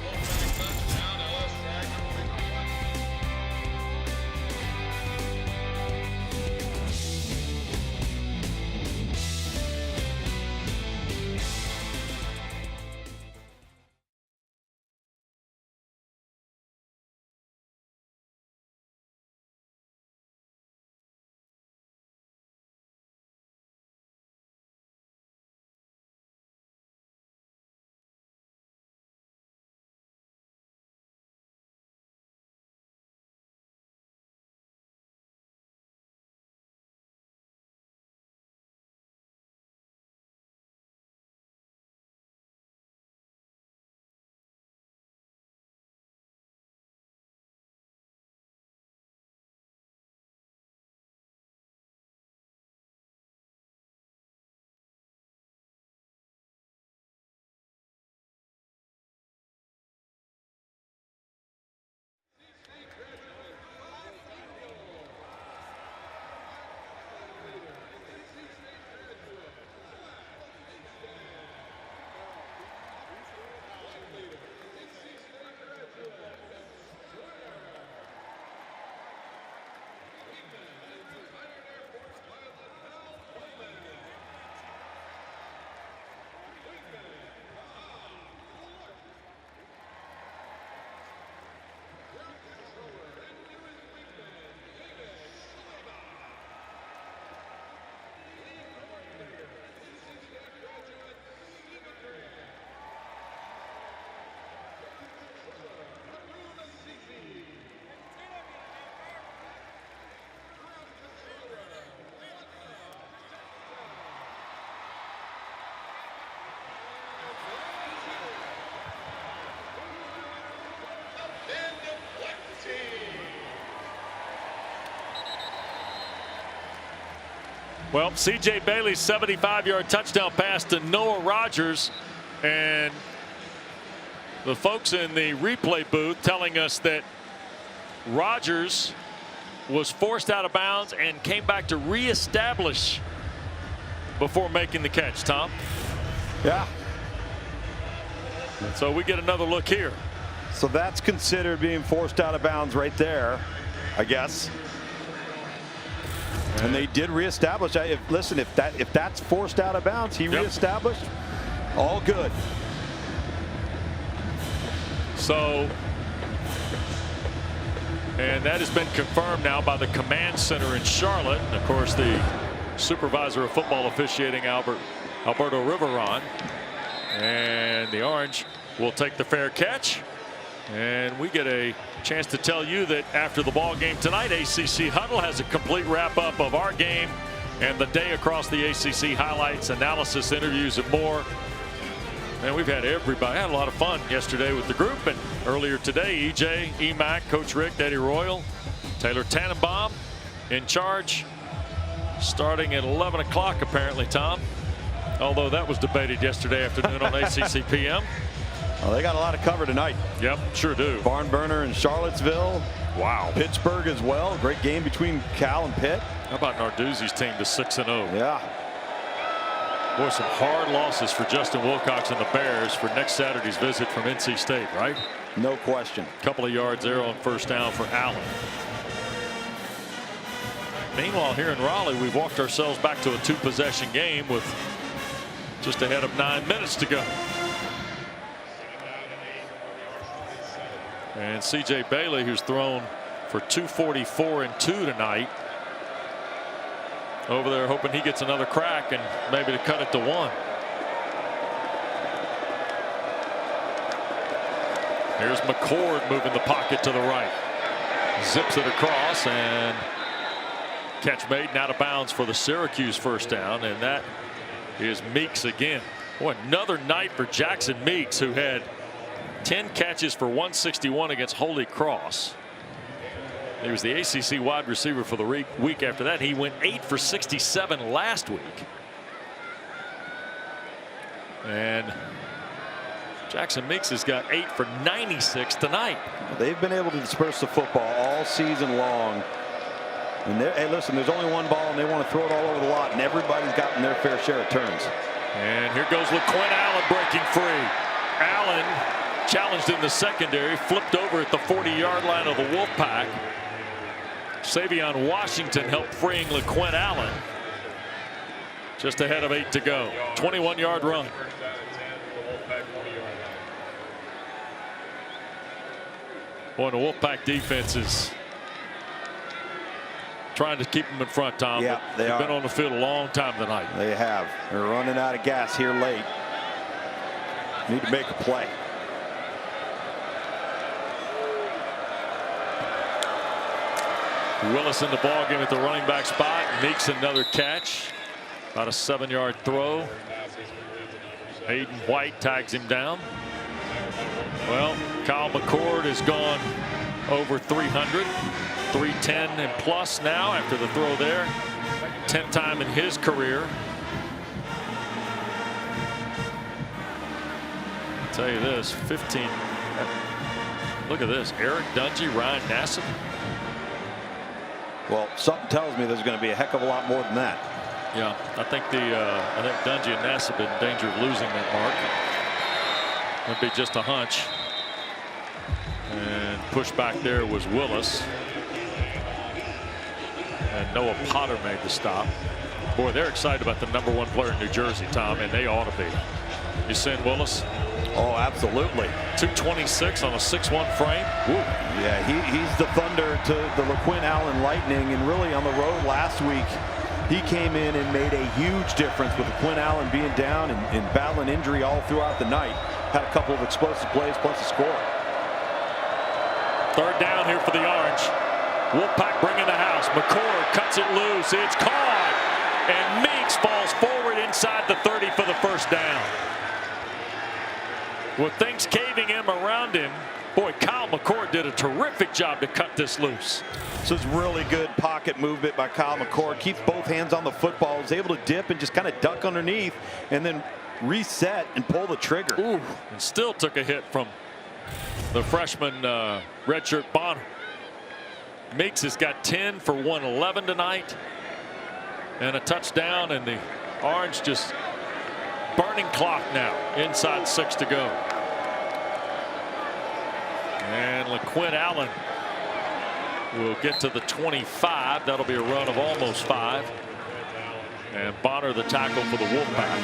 Well, C.J. Bailey's 75-yard touchdown pass to Noah Rogers, and the folks in the replay booth telling us that Rogers was forced out of bounds and came back to reestablish before making the catch. Tom? Yeah. So we get another look here. So that's considered being forced out of bounds right there, I guess. And they did reestablish. Listen, if that's forced out of bounds, he reestablished. All good. So And that has been confirmed now by the command center in Charlotte. And of course, the supervisor of football officiating, Alberto Riveron. And the Orange will take the fair catch. And we get a chance to tell you that after the ball game tonight, ACC Huddle has a complete wrap-up of our game and the day across the ACC, highlights, analysis, interviews, and more. And we've had everybody. Had a lot of fun yesterday with the group, and earlier today, EJ, EMAC, Coach Rick, Eddie Royal, Taylor Tannenbaum in charge, starting at 11 o'clock apparently, Tom. Although that was debated yesterday afternoon on ACC PM. Well, they got a lot of cover tonight. Yep, sure do. Barn burner in Charlottesville. Wow. Pittsburgh as well. Great game between Cal and Pitt. How about Narduzzi's team to 6-0? Yeah. Boy, some hard losses for Justin Wilcox and the Bears for next Saturday's visit from NC State, right? No question. Couple of yards there on first down for Allen. Meanwhile, here in Raleigh, we've walked ourselves back to a 2-possession game with just ahead of 9 minutes to go. And C.J. Bailey, who's thrown for 244 and 2 tonight, over there hoping he gets another crack and maybe to cut it to 1. Here's McCord moving the pocket to the right. Zips it across, and catch made and out of bounds for the Syracuse first down, and that is Meeks again. Boy, another night for Jackson Meeks, who had 10 catches for 161 against Holy Cross. He was the ACC wide receiver for the week after that. He went 8 for 67 last week. And Jackson Meeks has got 8 for 96 tonight. They've been able to disperse the football all season long. And hey, listen, there's only one ball, and they want to throw it all over the lot, and everybody's gotten their fair share of turns. And here goes LaQuinn Allen breaking free. Allen, challenged in the secondary, flipped over at the 40-yard line of the Wolfpack. Savion Washington helped freeing LaQuinn Allen. Just ahead of 8 to go. 21-yard run. Boy, the Wolfpack defense is trying to keep them in front, Tom. Yeah, they've been on the field a long time tonight. They have. They're running out of gas here late. Need to make a play. Willis in the ball game at the running back spot. Meeks another catch. About a 7-yard throw. Hayden White tags him down. Well, Kyle McCord has gone over 300. 310 and plus now after the throw there. 10th time in his career. I'll tell you this, 15. Look at this. Eric Dungy, Ryan Nassib. Well, something tells me there's going to be a heck of a lot more than that. Yeah, I think Dungy and Nassib in danger of losing that mark. It'd be just a hunch. And push back there was Willis. And Noah Potter made the stop. Boy, they're excited about the #1 player in New Jersey, Tom, and they ought to be. You send Willis? Oh, absolutely. 226 on a 6'1" frame. Woo. Yeah, he's the thunder to the LaQuinn Allen Lightning, and really on the road last week, he came in and made a huge difference with LaQuinn Allen being down and battling injury all throughout the night. Had a couple of explosive plays plus a score. 3rd down here for the Orange. Wolfpack bringing the house. McCord cuts it loose. It's caught. And Meeks falls forward inside the 30 for the first down. With things caving in around him, boy, Kyle McCord did a terrific job to cut this loose. So it's really good pocket movement by Kyle McCord. Keeps both hands on the football. Is able to dip and just kind of duck underneath and then reset and pull the trigger. Ooh, and still took a hit from the freshman redshirt Bonner. Meeks has got 10 for 111 tonight and a touchdown, and the Orange just burning clock now. Inside 6 to go. And LaQuinn Allen will get to the 25. That'll be a run of almost 5. And Bonner the tackle for the Wolfpack.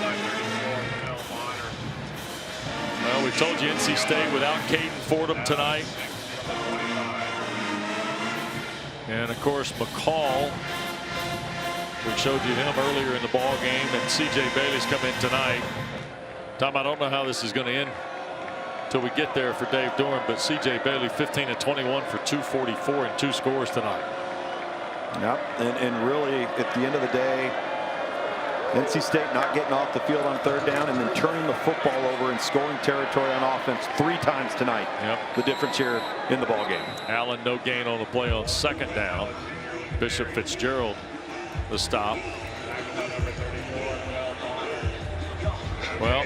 Well, we told you NC State without Caden Fordham tonight. And of course, McCall, we showed you him earlier in the ball game, and C.J. Bailey's come in tonight. Tom, I don't know how this is going to end till we get there for Dave Doran, but C.J. Bailey 15 of 21 for 244 and 2 scores tonight. Yep, and really at the end of the day, NC State not getting off the field on 3rd down and then turning the football over and scoring territory on offense 3 times tonight. Yep. The difference here in the ball game. Allen no gain on the play on 2nd down. Bishop Fitzgerald the stop. Well,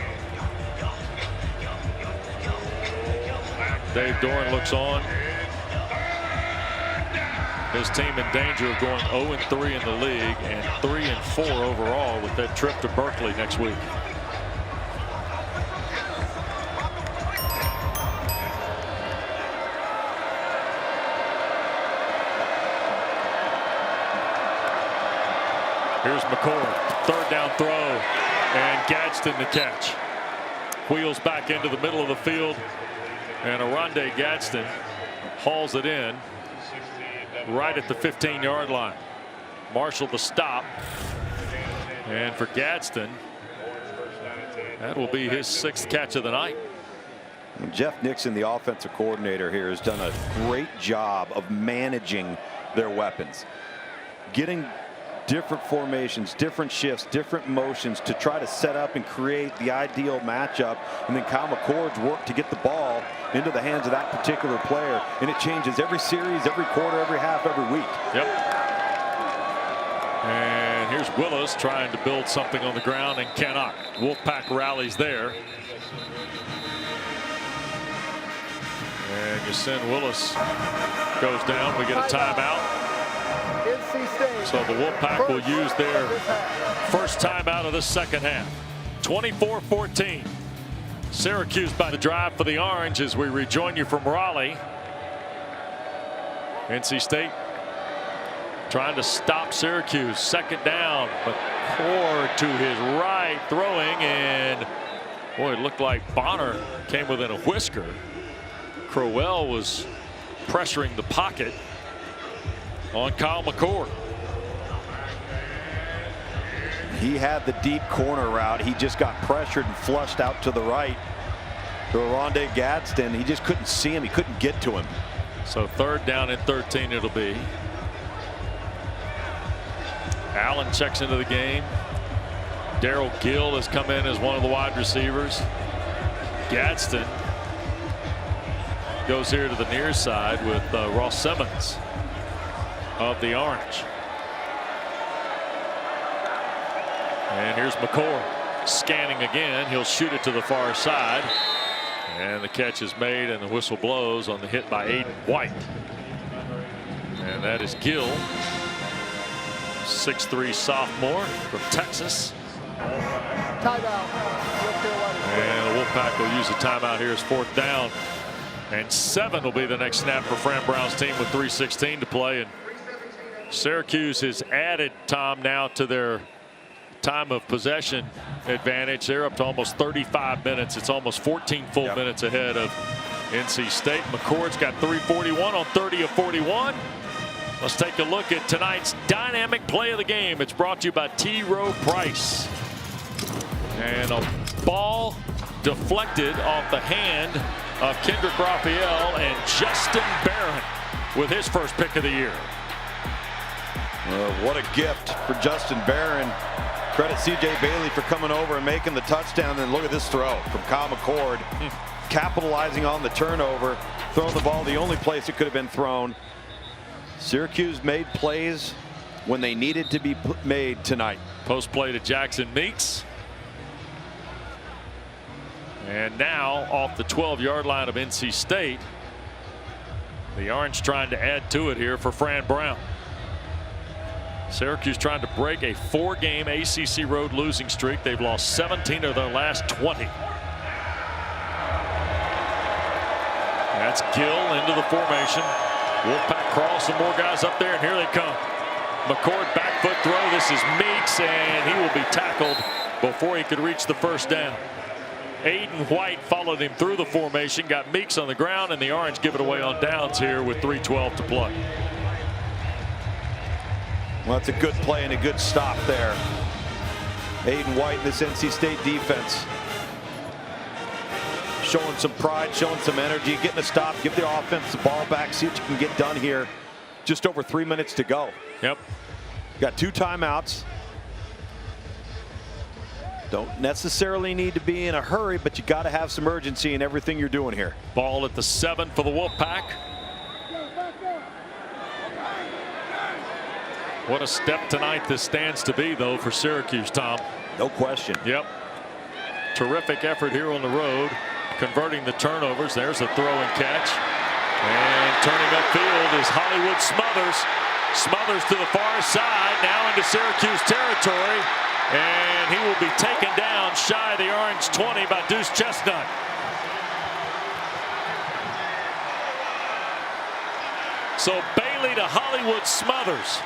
Dave Doran looks on. His team in danger of going 0-3 in the league and 3-4 overall with that trip to Berkeley next week. Here's McCord, 3rd down throw, and Gadsden the catch. Wheels back into the middle of the field, and Aronde Gadsden hauls it in right at the 15-yard line. Marshall the stop, and for Gadsden, that will be his 6th catch of the night. Jeff Nixon, the offensive coordinator here, has done a great job of managing their weapons, getting different formations, different shifts, different motions to try to set up and create the ideal matchup, and then Kyle McCord's work to get the ball into the hands of that particular player, and it changes every series, every quarter, every half, every week. Yep. And here's Willis trying to build something on the ground and cannot. Wolfpack rallies there. And Yasin Willis goes down. We get a timeout. So the Wolfpack will use their first timeout of the 2nd half. 24-14. Syracuse by the drive for the Orange as we rejoin you from Raleigh. NC State trying to stop Syracuse. 2nd down. McCord to his right throwing, and boy, it looked like Bonner came within a whisker. Crowell was pressuring the pocket on Kyle McCord. He had the deep corner route. He just got pressured and flushed out to the right to Aronde Gadsden. He just couldn't see him. He couldn't get to him. So 3rd down and 13 it'll be. Allen checks into the game. Darrell Gill has come in as one of the wide receivers. Gadsden goes here to the near side with Ross Simmons of the Orange. And here's McCord scanning again. He'll shoot it to the far side. And the catch is made, and the whistle blows on the hit by Aiden White. And that is Gill, 6'3" sophomore from Texas. Timeout. And the Wolfpack will use a timeout here as 4th down. And 7 will be the next snap for Fran Brown's team with 3:16 to play. And Syracuse has added, Tom, now to their time of possession advantage. They're up to almost 35 minutes. It's almost 14 full minutes ahead of NC State. McCord's got 3:41 on 30 of 41. Let's take a look at tonight's dynamic play of the game. It's brought to you by T. Rowe Price. And a ball deflected off the hand of Kendrick Raphael, and Justin Barron with his first pick of the year. What a gift for Justin Barron. Credit C.J. Bailey for coming over and making the touchdown. And look at this throw from Kyle McCord, capitalizing on the turnover, throwing the ball the only place it could have been thrown. Syracuse made plays when they needed to be made tonight. Post play to Jackson Meeks. And now off the 12-yard line of NC State, the Orange trying to add to it here for Fran Brown. Syracuse trying to break a 4-game ACC road losing streak. They've lost 17 of their last 20. That's Gill into the formation. Wolfpack crawls some more guys up there, and here they come. McCord back foot throw. This is Meeks, and he will be tackled before he could reach the first down. Aiden White followed him through the formation, got Meeks on the ground, and the Orange give it away on downs here with 3:12 to play. Well, that's a good play and a good stop there. Aiden White in this NC State defense. Showing some pride, showing some energy, getting a stop, give the offense the ball back, see what you can get done here. Just over 3 minutes to go. Yep. Got 2 timeouts. Don't necessarily need to be in a hurry, but you got to have some urgency in everything you're doing here. Ball at the 7 for the Wolfpack. What a step tonight this stands to be, though, for Syracuse, Tom. No question. Yep. Terrific effort here on the road, converting the turnovers. There's a throw and catch. And turning upfield is Hollywood Smothers. Smothers to the far side, now into Syracuse territory. And he will be taken down shy of the orange 20 by Deuce Chestnut. So Bailey to Hollywood Smothers.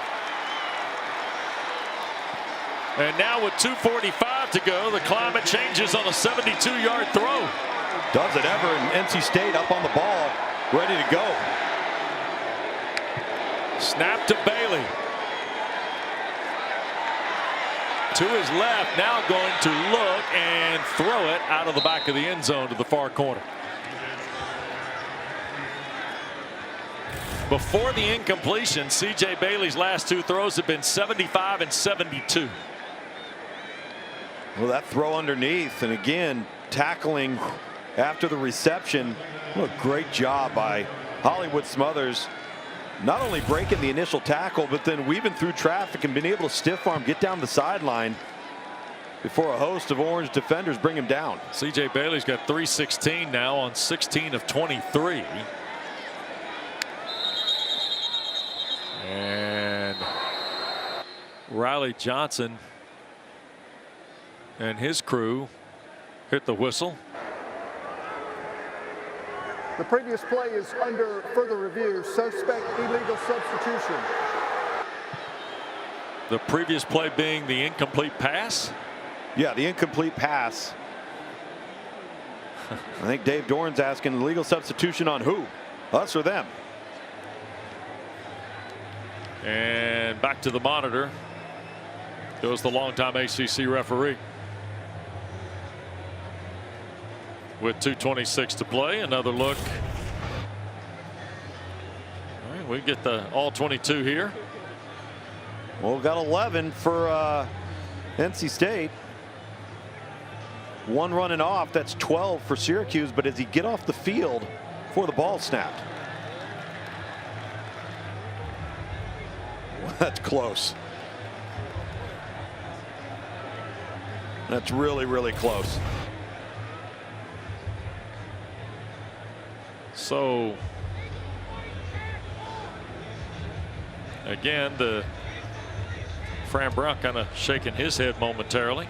And now with 2:45 to go, the climate changes on a 72-yard throw. Does it ever, and NC State up on the ball, ready to go. Snap to Bailey. To his left, now going to look and throw it out of the back of the end zone to the far corner. Before the incompletion, C.J. Bailey's last 2 throws have been 75 and 72. Well, that throw underneath, and again, tackling after the reception. What a great job by Hollywood Smothers. Not only breaking the initial tackle, but then weaving through traffic and being able to stiff arm, get down the sideline before a host of Orange defenders bring him down. C.J. Bailey's got 316 now on 16 of 23. And Riley Johnson and his crew hit the whistle. The previous play is under further review. Suspect illegal substitution. The previous play being the incomplete pass? Yeah, the incomplete pass. I think Dave Doran's asking illegal substitution on who? Us or them? And back to the monitor goes the longtime ACC referee. With 2:26 to play, another look. All right, we get the all 22 here. Well, we've got 11 for NC State. 1 running off, that's 12 for Syracuse, but as he get off the field before the ball snapped. That's close. That's really, really close. So again, the Fran Brown kind of shaking his head momentarily.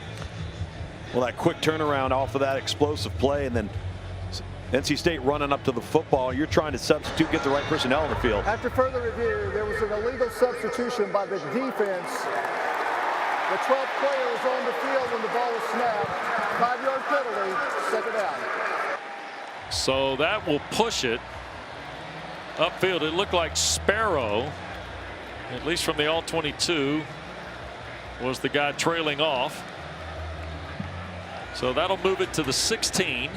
Well, that quick turnaround off of that explosive play, and then NC State running up to the football. You're trying to substitute, get the right personnel on the field. After further review, there was an illegal substitution by the defense. The 12th player was on the field when the ball was snapped. 5-yard penalty, 2nd down. So that will push it upfield. It looked like Sparrow, at least from the all 22, was the guy trailing off. So that'll move it to the 16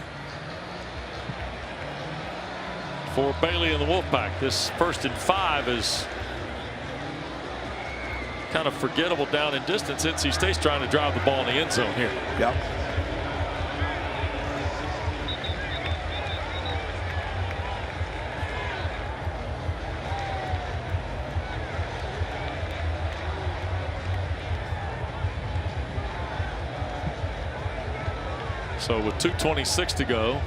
for Bailey and the Wolfpack. This 1st and 5 is kind of forgettable down in distance. NC State's trying to drive the ball in the end zone here. Yep. So with 2:26 to go,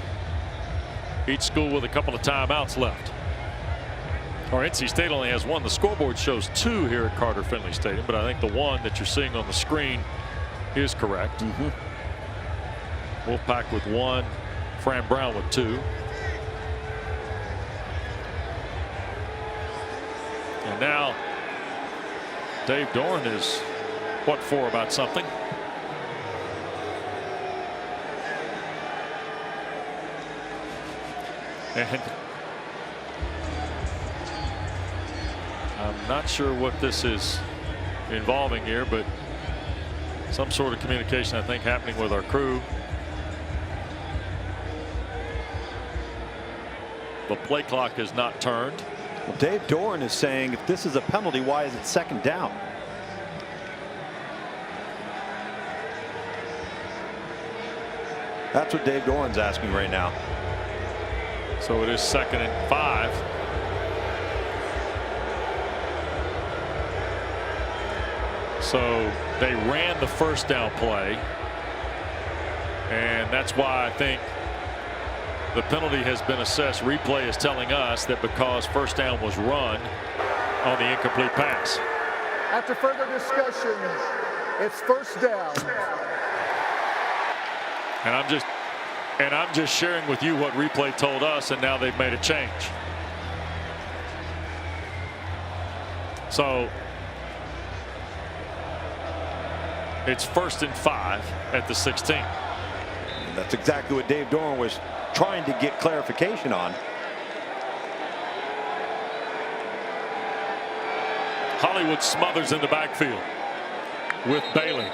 each school with a couple of timeouts left. Or NC State only has 1. The scoreboard shows 2 here at Carter Finley Stadium, but I think the one that you're seeing on the screen is correct. Wolfpack with 1, Fran Brown with 2. And now Dave Doran is what for about something. And I'm not sure what this is involving here, but some sort of communication, I think, happening with our crew. The play clock is not turned. Well, Dave Doran is saying if this is a penalty, why is it second down? That's what Dave Doran's asking right now. So it is 2nd and 5. So they ran the first down play, and that's why I think the penalty has been assessed. Replay is telling us that because first down was run on the incomplete pass. After further discussion, it's first down. And I'm just sharing with you what replay told us, and now they've made a change. So it's 1st and 5 at the 16. And that's exactly what Dave Doran was trying to get clarification on. Hollywood smothers in the backfield with Bailey.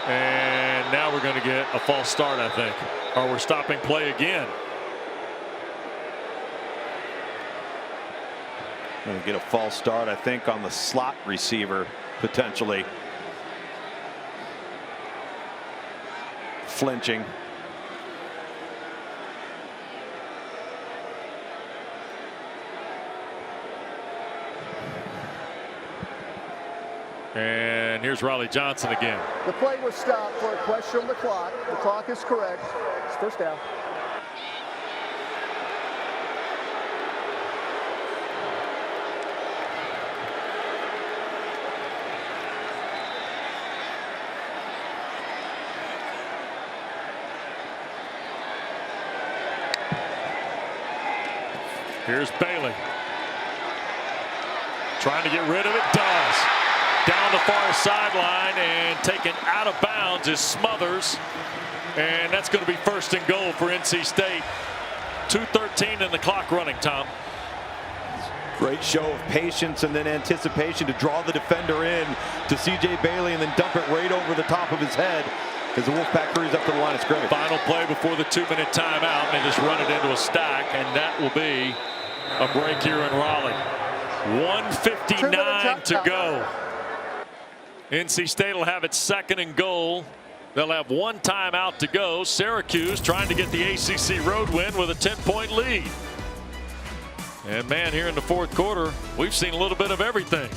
And now we're going to get a false start, I think. Or we're stopping play again. Going to get a false start, I think, on the slot receiver, potentially. Flinching. And here's Riley Johnson again. The play was stopped for a question on the clock. The clock is correct. It's first down. Here's Bailey. Trying to get rid of it. Does. Down the far sideline and taken out of bounds is Smothers. And that's going to be 1st and goal for NC State. 2:13 in the clock running, Tom. Great show of patience and then anticipation to draw the defender in to C.J. Bailey and then dump it right over the top of his head as the Wolfpack hurries up to the line of scrimmage. Final play before the 2-minute timeout, and they just run it into a stack, and that will be a break here in Raleigh. 1:59 to go. NC State will have its 2nd and goal. They'll have 1 timeout to go. Syracuse trying to get the ACC road win with a 10-point lead. And man, here in the 4th quarter, we've seen a little bit of everything.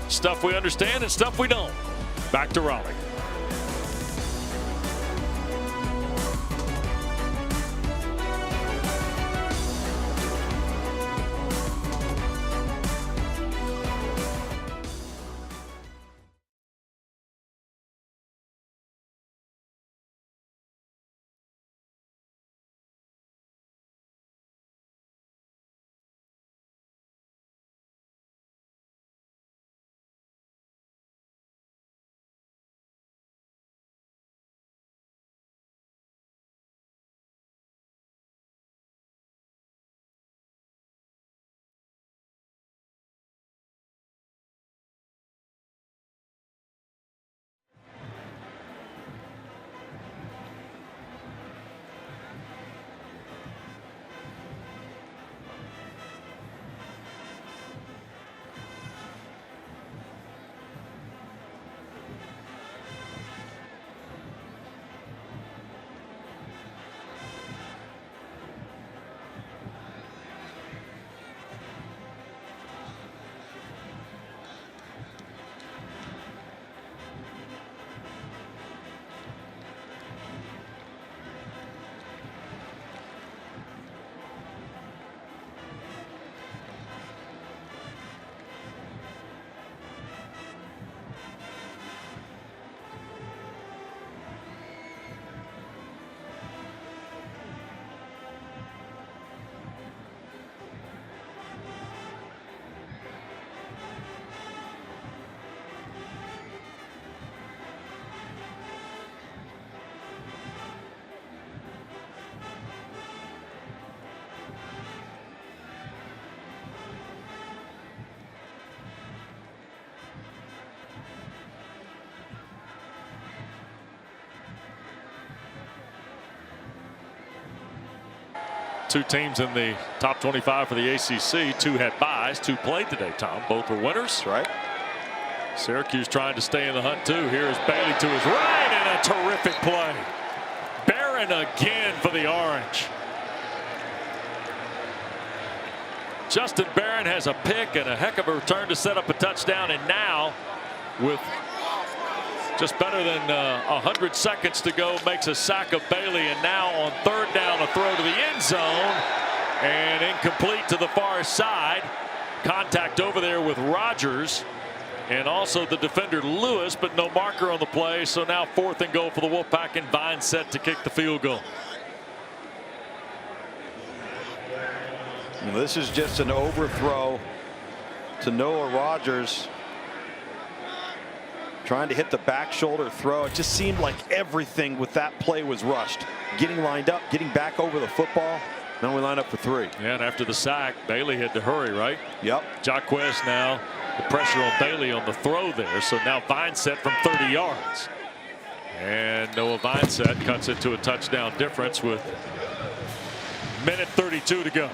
Stuff we understand and stuff we don't. Back to Raleigh. Two teams in the top 25 for the ACC. Two had byes. Two played today, Tom. Both were winners. That's right. Syracuse trying to stay in the hunt too. Here's Bailey to his right, and a terrific play. Barron again for the Orange. Justin Barron has a pick and a heck of a return to set up a touchdown, and now with just better than 100 seconds to go makes a sack of Bailey, and now on third down a throw to the end zone and incomplete to the far side. Contact over there with Rogers and also the defender Lewis, but no marker on the play. So now 4th and goal for the Wolfpack, and Vine set to kick the field goal. And this is just an overthrow to Noah Rogers, trying to hit the back shoulder throw. It just seemed like everything with that play was rushed. Getting lined up, getting back over the football. Now we line up for 3. Yeah, and after the sack, Bailey had to hurry, right? Yep. Jacquez now, the pressure on Bailey on the throw there. So now Vineset from 30 yards. And Noah Vineset cuts it to a touchdown difference with minute 32 to go.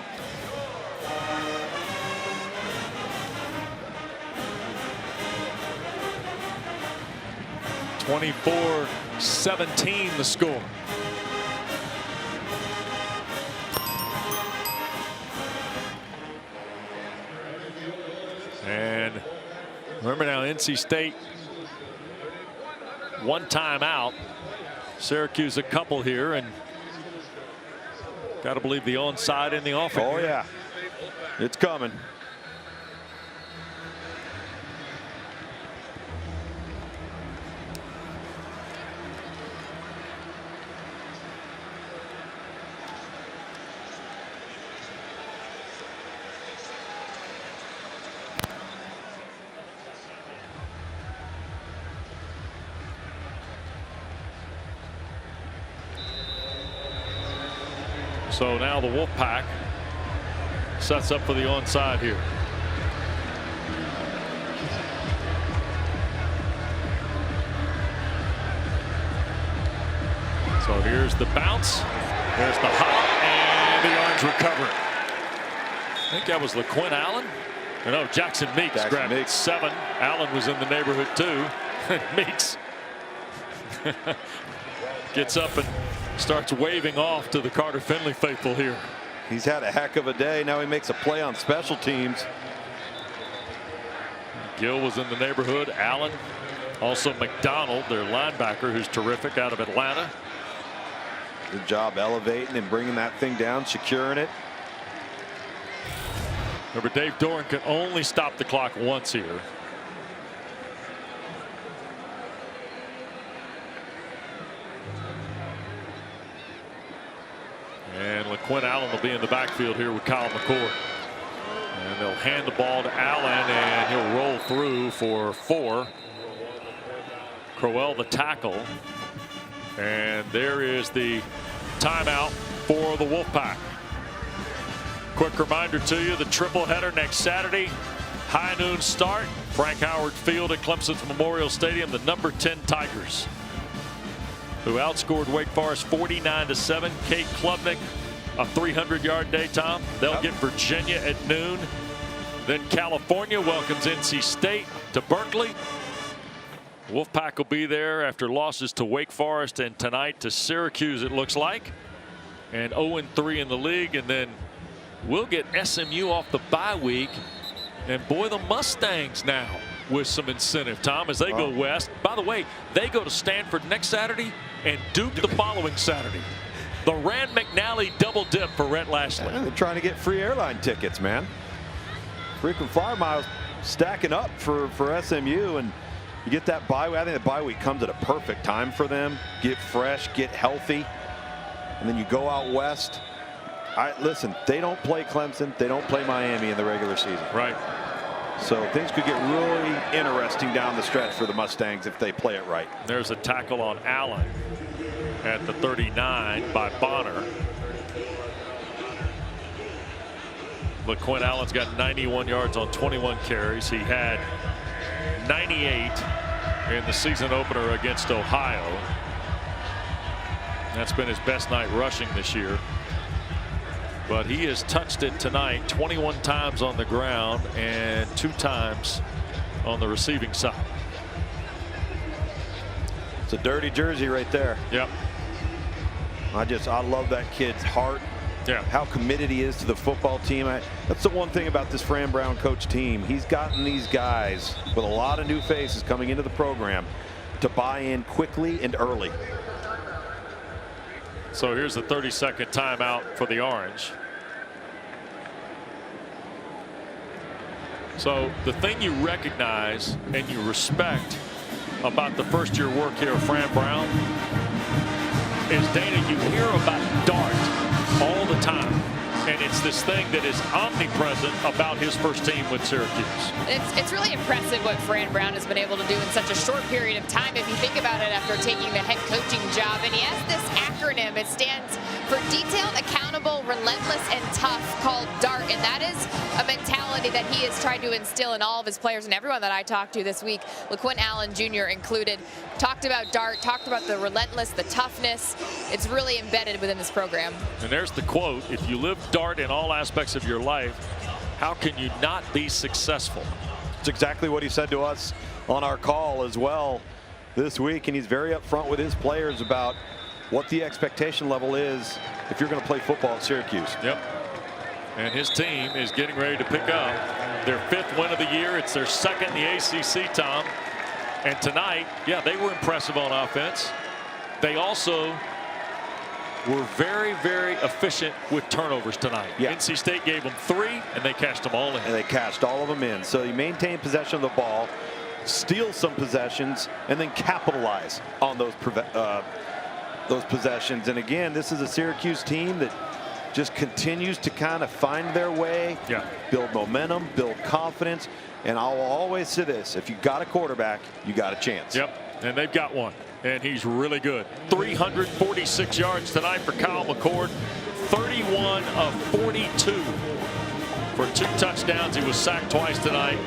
(24-17) the score. And remember now, NC State 1 timeout. Syracuse a couple here, and got to believe the onside in the offense. Oh yeah, it's coming. So now the Wolfpack sets up for the onside here. So here's the bounce. There's the hop, and the Orange recover. I think that was LaQuinn Allen. Or no, Jackson Meeks grabbed it. 7. Allen was in the neighborhood too. Meeks gets up and starts waving off to the Carter Finley faithful here. He's had a heck of a day. Now he makes a play on special teams. Gill was in the neighborhood. Allen, also McDonald, their linebacker, who's terrific out of Atlanta. Good job elevating and bringing that thing down, securing it. Remember, Dave Doran can only stop the clock once here. And LaQuinn Allen will be in the backfield here with Kyle McCord. And they'll hand the ball to Allen, and he'll roll through for 4. Crowell the tackle. And there is the timeout for the Wolfpack. Quick reminder to you, the triple header next Saturday. High noon start. Frank Howard Field at Clemson's Memorial Stadium. The number 10 Tigers, who outscored Wake Forest 49-7. Kate Klubnik, a 300-yard day, Tom. They'll get Virginia at noon. Then California welcomes NC State to Berkeley. Wolfpack will be there after losses to Wake Forest and tonight to Syracuse, it looks like. And 0-3 in the league. And then we'll get SMU off the bye week. And boy, the Mustangs now with some incentive, Tom, as they go west. By the way, they go to Stanford next Saturday and Duke the following Saturday. The Rand McNally double dip for Rhett Lashley. Yeah, they're trying to get free airline tickets, man. Frequent flyer miles stacking up for SMU, and you get that bye week. I think the bye week comes at a perfect time for them. Get fresh, get healthy, and then you go out west. Listen, they don't play Clemson, they don't play Miami in the regular season. Right. So things could get really interesting down the stretch for the Mustangs if they play it right. There's a tackle on Allen at the 39 by Bonner. LaQuinn Allen's got 91 yards on 21 carries. He had 98 in the season opener against Ohio. That's been his best night rushing this year. But he has touched it tonight 21 times on the ground and 2 times on the receiving side. It's a dirty jersey right there. Yep. I love that kid's heart. Yeah. How committed he is to the football team. That's the one thing about this Fran Brown coach team. He's gotten these guys with a lot of new faces coming into the program to buy in quickly and early. So here's the 30-second timeout for the Orange. So the thing you recognize and you respect about the first-year work here of Fran Brown is, Dana, you hear about Dart all the time, and it's this thing that is omnipresent about his first team with Syracuse. It's really impressive what Fran Brown has been able to do in such a short period of time, if you think about it, after taking the head coaching job. And he has this acronym. It stands for detailed, accountable, relentless, and tough, called DART. And that is a mentality that he has tried to instill in all of his players, and everyone that I talked to this week, LaQuint Allen Jr. included, talked about DART, talked about the relentless, the toughness. It's really embedded within this program. And there's the quote: if you live DART in all aspects of your life, how can you not be successful? It's exactly what he said to us on our call as well this week, and he's very upfront with his players about what the expectation level is if you're going to play football at Syracuse. Yep. And his team is getting ready to pick up their 5th win of the year. It's their 2nd in the ACC, Tom. And tonight, yeah, they were impressive on offense. They also were very, very efficient with turnovers tonight. Yeah. NC State gave them 3, and they cashed them all in. And they cashed all of them in. So you maintain possession of the ball, steal some possessions, and then capitalize on those possessions. And again, this is a Syracuse team that just continues to kind of find their way, build momentum, build confidence. And I'll always say this: if you got a quarterback, you got a chance. Yep, and they've got one, and he's really good. 346 yards tonight for Kyle McCord, 31 of 42 for 2 touchdowns. He was sacked twice tonight.